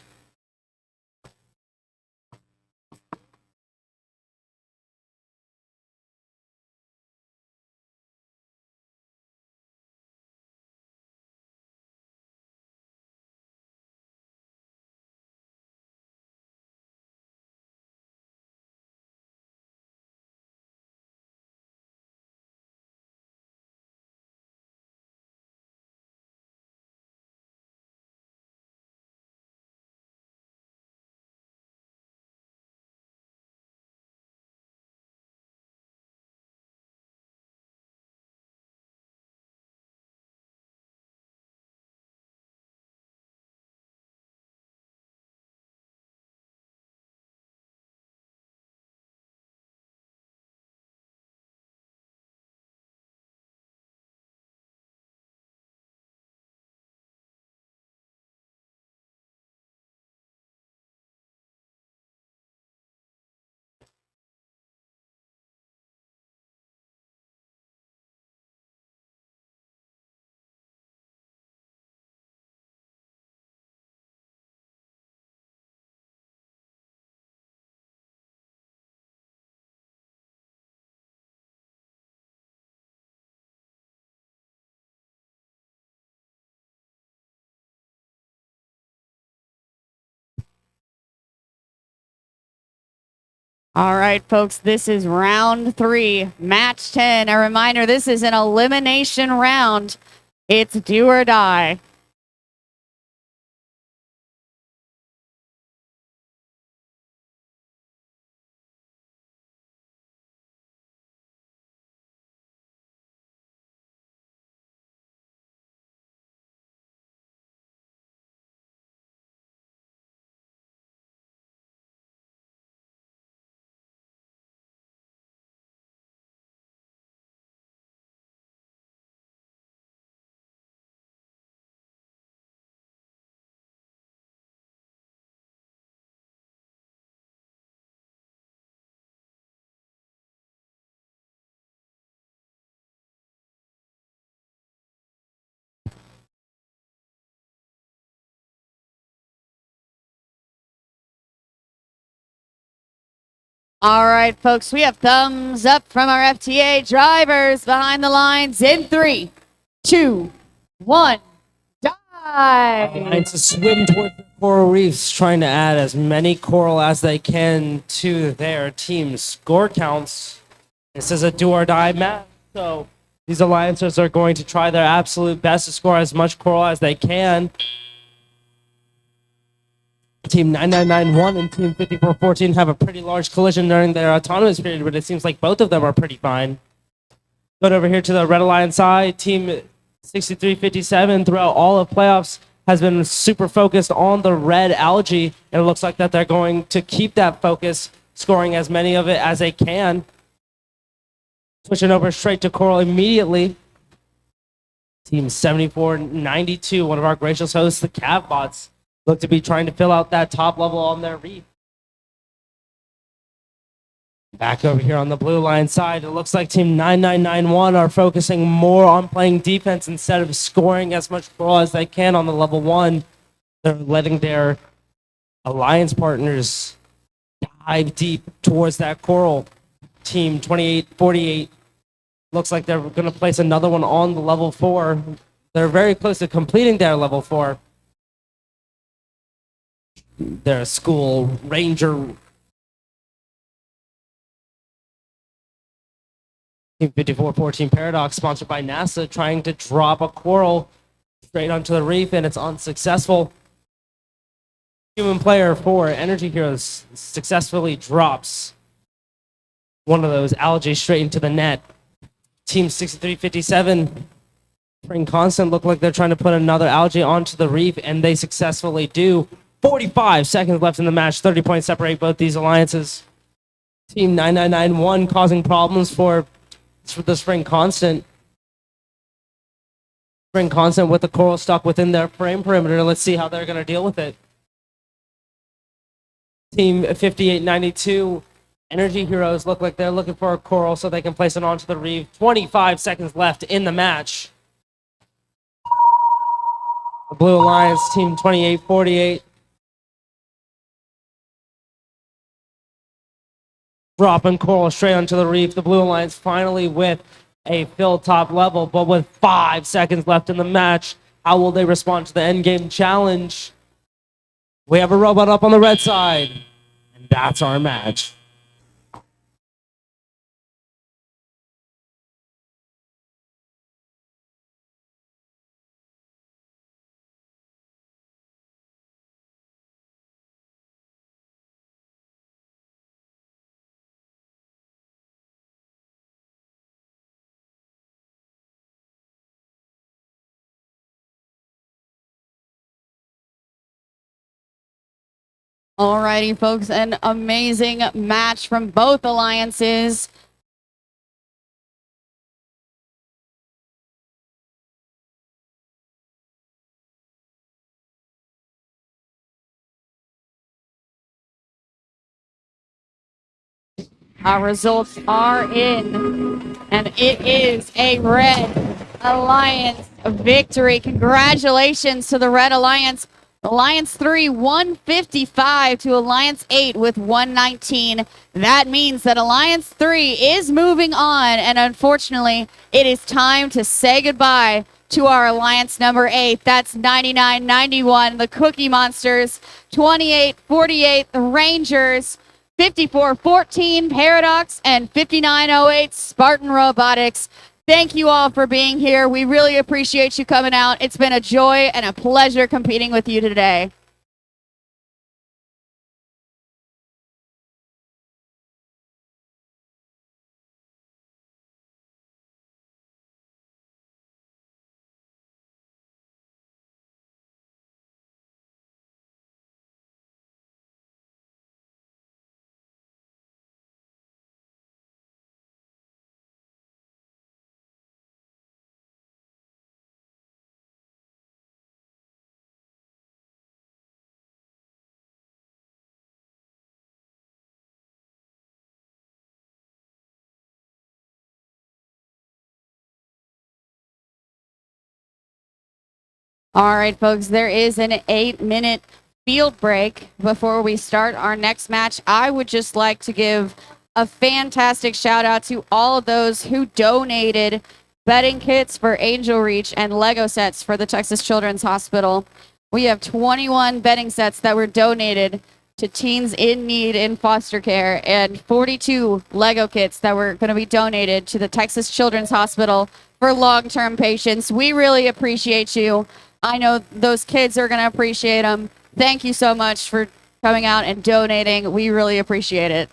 All right, folks, this is round 3, match 10. A reminder, this is an elimination round. It's do or die. All right, folks, we have thumbs up from our FTA drivers behind the lines in 3, 2, 1, die. Trying to swim towards the coral reefs, trying to add as many coral as they can to their team's score counts. This is a do or die match, so these alliances are going to try their absolute best to score as much coral as they can. Team 9991 and Team 5414 have a pretty large collision during their autonomous period, but it seems like both of them are pretty fine. But over here to the Red Alliance side, Team 6357 throughout all of playoffs has been super focused on the red algae, and it looks like that they're going to keep that focus, scoring as many of it as they can. Switching over straight to coral immediately. Team 7492, one of our gracious hosts, the Cavbots, look to be trying to fill out that top level on their reef. Back over here on the blue line side, it looks like Team 9991 are focusing more on playing defense instead of scoring as much coral as they can on the level 1. They're letting their alliance partners dive deep towards that coral. Team 2848 looks like they're going to place another one on the level 4. They're very close to completing their level 4. Their school ranger. Team 5414 Paradox, sponsored by NASA, trying to drop a coral straight onto the reef, and it's unsuccessful. Human player for Energy Heroes successfully drops one of those algae straight into the net. Team 6357, Spring Constant, look like they're trying to put another algae onto the reef, and they successfully do. 45 seconds left in the match. 30 points separate both these alliances. Team 9991 causing problems for the Spring Constant. Spring Constant with the coral stuck within their frame perimeter. Let's see how they're going to deal with it. Team 5892, Energy Heroes look like they're looking for a coral so they can place it onto the reef. 25 seconds left in the match. The Blue Alliance, Team 2848. Dropping coral straight onto the reef. The Blue Alliance finally with a fill top level, but with 5 seconds left in the match. How will they respond to the endgame challenge? We have a robot up on the red side, and that's our match. Alrighty, folks, an amazing match from both alliances. Our results are in, and it is a Red Alliance victory. Congratulations to the Red Alliance. Alliance 3, 155 to Alliance 8 with 119. That means that Alliance 3 is moving on, and unfortunately, it is time to say goodbye to our Alliance number 8. That's 9991, the Cookie Monsters, 2848, the Rangers, 5414 Paradox, and 5908 Spartan Robotics. Thank you all for being here. We really appreciate you coming out. It's been a joy and a pleasure competing with you today. All right, folks, there is an 8-minute field break before we start our next match. I would just like to give a fantastic shout out to all of those who donated bedding kits for Angel Reach and Lego sets for the Texas Children's Hospital. We have 21 bedding sets that were donated to teens in need in foster care and 42 Lego kits that were going to be donated to the Texas Children's Hospital for long-term patients. We really appreciate you. I know those kids are going to appreciate them. Thank you so much for coming out and donating. We really appreciate it.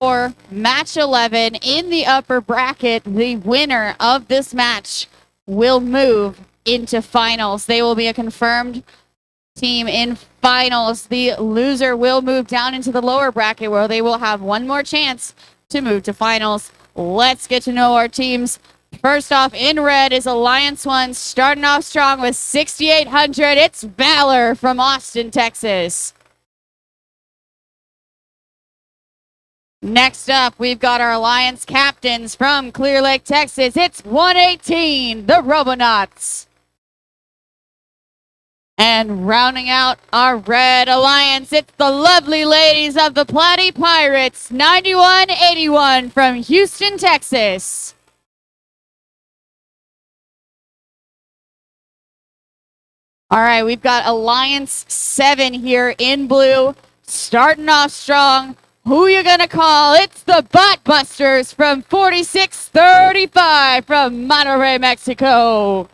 For match 11 in the upper bracket, the winner of this match will move into finals. They will be a confirmed team in finals. The loser will move down into the lower bracket where they will have one more chance to move to finals. Let's get to know our teams. First off, in red is Alliance 1, starting off strong with 6,800. It's Valor from Austin, Texas. Next up, we've got our Alliance captains from Clear Lake, Texas. It's 118, the Robonauts. And rounding out our red Alliance, it's the lovely ladies of the Platte Pirates, 9181 from Houston, Texas. All right, we've got Alliance 7 here in blue, starting off strong. Who you gonna call? It's the Botbusters from 4635 from Monterrey, Mexico.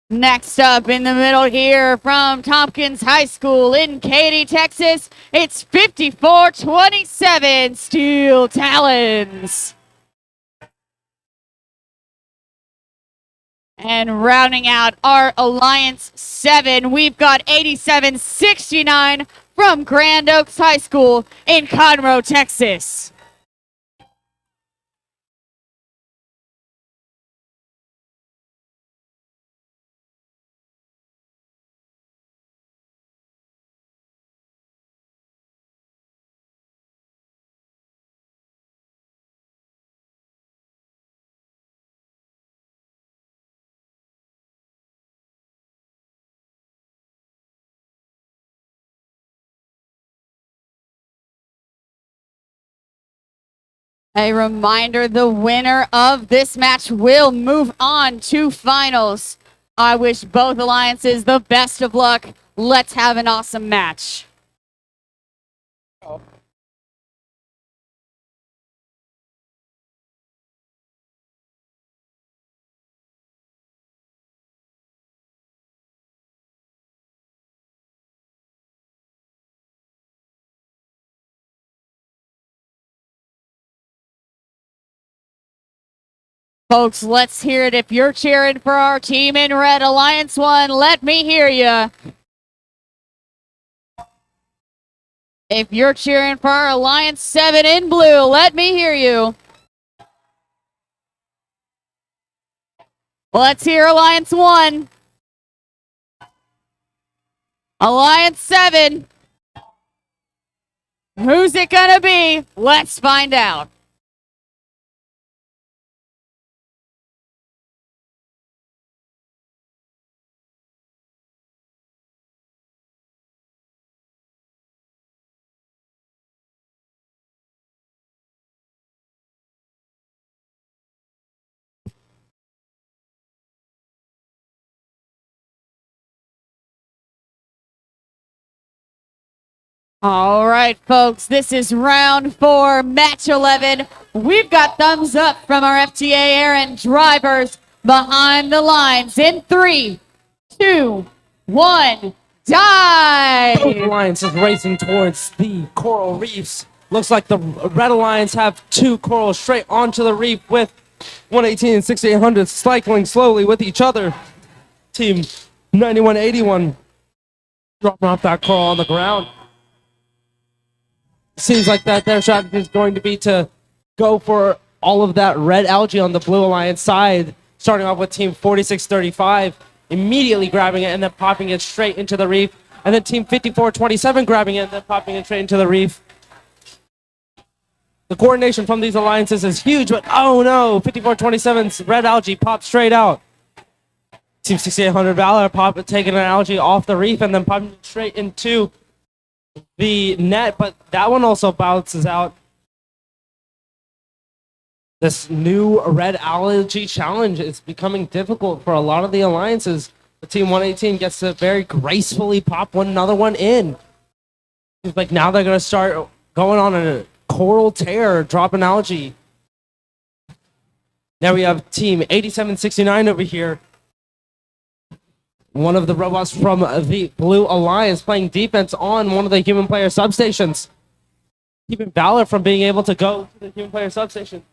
Next up in the middle here from Tompkins High School in Katy, Texas, it's 5427 Steel Talons. And rounding out our Alliance 7, we've got 8769 from Grand Oaks High School in Conroe, Texas. A reminder, the winner of this match will move on to finals. I wish both alliances the best of luck. Let's have an awesome match. Folks, let's hear it. If you're cheering for our team in red, Alliance 1, let me hear you. If you're cheering for our Alliance 7 in blue, let me hear you. Let's hear Alliance 1. Alliance 7. Who's it gonna be? Let's find out. All right, folks, this is round 4, match 11. We've got thumbs up from our FTA Aaron drivers behind the lines in 3, 2, 1, dive! Both alliances racing towards the coral reefs. Looks like the Red Alliance have 2 corals straight onto the reef with 118 and 6800 cycling slowly with each other. Team 9181 dropping off that coral on the ground. Seems like that their strategy is going to be to go for all of that red algae on the Blue Alliance side, starting off with Team 4635, immediately grabbing it and then popping it straight into the reef, and then Team 5427 grabbing it and then popping it straight into the reef. The coordination from these alliances is huge, but oh no, 5427's red algae popped straight out. Team 6800 Valor taking an algae off the reef and then popping it straight into the net, but that one also bounces out. This new red algae challenge is becoming difficult for a lot of the alliances. The Team 118 gets to very gracefully pop another one in. It's like now they're going to start going on a coral tear, dropping algae. Now we have Team 8769 over here. One of the robots from the Blue Alliance playing defense on one of the human player substations. keeping Valor from being able to go to the human player substation.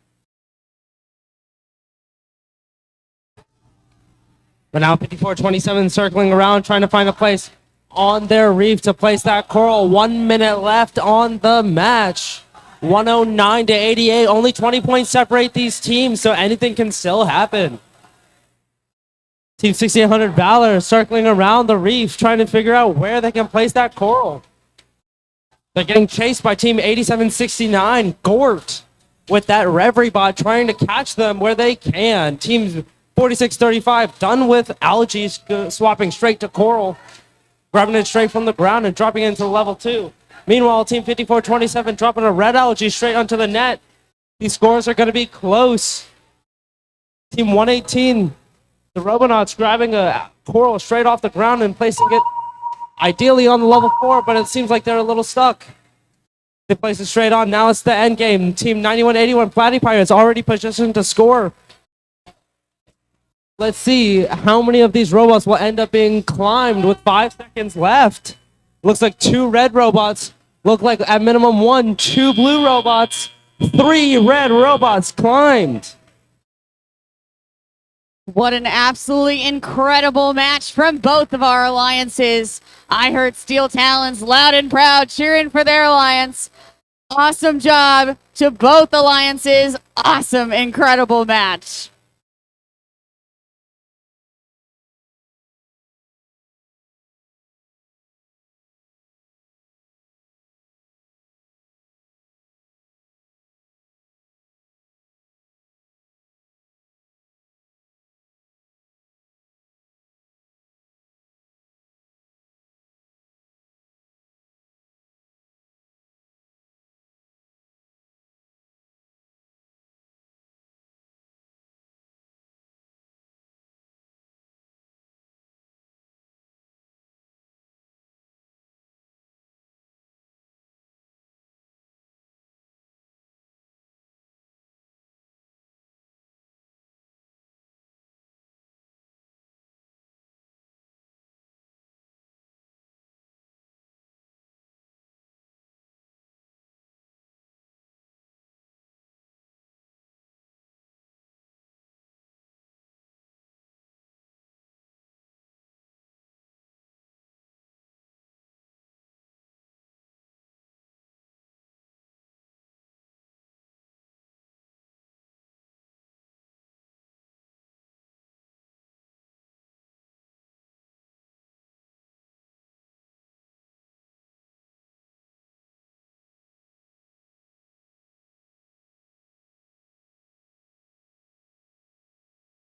But now 54-27 circling around, trying to find a place on their reef to place that coral. 1 minute left on the match. 109-88. Only 20 points separate these teams, so anything can still happen. Team 6800 Valor circling around the reef, trying to figure out where they can place that coral. They're getting chased by Team 8769, Gort, with that Reverie bot trying to catch them where they can. Team 4635 done with algae, swapping straight to coral, grabbing it straight from the ground and dropping it into level 2. Meanwhile, Team 5427 dropping a red algae straight onto the net. These scores are going to be close. Team 118, the Robonauts grabbing a coral straight off the ground and placing it ideally on the level 4, but it seems like they're a little stuck. They place it straight on. Now it's the end game. Team 9181 Platy Pirates already positioned to score. Let's see how many of these robots will end up being climbed with 5 seconds left. Looks like 2 red robots. Look like at minimum 1, 2 blue robots, 3 red robots climbed. What an absolutely incredible match from both of our alliances. I heard Steel Talons loud and proud cheering for their alliance. Awesome job to both alliances. Awesome, incredible match.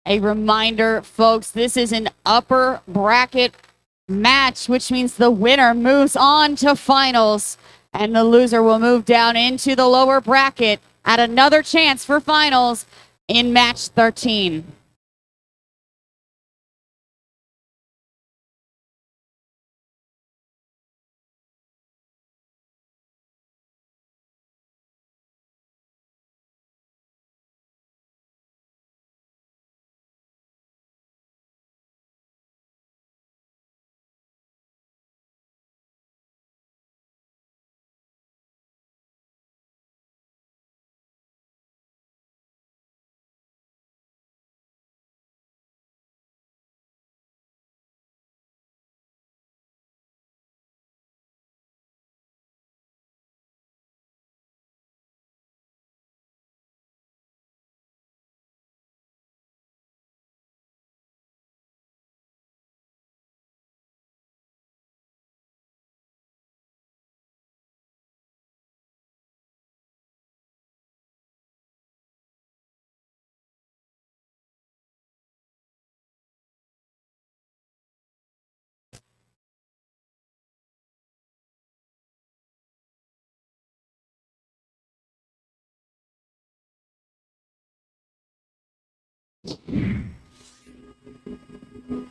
A reminder, folks, this is an upper bracket match, which means the winner moves on to finals, and the loser will move down into the lower bracket at another chance for finals in match 13.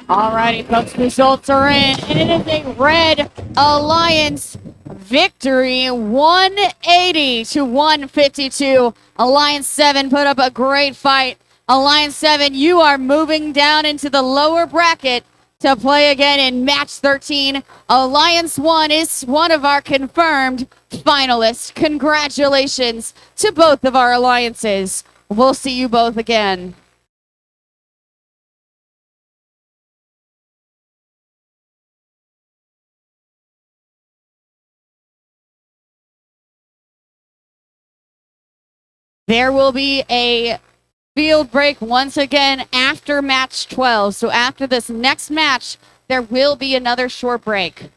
Alrighty, folks, results are in, and it is a Red Alliance victory, 180 to 152. Alliance 7 put up a great fight. Alliance 7, you are moving down into the lower bracket to play again in match 13. Alliance 1 is one of our confirmed finalists. Congratulations to both of our alliances. We'll see you both again. There will be a field break once again after match 12. So after this next match, there will be another short break.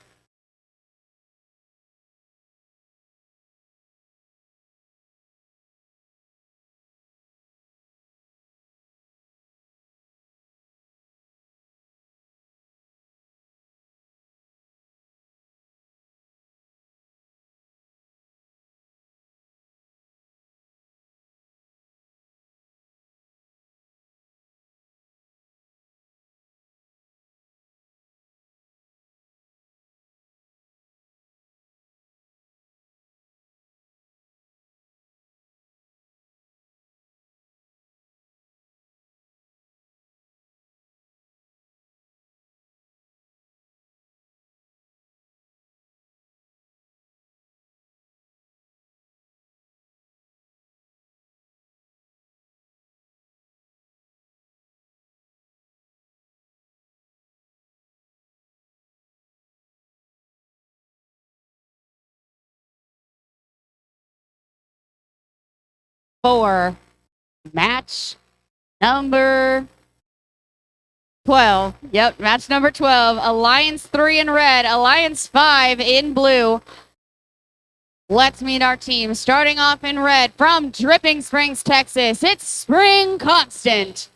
For match number 12. Yep, match number 12. Alliance 3 in red, Alliance 5 in blue. Let's meet our team. Starting off in red from Dripping Springs, Texas, it's Spring Constant.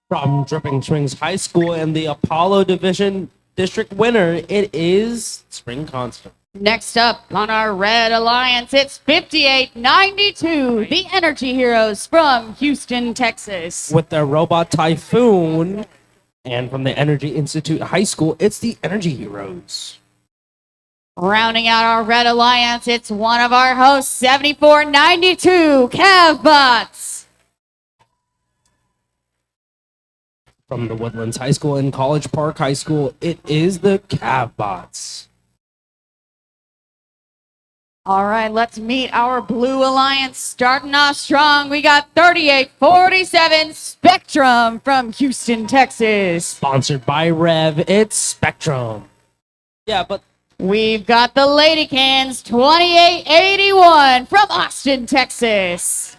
From Dripping Springs High School and the Apollo Division District winner, it is Spring Constant. Next up on our red alliance, it's 5892, the Energy Heroes from Houston, Texas. With their robot Typhoon, and from the Energy Institute High School, it's the Energy Heroes. Rounding out our red alliance, it's one of our hosts, 7492, Cavbots. From the Woodlands High School and College Park High School, it is the Cavbots. All right, let's meet our blue alliance. Starting off strong, we got 3847 Spectrum from Houston, Texas. Sponsored by Rev, it's Spectrum. Yeah, but we've got the Lady Cans 2881 from Austin, Texas.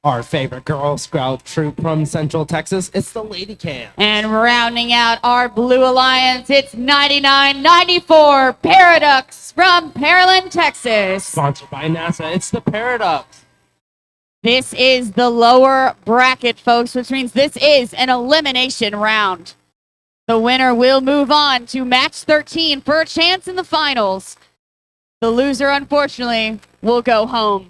Our favorite Girl Scout troop from Central Texas, it's the Lady Can. And rounding out our blue alliance, it's 9994 Paradox from Pearland, Texas. Sponsored by NASA, it's the Paradox. This is the lower bracket, folks, which means this is an elimination round. The winner will move on to match 13 for a chance in the finals. The loser, unfortunately, will go home.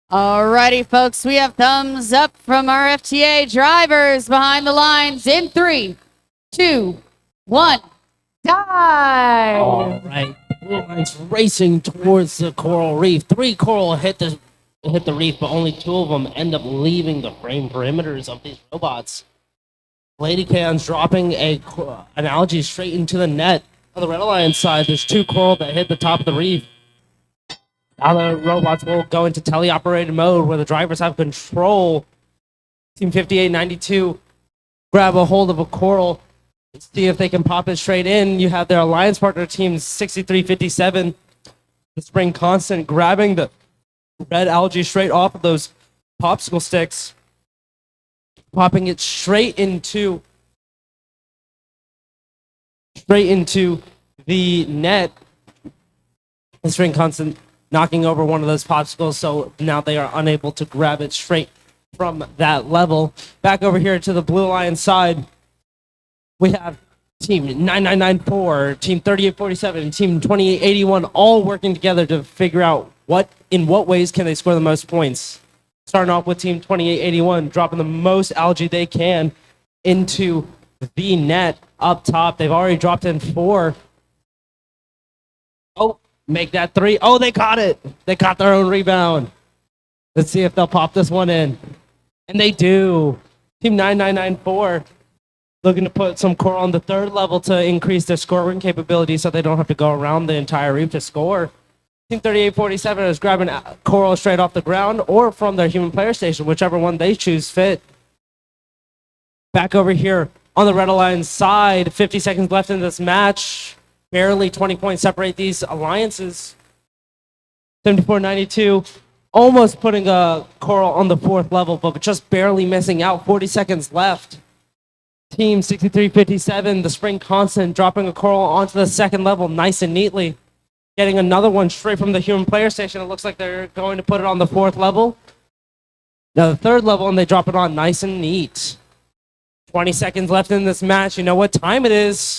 Alrighty, folks, we have thumbs up from our FTA drivers behind the lines in 3, 2, 1, dive! All right, Blue Line's racing towards the coral reef. 3 coral hit the reef, but only 2 of them end up leaving the frame perimeters of these robots. Lady Can's dropping an algae straight into the net. On the Red Alliance side, there's 2 coral that hit the top of the reef. Now the robots will go into teleoperated mode where the drivers have control. Team 5892 grab a hold of a coral and see if they can pop it straight in. You have their alliance partner team 6357, the Spring Constant, grabbing the red algae straight off of those popsicle sticks, popping it straight into the net. The Spring Constant knocking over one of those popsicles, so now they are unable to grab it straight from that level. Back over here to the Blue Lion side, we have Team 9994, Team 3847, and Team 2881 all working together to figure out in what ways can they score the most points. Starting off with Team 2881, dropping the most algae they can into the net up top. They've already dropped in 4. Oh, make that 3. Oh, they caught it. They caught their own rebound. Let's see if they'll pop this one in. And they do. Team 9994 looking to put some coral on the 3rd level to increase their scoring capability so they don't have to go around the entire reef to score. Team 3847 is grabbing coral straight off the ground or from their human player station, whichever one they choose fit. Back over here on the Red Alliance side, 50 seconds left in this match. Barely 20 points separate these alliances. 74-92, almost putting a coral on the 4th level, but just barely missing out. 40 seconds left. Team 6357, the Spring Constant, dropping a coral onto the 2nd level nice and neatly. Getting another one straight from the human player station. It looks like they're going to put it on the 4th level. Now the 3rd level, and they drop it on nice and neat. 20 seconds left in this match. You know what time it is.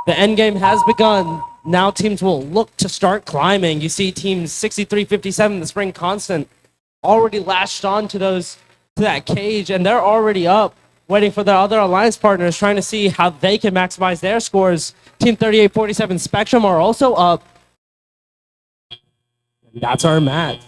The end game has begun. Now teams will look to start climbing. You see Team 6357, the Spring Constant, already lashed on to that cage, and they're already up, waiting for their other alliance partners, trying to see how they can maximize their scores. Team 3847 Spectrum are also up. That's our match.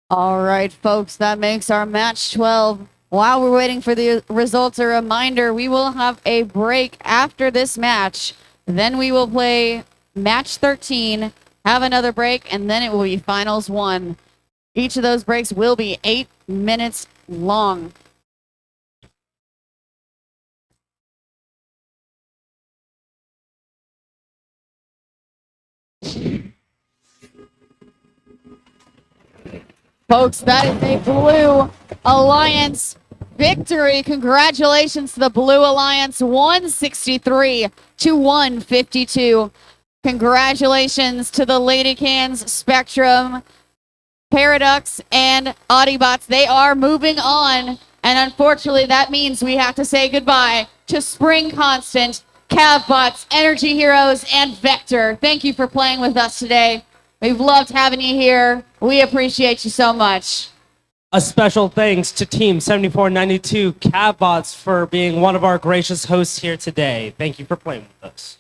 All right, folks, that makes our match 12. While we're waiting for the results, a reminder, we will have a break after this match. Then we will play match 13, have another break, and then it will be finals 1. Each of those breaks will be 8 minutes long. Folks, that is a Blue Alliance victory. Congratulations to the Blue Alliance, 163 to 152. Congratulations to the Lady Cans, Spectrum, Paradox, and Audiobots. They are moving on, and unfortunately that means we have to say goodbye to Spring Constant, Cavbots, Energy Heroes, and Vector. Thank you for playing with us today. We've loved having you here. We appreciate you so much. A special thanks to Team 7492 Cavbots for being one of our gracious hosts here today. Thank you for playing with us.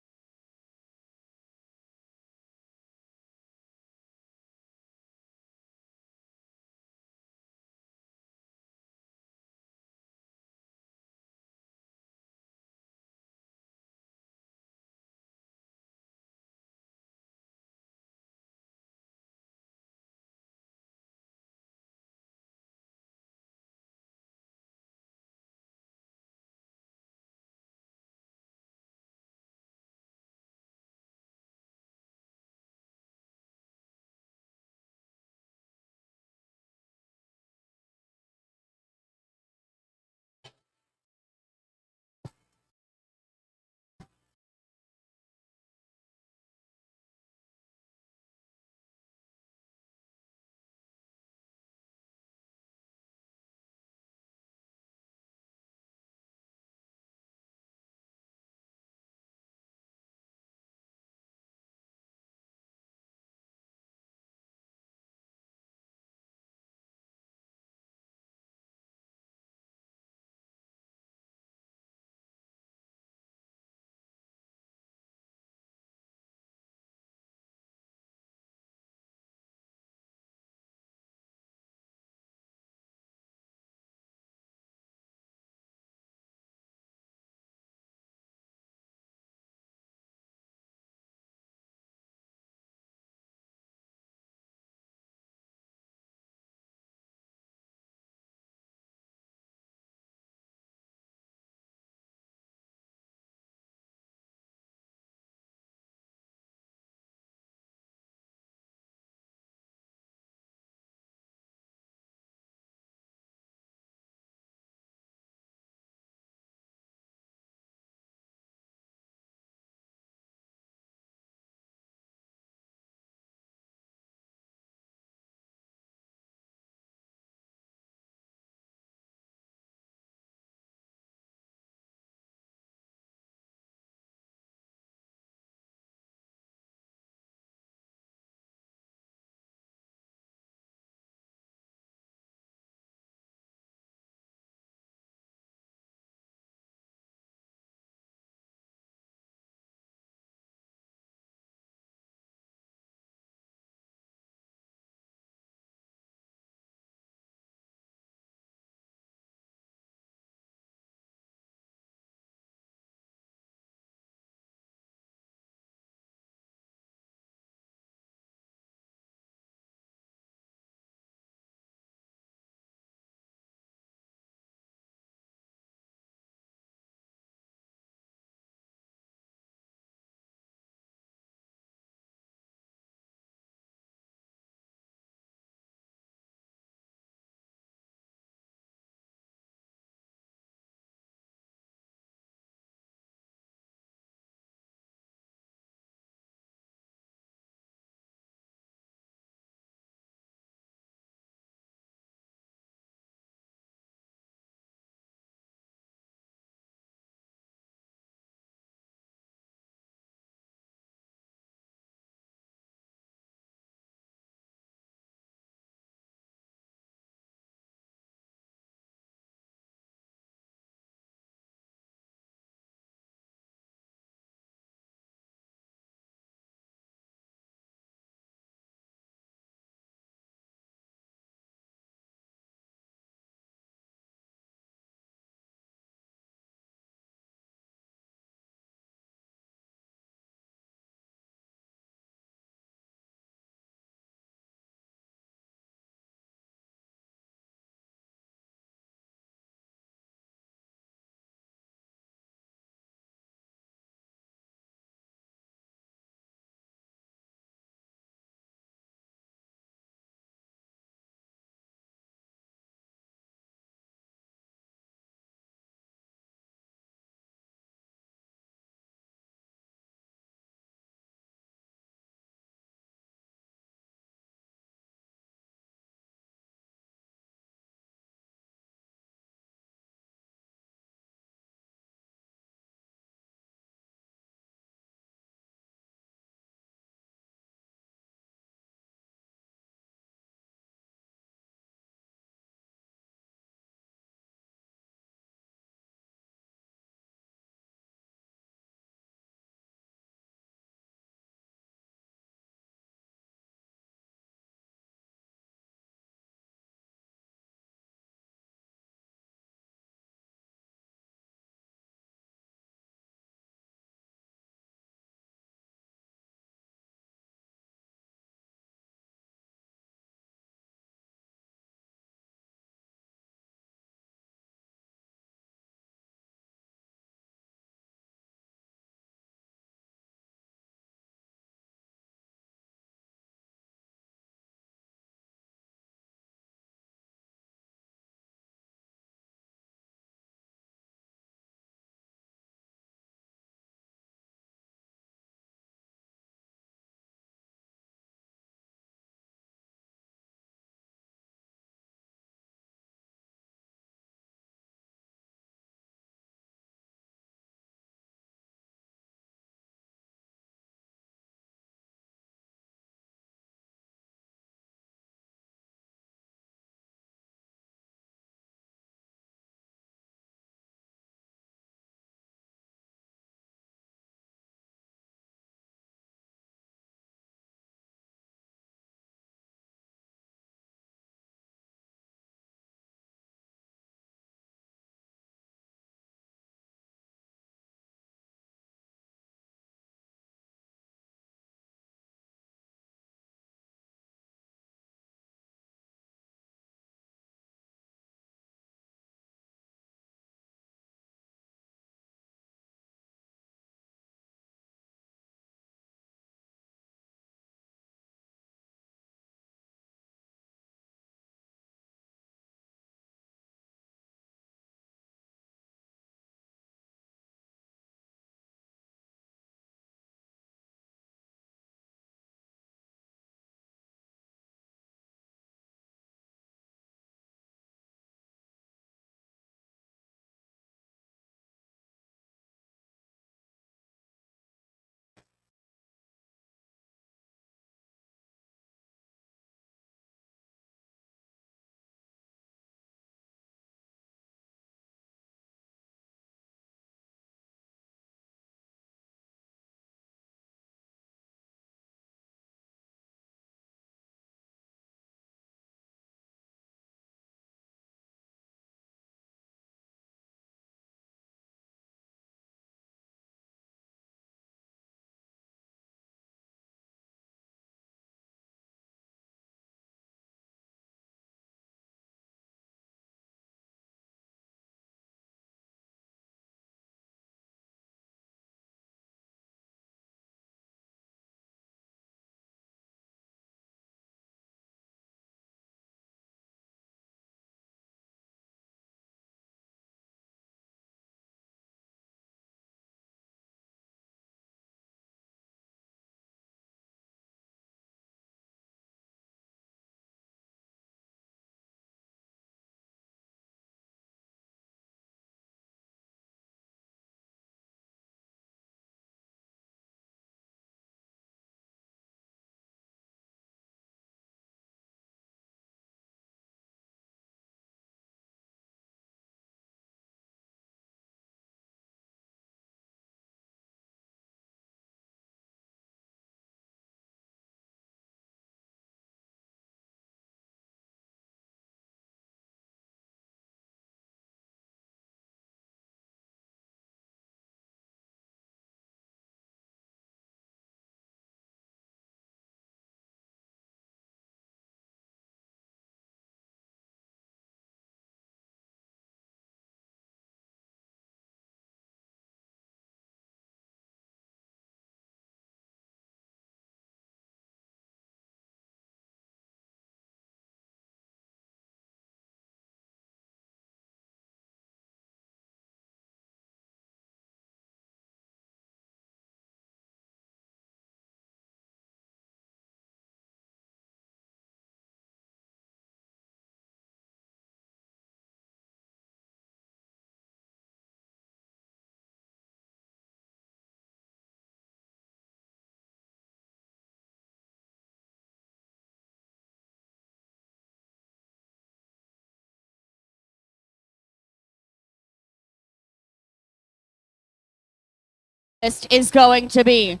is going to be.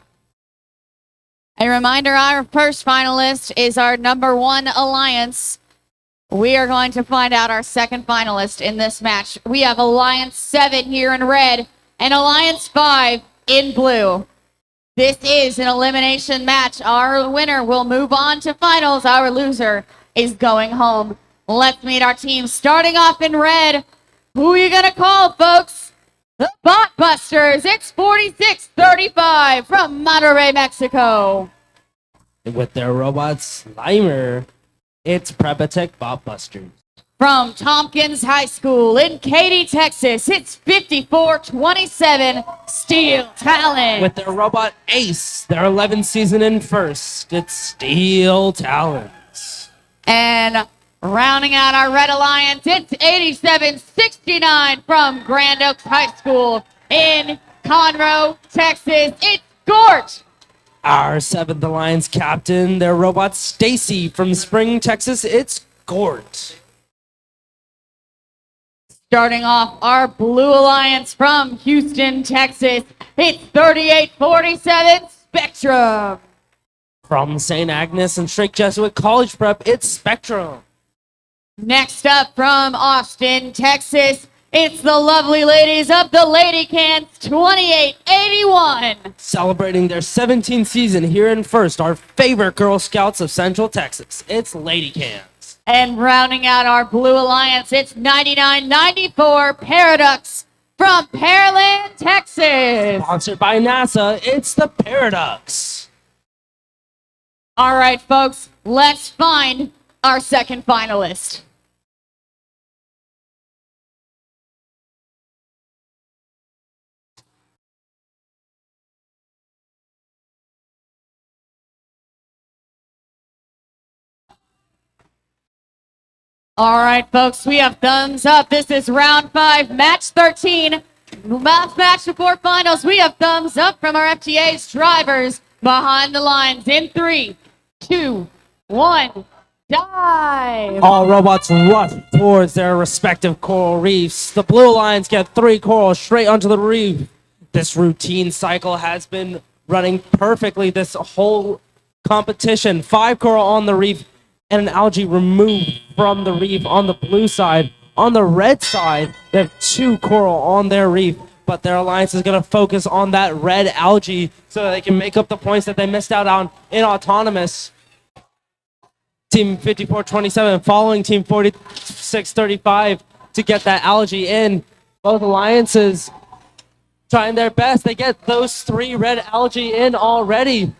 A reminder, our first finalist is our number 1 alliance. We are going to find out our second finalist in this match. We have Alliance 7 here in red and Alliance 5 in blue. This is an elimination match. Our winner will move on to finals. Our loser is going home. Let's meet our team. Starting off in red, who are you going to call, folks? The Botbusters. It's 4635 from Monterrey, Mexico. With their robot Slimer, it's Prepatech Botbusters. From Tompkins High School in Katy, Texas, it's 5427 Steel Talent. With their robot Ace, their 11th season in first, it's Steel Talents. And rounding out our Red Alliance, it's 8769 from Grand Oaks High School in Conroe, Texas. It's Gort. Our 7th Alliance captain, their robot Stacy from Spring, Texas, it's Gort. Starting off our Blue Alliance from Houston, Texas, it's 3847 Spectrum. From St. Agnes and Strake Jesuit College Prep, it's Spectrum. Next up from Austin, Texas, it's the lovely ladies of the Lady Cans 2881. Celebrating their 17th season here in first, our favorite Girl Scouts of Central Texas, it's Lady Cans. And rounding out our Blue Alliance, it's 9994 Paradox from Pearland, Texas. Sponsored by NASA, it's the Paradox. All right, folks, let's find our second finalist. All right, folks, we have thumbs up. This is round 5, match 13. Match before finals. We have thumbs up from our FTA's drivers behind the lines in 3, 2, 1, dive. All robots rush towards their respective coral reefs. The Blue Alliance get 3 corals straight onto the reef. This routine cycle has been running perfectly this whole competition. 5 coral on the reef and an algae removed from the reef on the blue side. On the red side, they have 2 coral on their reef, but their alliance is going to focus on that red algae so that they can make up the points that they missed out on in autonomous. Team 5427 following Team 4635 to get that algae in. Both alliances trying their best. They get those 3 red algae in already.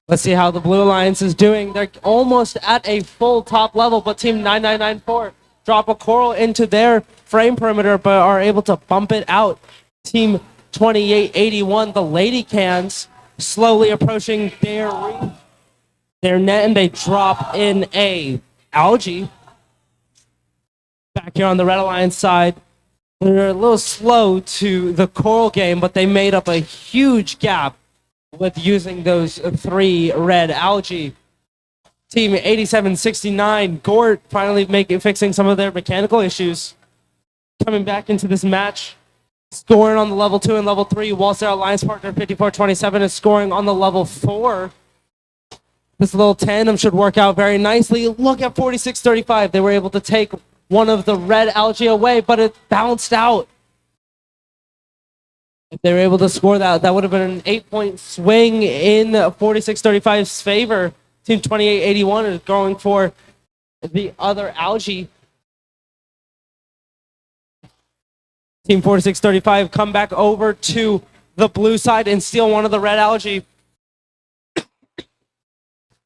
Let's see how the Blue Alliance is doing. They're almost at a full top level, but Team 9994 drop a coral into their frame perimeter, but are able to bump it out. Team 2881, the Lady Cans, slowly approaching their net, and they drop in a algae. Back here on the Red Alliance side, they're a little slow to the coral game, but they made up a huge gap with using those 3 red algae. Team 8769, Gort finally fixing some of their mechanical issues. Coming back into this match, scoring on the level 2 and level 3, whilst their alliance partner 5427 is scoring on the level 4. This little tandem should work out very nicely. Look at 4635. They were able to take one of the red algae away, but it bounced out. If they were able to score that, that would have been an 8-point swing in 4635's favor. Team 2881 is going for the other algae. Team 4635 come back over to the blue side and steal one of the red algae.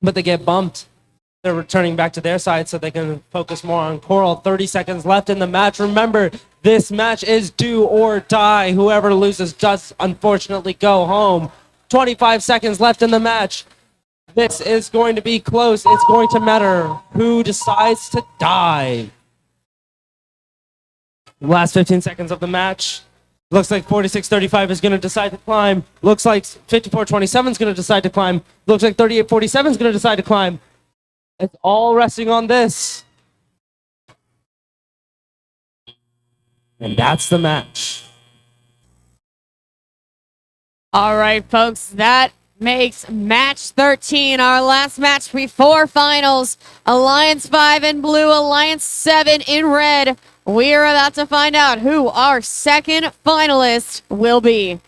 But they get bumped. They're returning back to their side so they can focus more on coral. 30 seconds left in the match. Remember, this match is do or die. Whoever loses does unfortunately go home. 25 seconds left in the match. This is going to be close. It's going to matter who decides to dive. Last 15 seconds of the match. Looks like 4635 is going to decide to climb. Looks like 5427 is going to decide to climb. Looks like 3847 is going to decide to climb. It's all resting on this. And that's the match. All right, folks, that makes match 13, our last match before finals. Alliance 5 in blue, Alliance 7 in red. We are about to find out who our second finalist will be.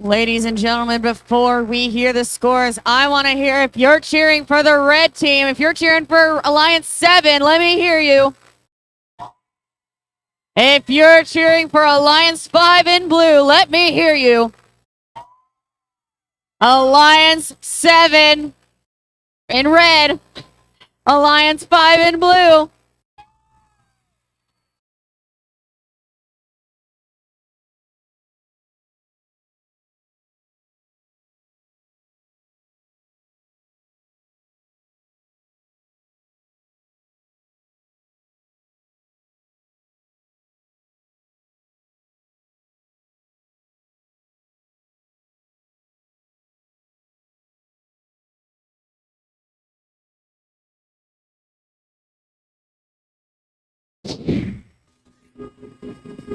Ladies and gentlemen, before we hear the scores, I want to hear if you're cheering for the red team. If you're cheering for Alliance 7, let me hear you. If you're cheering for Alliance 5 in blue, let me hear you. Alliance 7 in red. Alliance 5 in blue.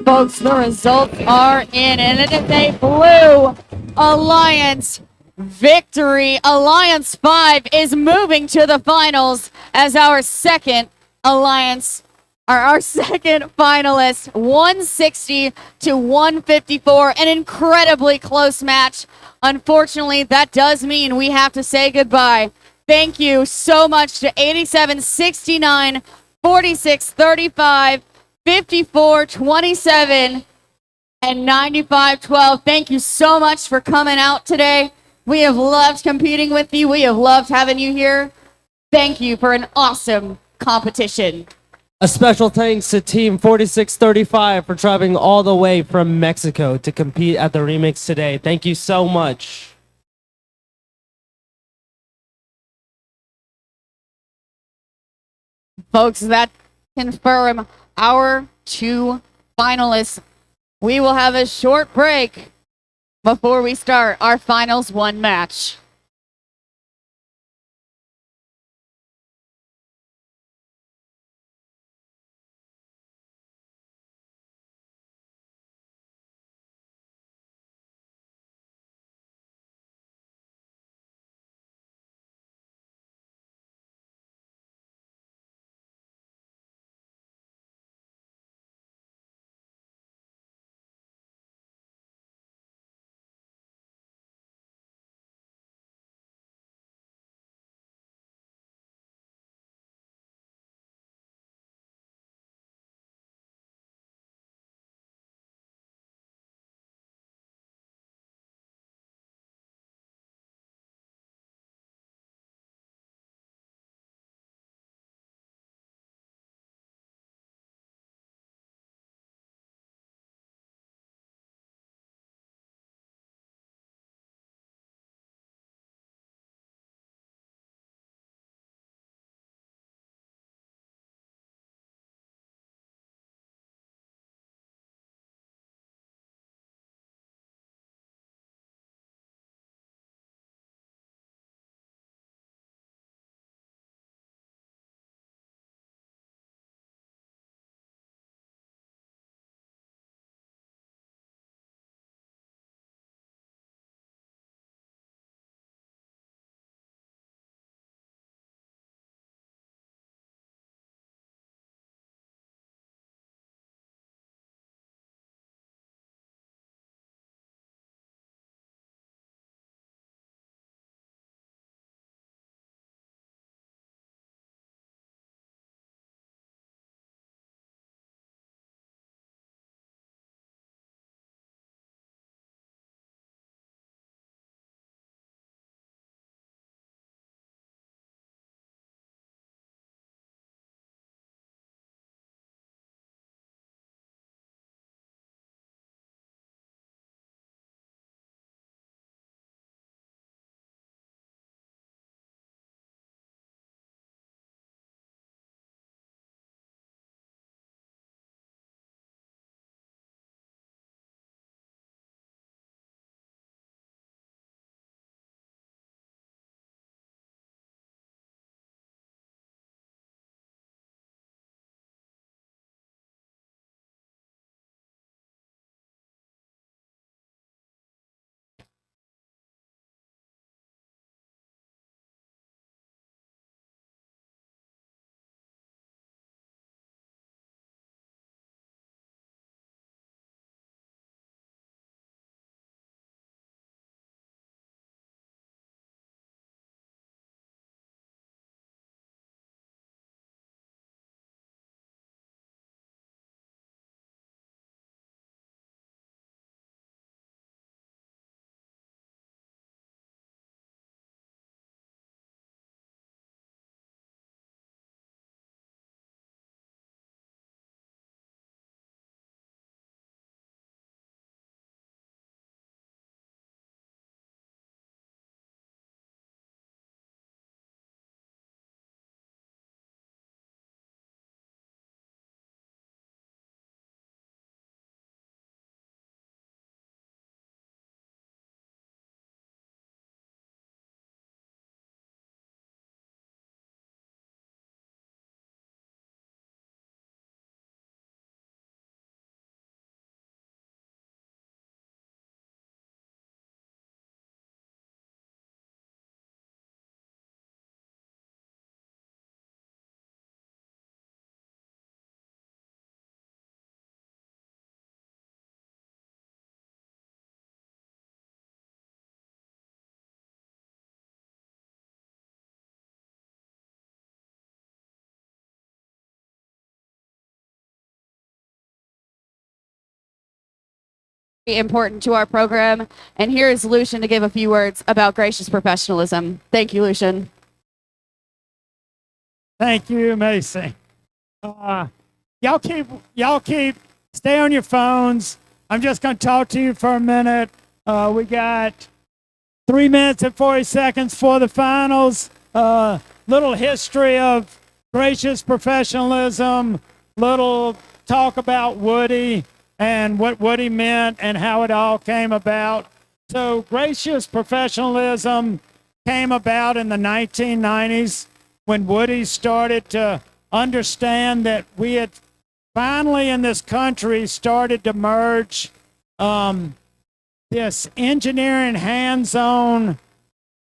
Folks, the results are in, and it is a blue Alliance victory. Alliance 5 is moving to the finals as our second Alliance, or our second finalist, 160 to 154, an incredibly close match. Unfortunately, that does mean we have to say goodbye. Thank you so much to 87-69, 46-35, 54-27, and 95-12. Thank you so much for coming out today. We have loved competing with you. We have loved having you here. Thank you for an awesome competition. A special thanks to Team 4635 for traveling all the way from Mexico to compete at the Remix today. Thank you so much. Folks, that confirm our two finalists. We will have a short break before we start our finals one match. important to our program. And here is Lucian to give a few words about gracious professionalism. Thank you, Lucian. Thank you, Macy. Y'all keep stay on your phones. I'm just going to talk to you for a minute. We got 3 minutes and 40 seconds for the finals. Little history of gracious professionalism. Little talk about Woody and what Woody meant and how it all came about. So gracious professionalism came about in the 1990s when Woody started to understand that we had finally in this country started to merge this engineering hands-on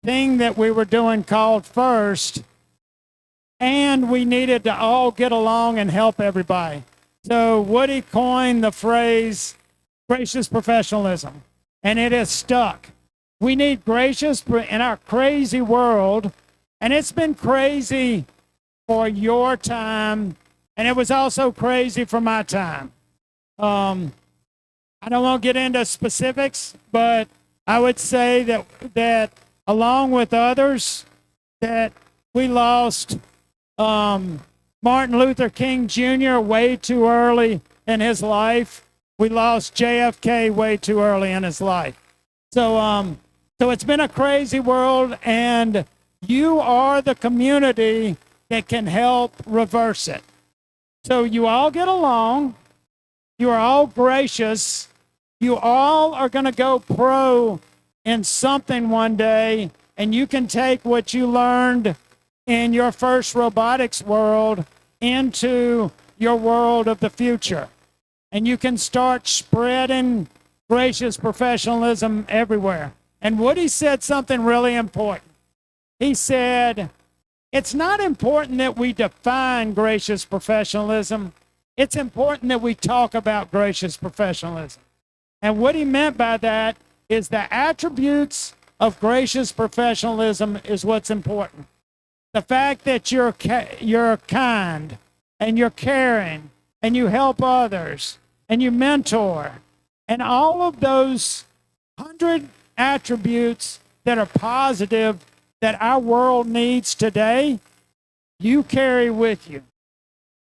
thing that we were doing called FIRST, and we needed to all get along and help everybody. So Woody coined the phrase gracious professionalism, and it has stuck. We need gracious in our crazy world, and it's been crazy for your time, and it was also crazy for my time. I don't want to get into specifics, but I would say that along with others, that we lost Martin Luther King Jr. way too early in his life. We lost JFK way too early in his life. So it's been a crazy world, and you are the community that can help reverse it. So you all get along. You are all gracious. You all are going to go pro in something one day, and you can take what you learned in your first robotics world into your world of the future. And you can start spreading gracious professionalism everywhere. And Woody said something really important. He said, it's not important that we define gracious professionalism. It's important that we talk about gracious professionalism. And what he meant by that is the attributes of gracious professionalism is what's important. The fact that you're kind and you're caring and you help others and you mentor and all of those 100 attributes that are positive that our world needs today, you carry with you.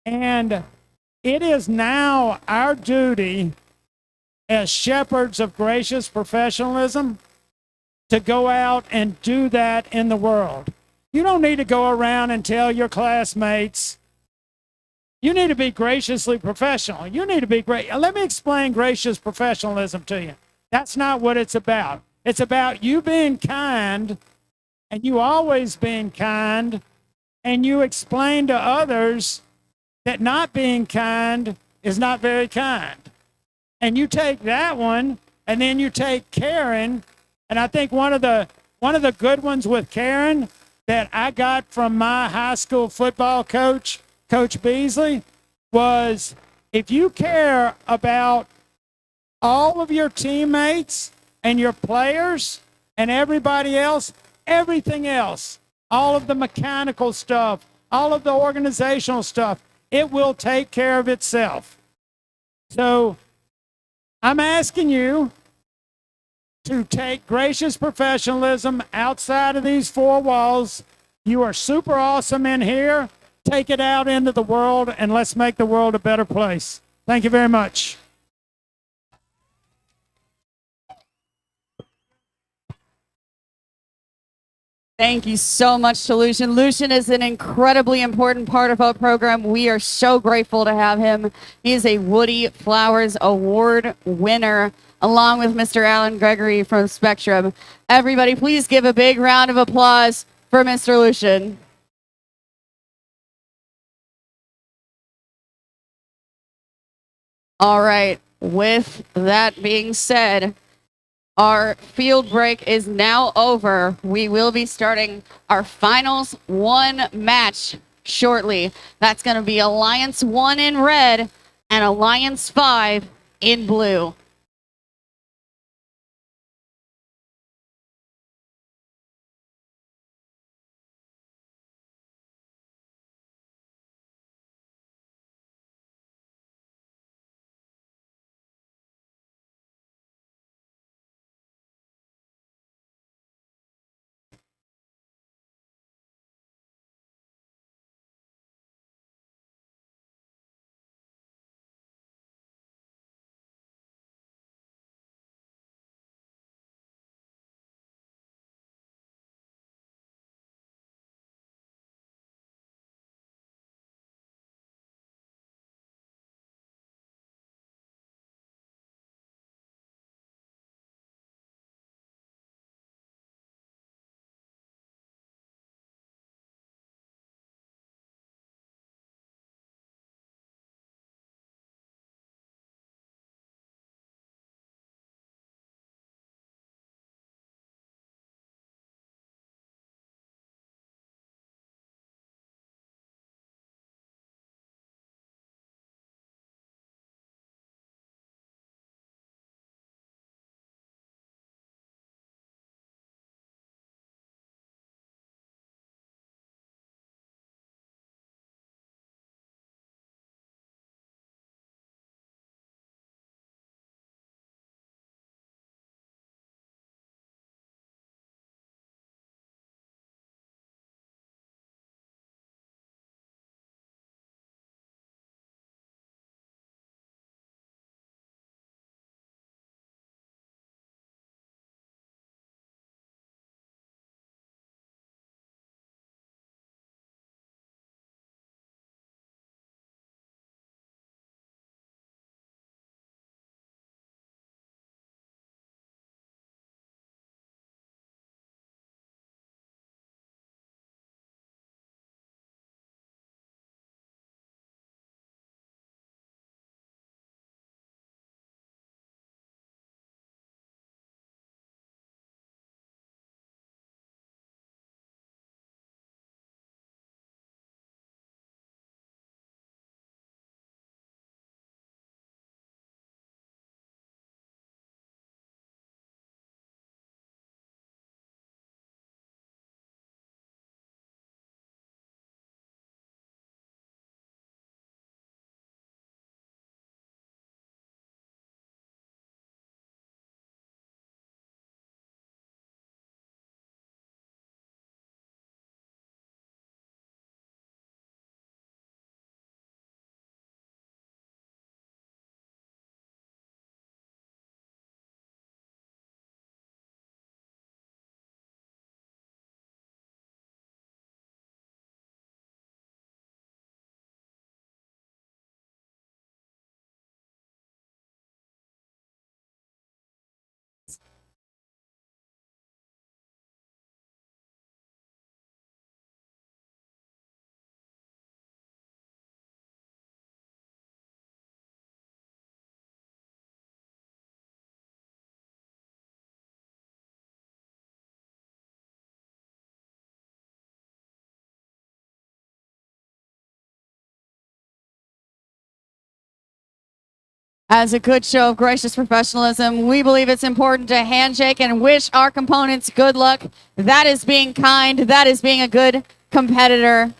And it is now our duty as shepherds of gracious professionalism to go out and do that in the world. You don't need to go around and tell your classmates, you need to be graciously professional. You need to be great. Let me explain gracious professionalism to you. That's not what it's about. It's about you being kind, and you always being kind, and you explain to others that not being kind is not very kind. And you take that one, and then you take caring. And I think one of the good ones with caring that I got from my high school football coach, Coach Beasley, was if you care about all of your teammates and your players and everybody else, everything else, all of the mechanical stuff, all of the organizational stuff, it will take care of itself. So I'm asking you to take gracious professionalism outside of these four walls. You are super awesome in here. Take it out into the world, and let's make the world a better place. Thank you very much. Thank you so much to Lucian. Lucian is an incredibly important part of our program. We are so grateful to have him. He is a Woody Flowers Award winner, along with Mr. Alan Gregory from Spectrum. Everybody, please give a big round of applause for Mr. Lucian. All right, with that being said, our field break is now over. We will be starting our finals one match shortly. That's going to be Alliance 1 in red and Alliance 5 in blue. As a good show of gracious professionalism, we believe it's important to handshake and wish our components good luck. That is being kind. That is being a good competitor.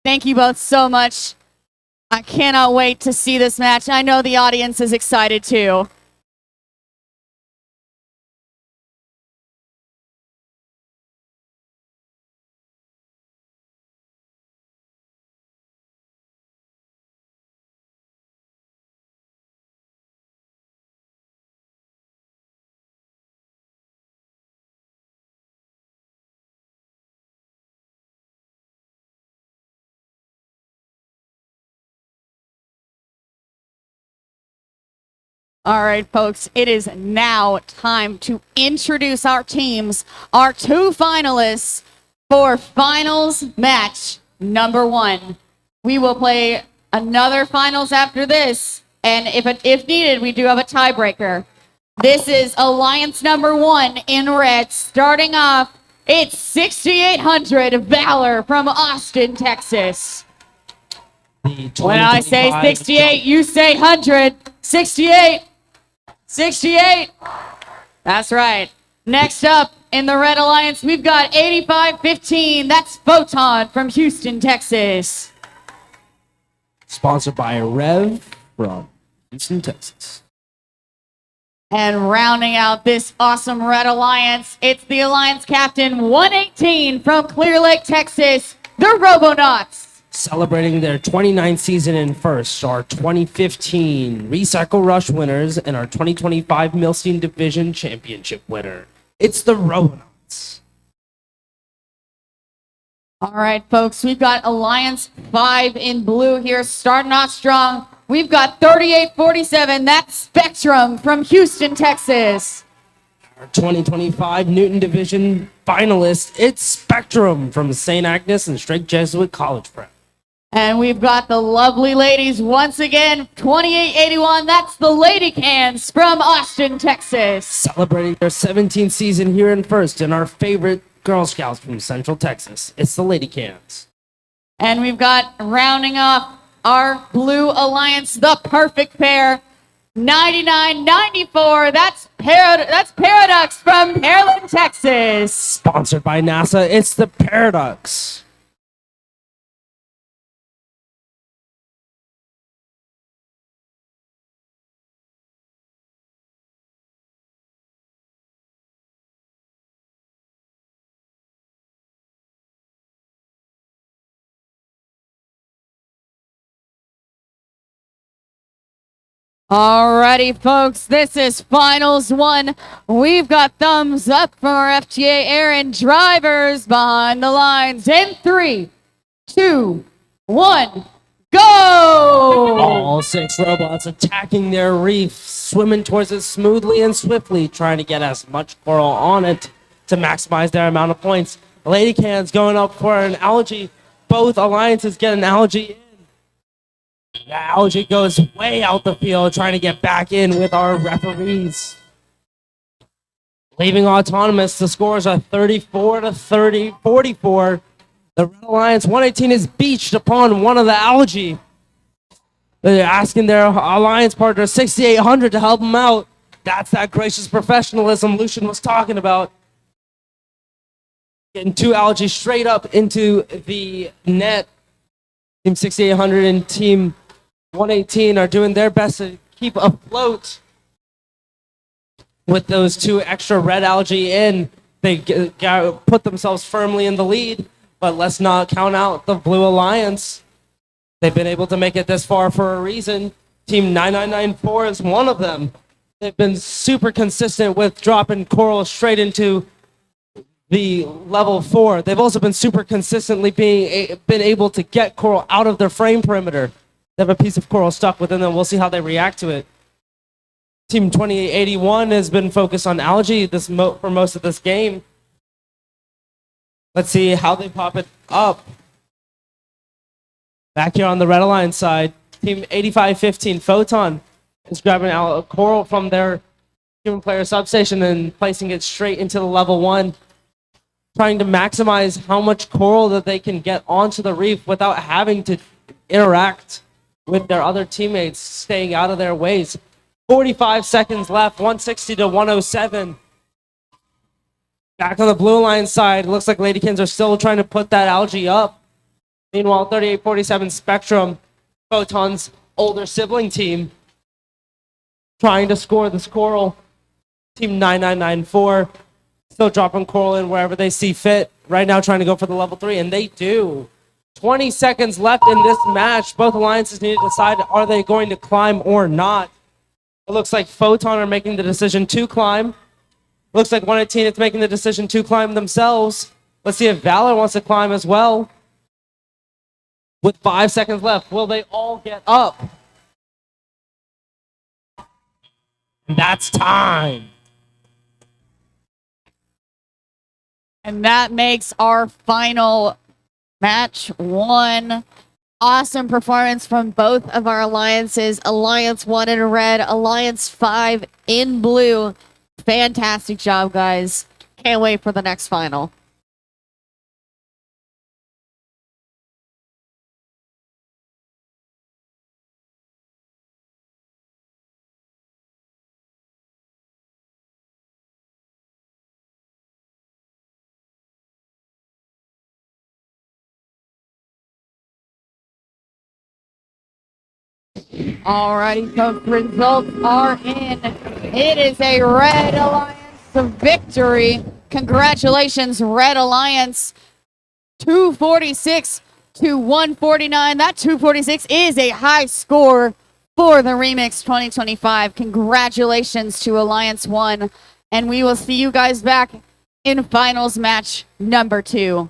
Thank you both so much. I cannot wait to see this match. I know the audience is excited too. All right, folks, it is now time to introduce our teams, our two finalists for finals match number 1. We will play another finals after this, and if needed, we do have a tiebreaker. This is Alliance number 1 in red. Starting off, it's 6800 Valor from Austin, Texas. When I say 68, you say 100. 68. 68. That's right. Next up in the Red Alliance, we've got 8515. That's Photon from Houston, Texas. Sponsored by Rev from Houston, Texas. And rounding out this awesome Red Alliance, it's the Alliance Captain 118 from Clear Lake, Texas, the Robonauts. Celebrating their 29th season in first, our 2015 Recycle Rush winners, and our 2025 Milstein Division Championship winner. It's the Robonauts. All right, folks, we've got Alliance 5 in blue here, starting off strong. We've got 3847, that's Spectrum from Houston, Texas. Our 2025 Newton Division finalist, it's Spectrum from St. Agnes and Strake Jesuit College Prep. And we've got the lovely ladies once again, 2881, that's the Lady Cans from Austin, Texas. Celebrating their 17th season here in first, and our favorite Girl Scouts from Central Texas, it's the Lady Cans. And we've got rounding off our Blue Alliance, the perfect pair, 9994, that's Paradox from Pearland, Texas. Sponsored by NASA, it's the Paradox. Alrighty, folks, this is Finals 1. We've got thumbs up from our FTA Aaron drivers behind the lines in 3, 2, 1, go! All 6 robots attacking their reef, swimming towards it smoothly and swiftly, trying to get as much coral on it to maximize their amount of points. Lady Cans going up for an algae. Both alliances get an algae in. The algae goes way out the field, trying to get back in with our referees. Leaving autonomous, the scores are 34 to 44. The Red Alliance 118 is beached upon one of the algae. They're asking their alliance partner 6800 to help them out. That's that gracious professionalism Lucian was talking about. Getting 2 algae straight up into the net. Team 6800 and Team 118 are doing their best to keep afloat with those 2 extra red algae in. They put themselves firmly in the lead, but let's not count out the Blue Alliance. They've been able to make it this far for a reason. Team 9994 is one of them. They've been super consistent with dropping coral straight into the level 4. They've also been super consistently been able to get coral out of their frame perimeter. They have a piece of coral stuck within them. We'll see how they react to it. Team 2881 has been focused on algae for most of this game. Let's see how they pop it up. Back here on the Red Alliance side, Team 8515 Photon is grabbing a coral from their human player substation and placing it straight into the level 1. Trying to maximize how much coral that they can get onto the reef without having to interact with their other teammates, staying out of their ways. 45 seconds left, 160 to 107. Back on the Blue Alliance side, looks like Ladykins are still trying to put that algae up. Meanwhile, 38-47 Spectrum, Photon's older sibling team, trying to score this Coral. Team 9994, still dropping Coral in wherever they see fit. Right now trying to go for the level 3, and they do. 20 seconds left in this match. Both alliances need to decide, are they going to climb or not? It looks like Photon are making the decision to climb. Looks like 118 is making the decision to climb themselves. Let's see if Valor wants to climb as well. With 5 seconds left, will they all get up? That's time. And that makes our final match 1. Awesome performance from both of our alliances. Alliance 1 in red, Alliance 5 in blue. Fantastic job, guys. Can't wait for the next final. Alrighty, folks, results are in. It is a Red Alliance victory. Congratulations, Red Alliance. 246 to 149. That 246 is a high score for the Remix 2025. Congratulations to Alliance 1. And we will see you guys back in finals match number 2.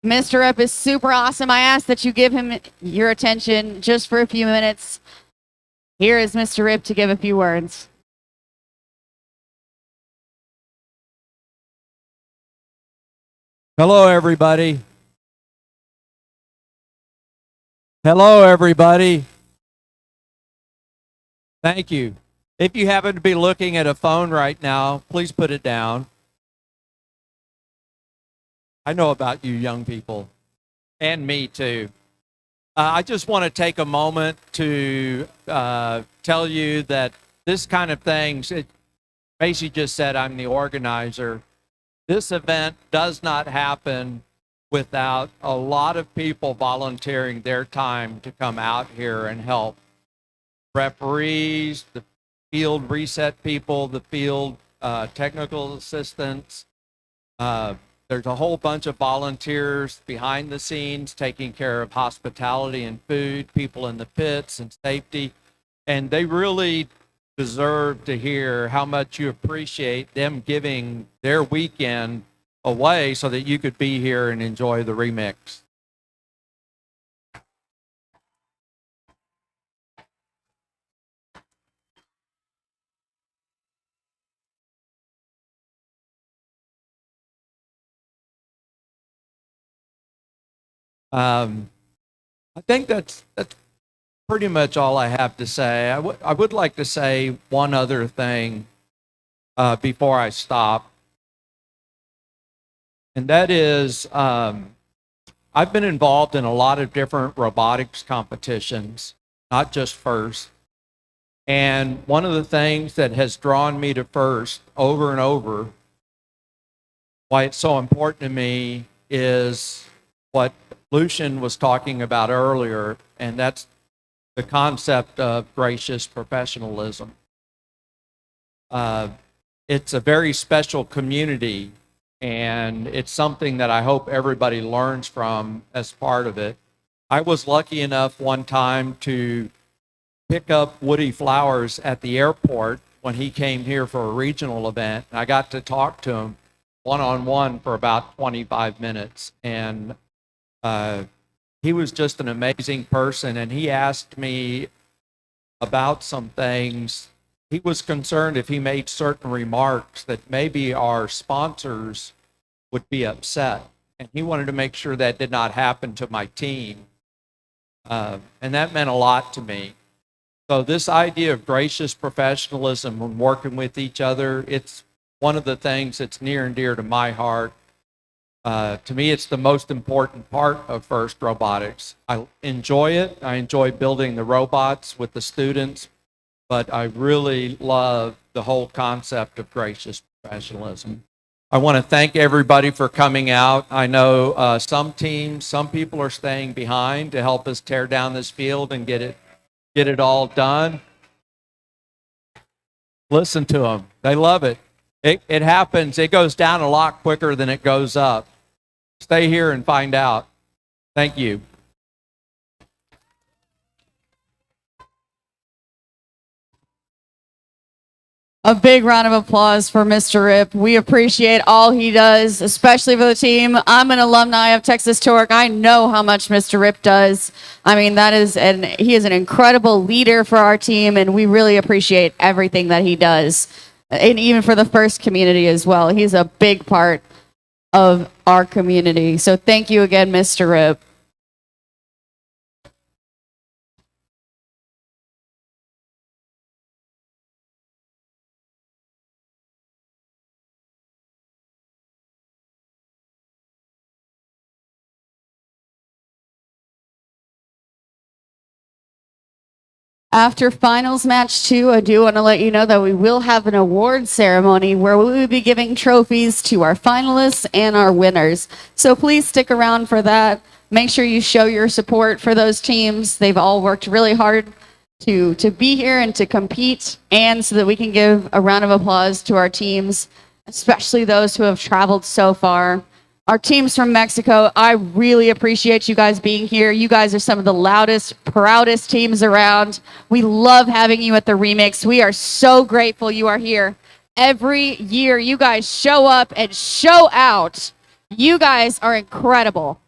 Mr. Rip is super awesome. I ask that you give him your attention just for a few minutes. Here is Mr. Rip to give a few words. Hello, everybody. Hello, everybody. Thank you. If you happen to be looking at a phone right now, please put it down. I know about you young people, and me too. I just want to take a moment to tell you that this kind of thing, Macy just said I'm the organizer. This event does not happen without a lot of people volunteering their time to come out here and help. Referees, the field reset people, the field technical assistants. There's a whole bunch of volunteers behind the scenes taking care of hospitality and food, people in the pits and safety. And they really deserve to hear how much you appreciate them giving their weekend away so that you could be here and enjoy the remix. I think that's pretty much all I have to say. I would like to say one other thing before I stop. And that is, I've been involved in a lot of different robotics competitions, not just FIRST. And one of the things that has drawn me to FIRST over and over, why it's so important to me, is what Lucian was talking about earlier, and that's the concept of gracious professionalism. It's a very special community, and it's something that I hope everybody learns from as part of it. I was lucky enough one time to pick up Woody Flowers at the airport when he came here for a regional event. I got to talk to him one-on-one for about 25 minutes, and he was just an amazing person, and he asked me about some things. He was concerned if he made certain remarks that maybe our sponsors would be upset, and he wanted to make sure that did not happen to my team. And that meant a lot to me. So this idea of gracious professionalism when working with each other, it's one of the things that's near and dear to my heart. To me, it's the most important part of FIRST Robotics. I enjoy it. I enjoy building the robots with the students, but I really love the whole concept of gracious professionalism. I want to thank everybody for coming out. I know some people are staying behind to help us tear down this field and get it all done. Listen to them. They love it. It happens. It goes down a lot quicker than it goes up. Stay here and find out. Thank you. A big round of applause for Mr. Rip. We appreciate all he does, especially for the team. I'm an alumni of Texas Torque. I know how much Mr. Rip does. I mean, he is an incredible leader for our team, and we really appreciate everything that he does. And even for the FIRST community as well. He's a big part of our community. So thank you again, Mr. Rip. After finals match 2, I do want to let you know that we will have an award ceremony where we will be giving trophies to our finalists and our winners. So please stick around for that. Make sure you show your support for those teams. They've all worked really hard to be here and to compete, and so that we can give a round of applause to our teams, especially those who have traveled so far. Our teams from Mexico, I really appreciate you guys being here. You guys are some of the loudest, proudest teams around. We love having you at the Remix. We are so grateful you are here. Every year, you guys show up and show out. You guys are incredible.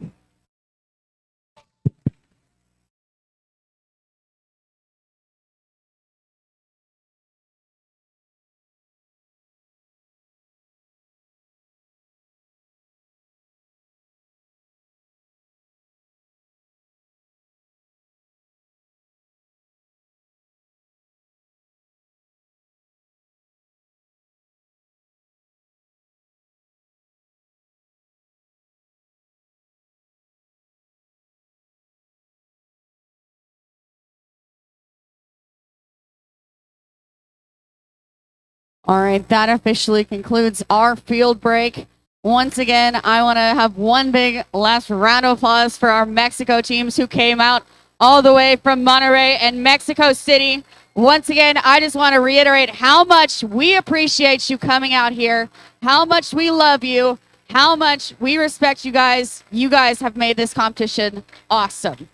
All right, that officially concludes our field break. Once again, I want to have one big last round of applause for our Mexico teams who came out all the way from Monterrey and Mexico City. Once again, I just want to reiterate how much we appreciate you coming out here, how much we love you, how much we respect you guys. You guys have made this competition awesome.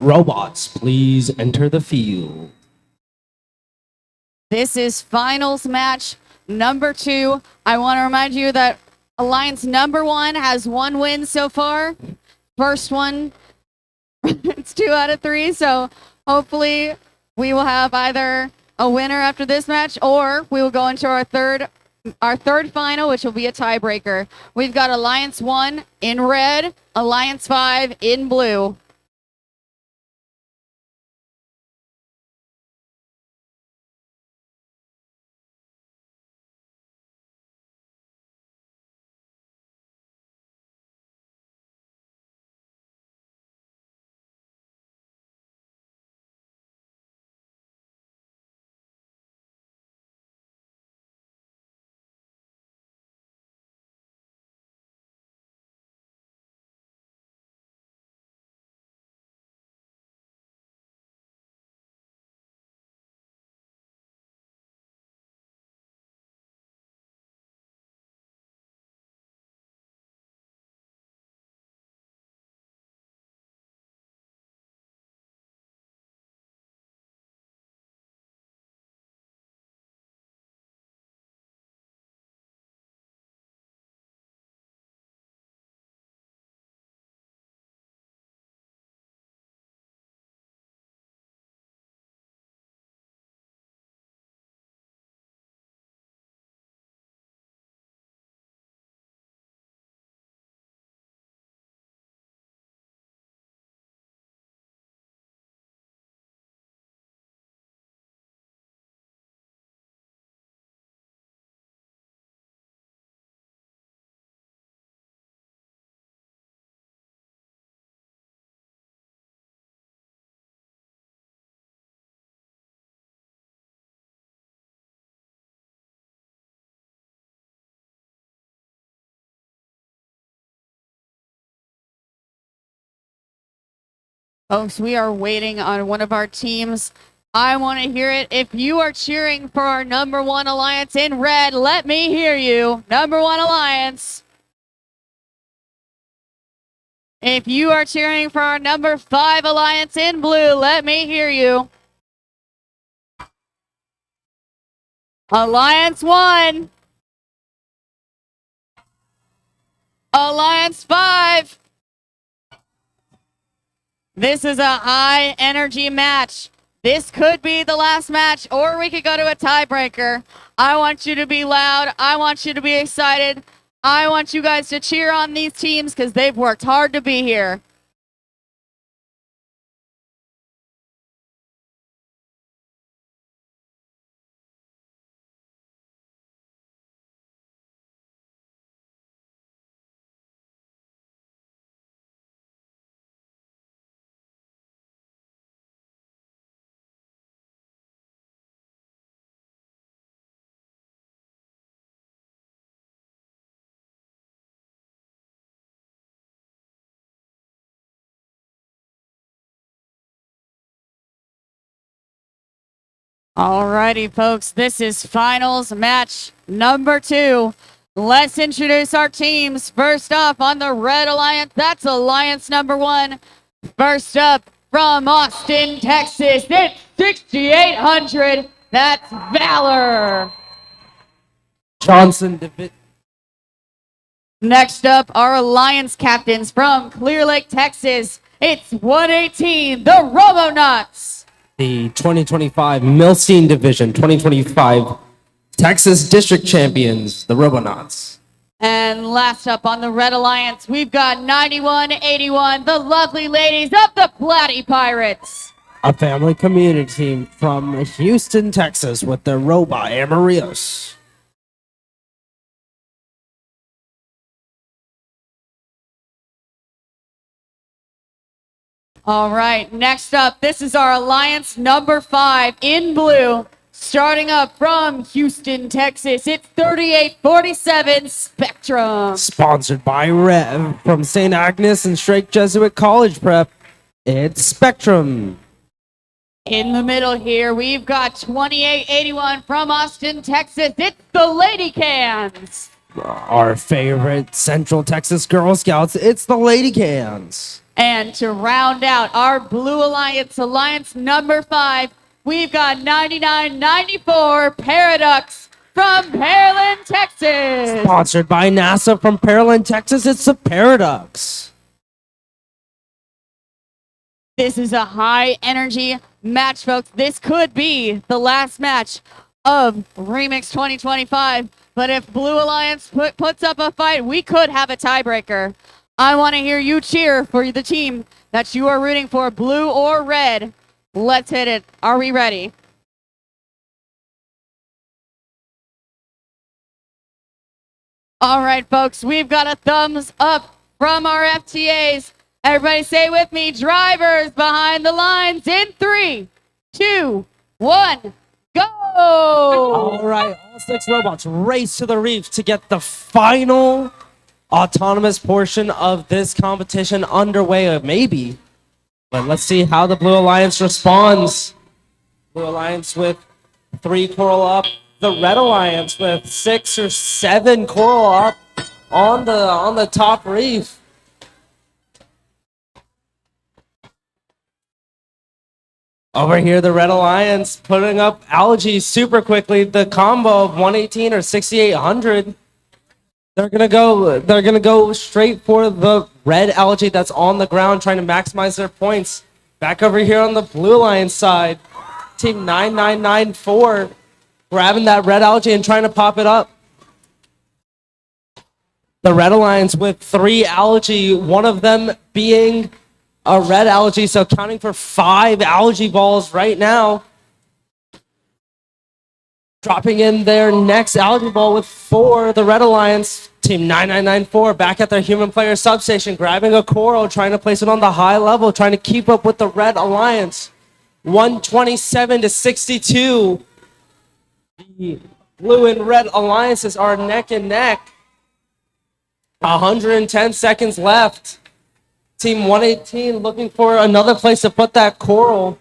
Robots, please enter the field. This is finals match number 2. I want to remind you that Alliance number 1 has 1 win so far. First one, it's 2 out of 3. So hopefully we will have either a winner after this match or we will go into our third final, which will be a tiebreaker. We've got Alliance 1 in red, Alliance 5 in blue. Folks, we are waiting on one of our teams. I want to hear it. If you are cheering for our number 1 Alliance in red, let me hear you. Number 1 Alliance. If you are cheering for our number 5 Alliance in blue, let me hear you. Alliance 1. Alliance 5. This is a high energy match. This could be the last match, or we could go to a tiebreaker. I want you to be loud. I want you to be excited. I want you guys to cheer on these teams because they've worked hard to be here. Alrighty, folks. This is finals match number 2. Let's introduce our teams. First up on the Red Alliance, that's Alliance number 1. First up from Austin, Texas, it's 6,800. That's Valor. Johnson Division. Next up, our Alliance captains from Clear Lake, Texas. It's 118, the Robonauts. The 2025 Milstein Division, 2025 Texas District Champions, the Robonauts. And last up on the Red Alliance, we've got 9181, the lovely ladies of the Platte Pirates. A family community team from Houston, Texas with their robot Amarillos. All right, next up, this is our Alliance number 5 in blue. Starting up from Houston, Texas, it's 3847 Spectrum. Sponsored by Rev from St. Agnes and Strake Jesuit College Prep. It's Spectrum. In the middle here, we've got 2881 from Austin, Texas. It's the Lady Cans. Our favorite Central Texas Girl Scouts, it's the Lady Cans. And to round out our Blue Alliance, Alliance number 5, we've got 9994 Paradox from Pearland, Texas. Sponsored by NASA from Pearland, Texas, it's the Paradox. This is a high energy match, folks. This could be the last match of Remix 2025. But if Blue Alliance puts up a fight, we could have a tiebreaker. I want to hear you cheer for the team that you are rooting for, blue or red. Let's hit it. Are we ready? All right, folks, we've got a thumbs up from our FTAs. Everybody say with me, drivers behind the lines in 3, 2, 1, go! All right, all 6 robots race to the reef to get the final autonomous portion of this competition underway, or maybe. But let's see how the Blue Alliance responds. Blue Alliance with 3 coral up. The Red Alliance with 6 or 7 coral up on the top reef. Over here, the Red Alliance putting up algae super quickly. The combo of 118 or 6,800. They're gonna go straight for the red algae that's on the ground, trying to maximize their points. Back over here on the Blue Alliance side, Team 9994 grabbing that red algae and trying to pop it up. The Red Alliance with 3 algae, one of them being a red algae, so counting for 5 algae balls right now. Dropping in their next algae ball with 4, the Red Alliance, Team 9994, back at their human player substation, grabbing a coral, trying to place it on the high level, trying to keep up with the Red Alliance. 127 to 62. The Blue and Red Alliances are neck and neck. 110 seconds left. Team 118 looking for another place to put that coral.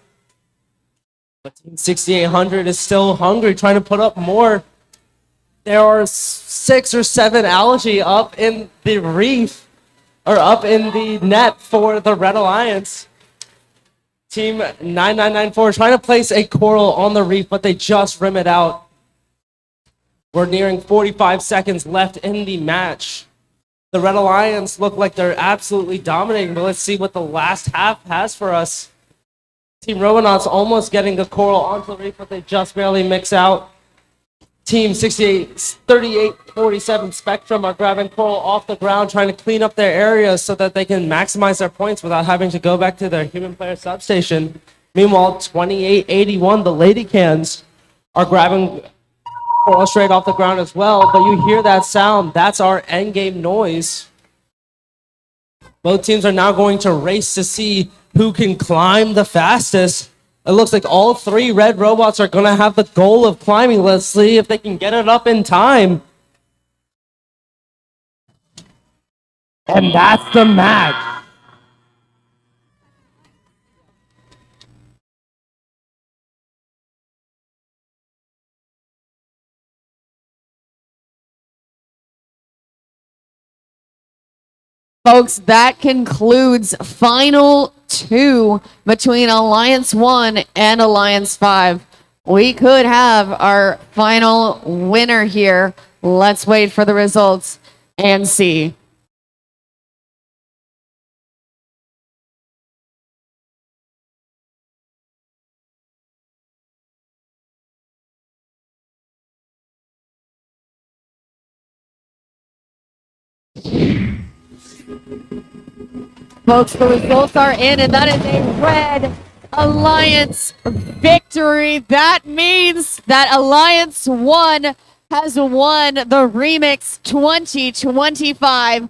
But Team 6800 is still hungry, trying to put up more. There are 6 or 7 algae up in the reef, or up in the net for the Red Alliance. Team 9994 trying to place a coral on the reef, but they just rim it out. We're nearing 45 seconds left in the match. The Red Alliance look like they're absolutely dominating, but let's see what the last half has for us. Team Robonauts almost getting a coral onto the reef, but they just barely mix out. Team 3847 Spectrum are grabbing coral off the ground, trying to clean up their areas so that they can maximize their points without having to go back to their human player substation. Meanwhile, 2881, the Lady Cans, are grabbing coral straight off the ground as well, but you hear that sound. That's our endgame noise. Both teams are now going to race to see who can climb the fastest. It looks like all 3 red robots are going to have the goal of climbing. Let's see if they can get it up in time. And that's the match. Folks, that concludes final two between Alliance 1 and Alliance 5. We could have our final winner here. Let's wait for the results and see. Folks, the results are in, and that is a Red Alliance victory. That means that Alliance 1 has won the Remix 2025.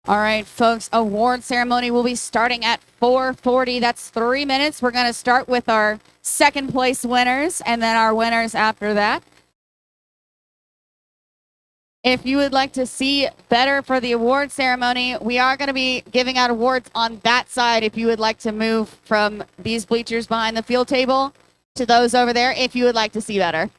All right, folks, award ceremony will be starting at 4:40. That's 3 minutes. We're going to start with our second place winners and then our winners after that. If you would like to see better for the award ceremony, we are going to be giving out awards on that side. If you would like to move from these bleachers behind the field table to those over there, if you would like to see better.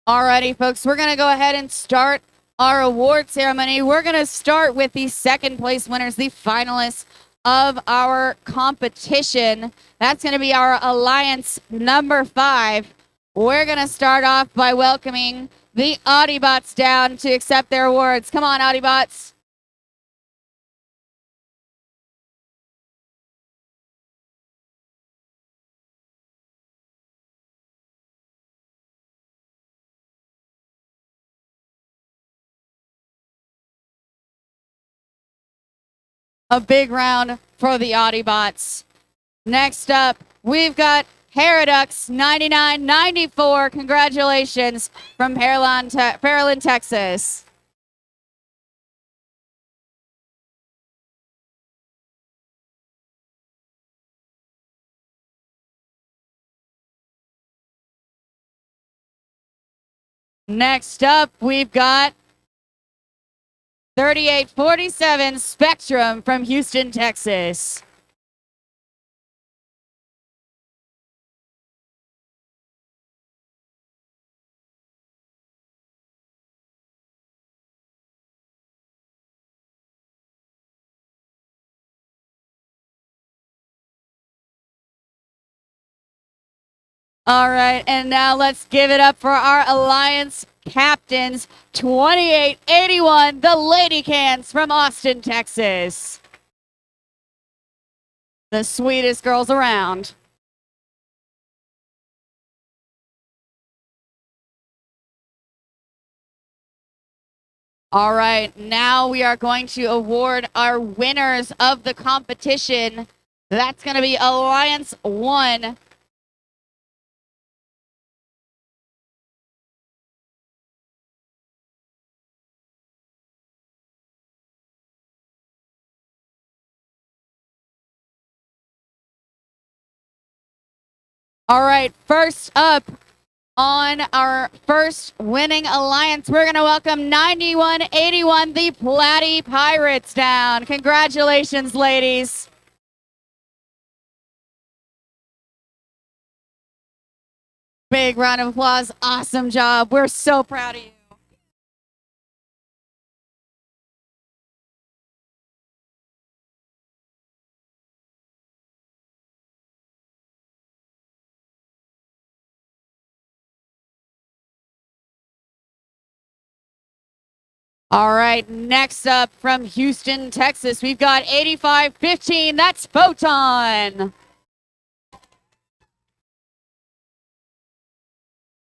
Alrighty, folks, we're going to go ahead and start our award ceremony. We're going to start with the second place winners, the finalists of our competition. That's going to be our Alliance number 5. We're going to start off by welcoming the Audibots down to accept their awards. Come on, Audibots. A big round for the Audibots. Next up, we've got Paradux 9994. Congratulations from Pearland, Texas. Next up, we've got 3847 Spectrum from Houston, Texas. All right, and now let's give it up for our Alliance captains, 2881, the Lady Cans from Austin, Texas. The sweetest girls around. All right, now we are going to award our winners of the competition. That's going to be Alliance 1. All right, first up on our first winning alliance, we're going to welcome 9181, the Platy Pirates down. Congratulations, ladies. Big round of applause. Awesome job. We're so proud of you. All right, next up from Houston, Texas, we've got 8515. That's Photon.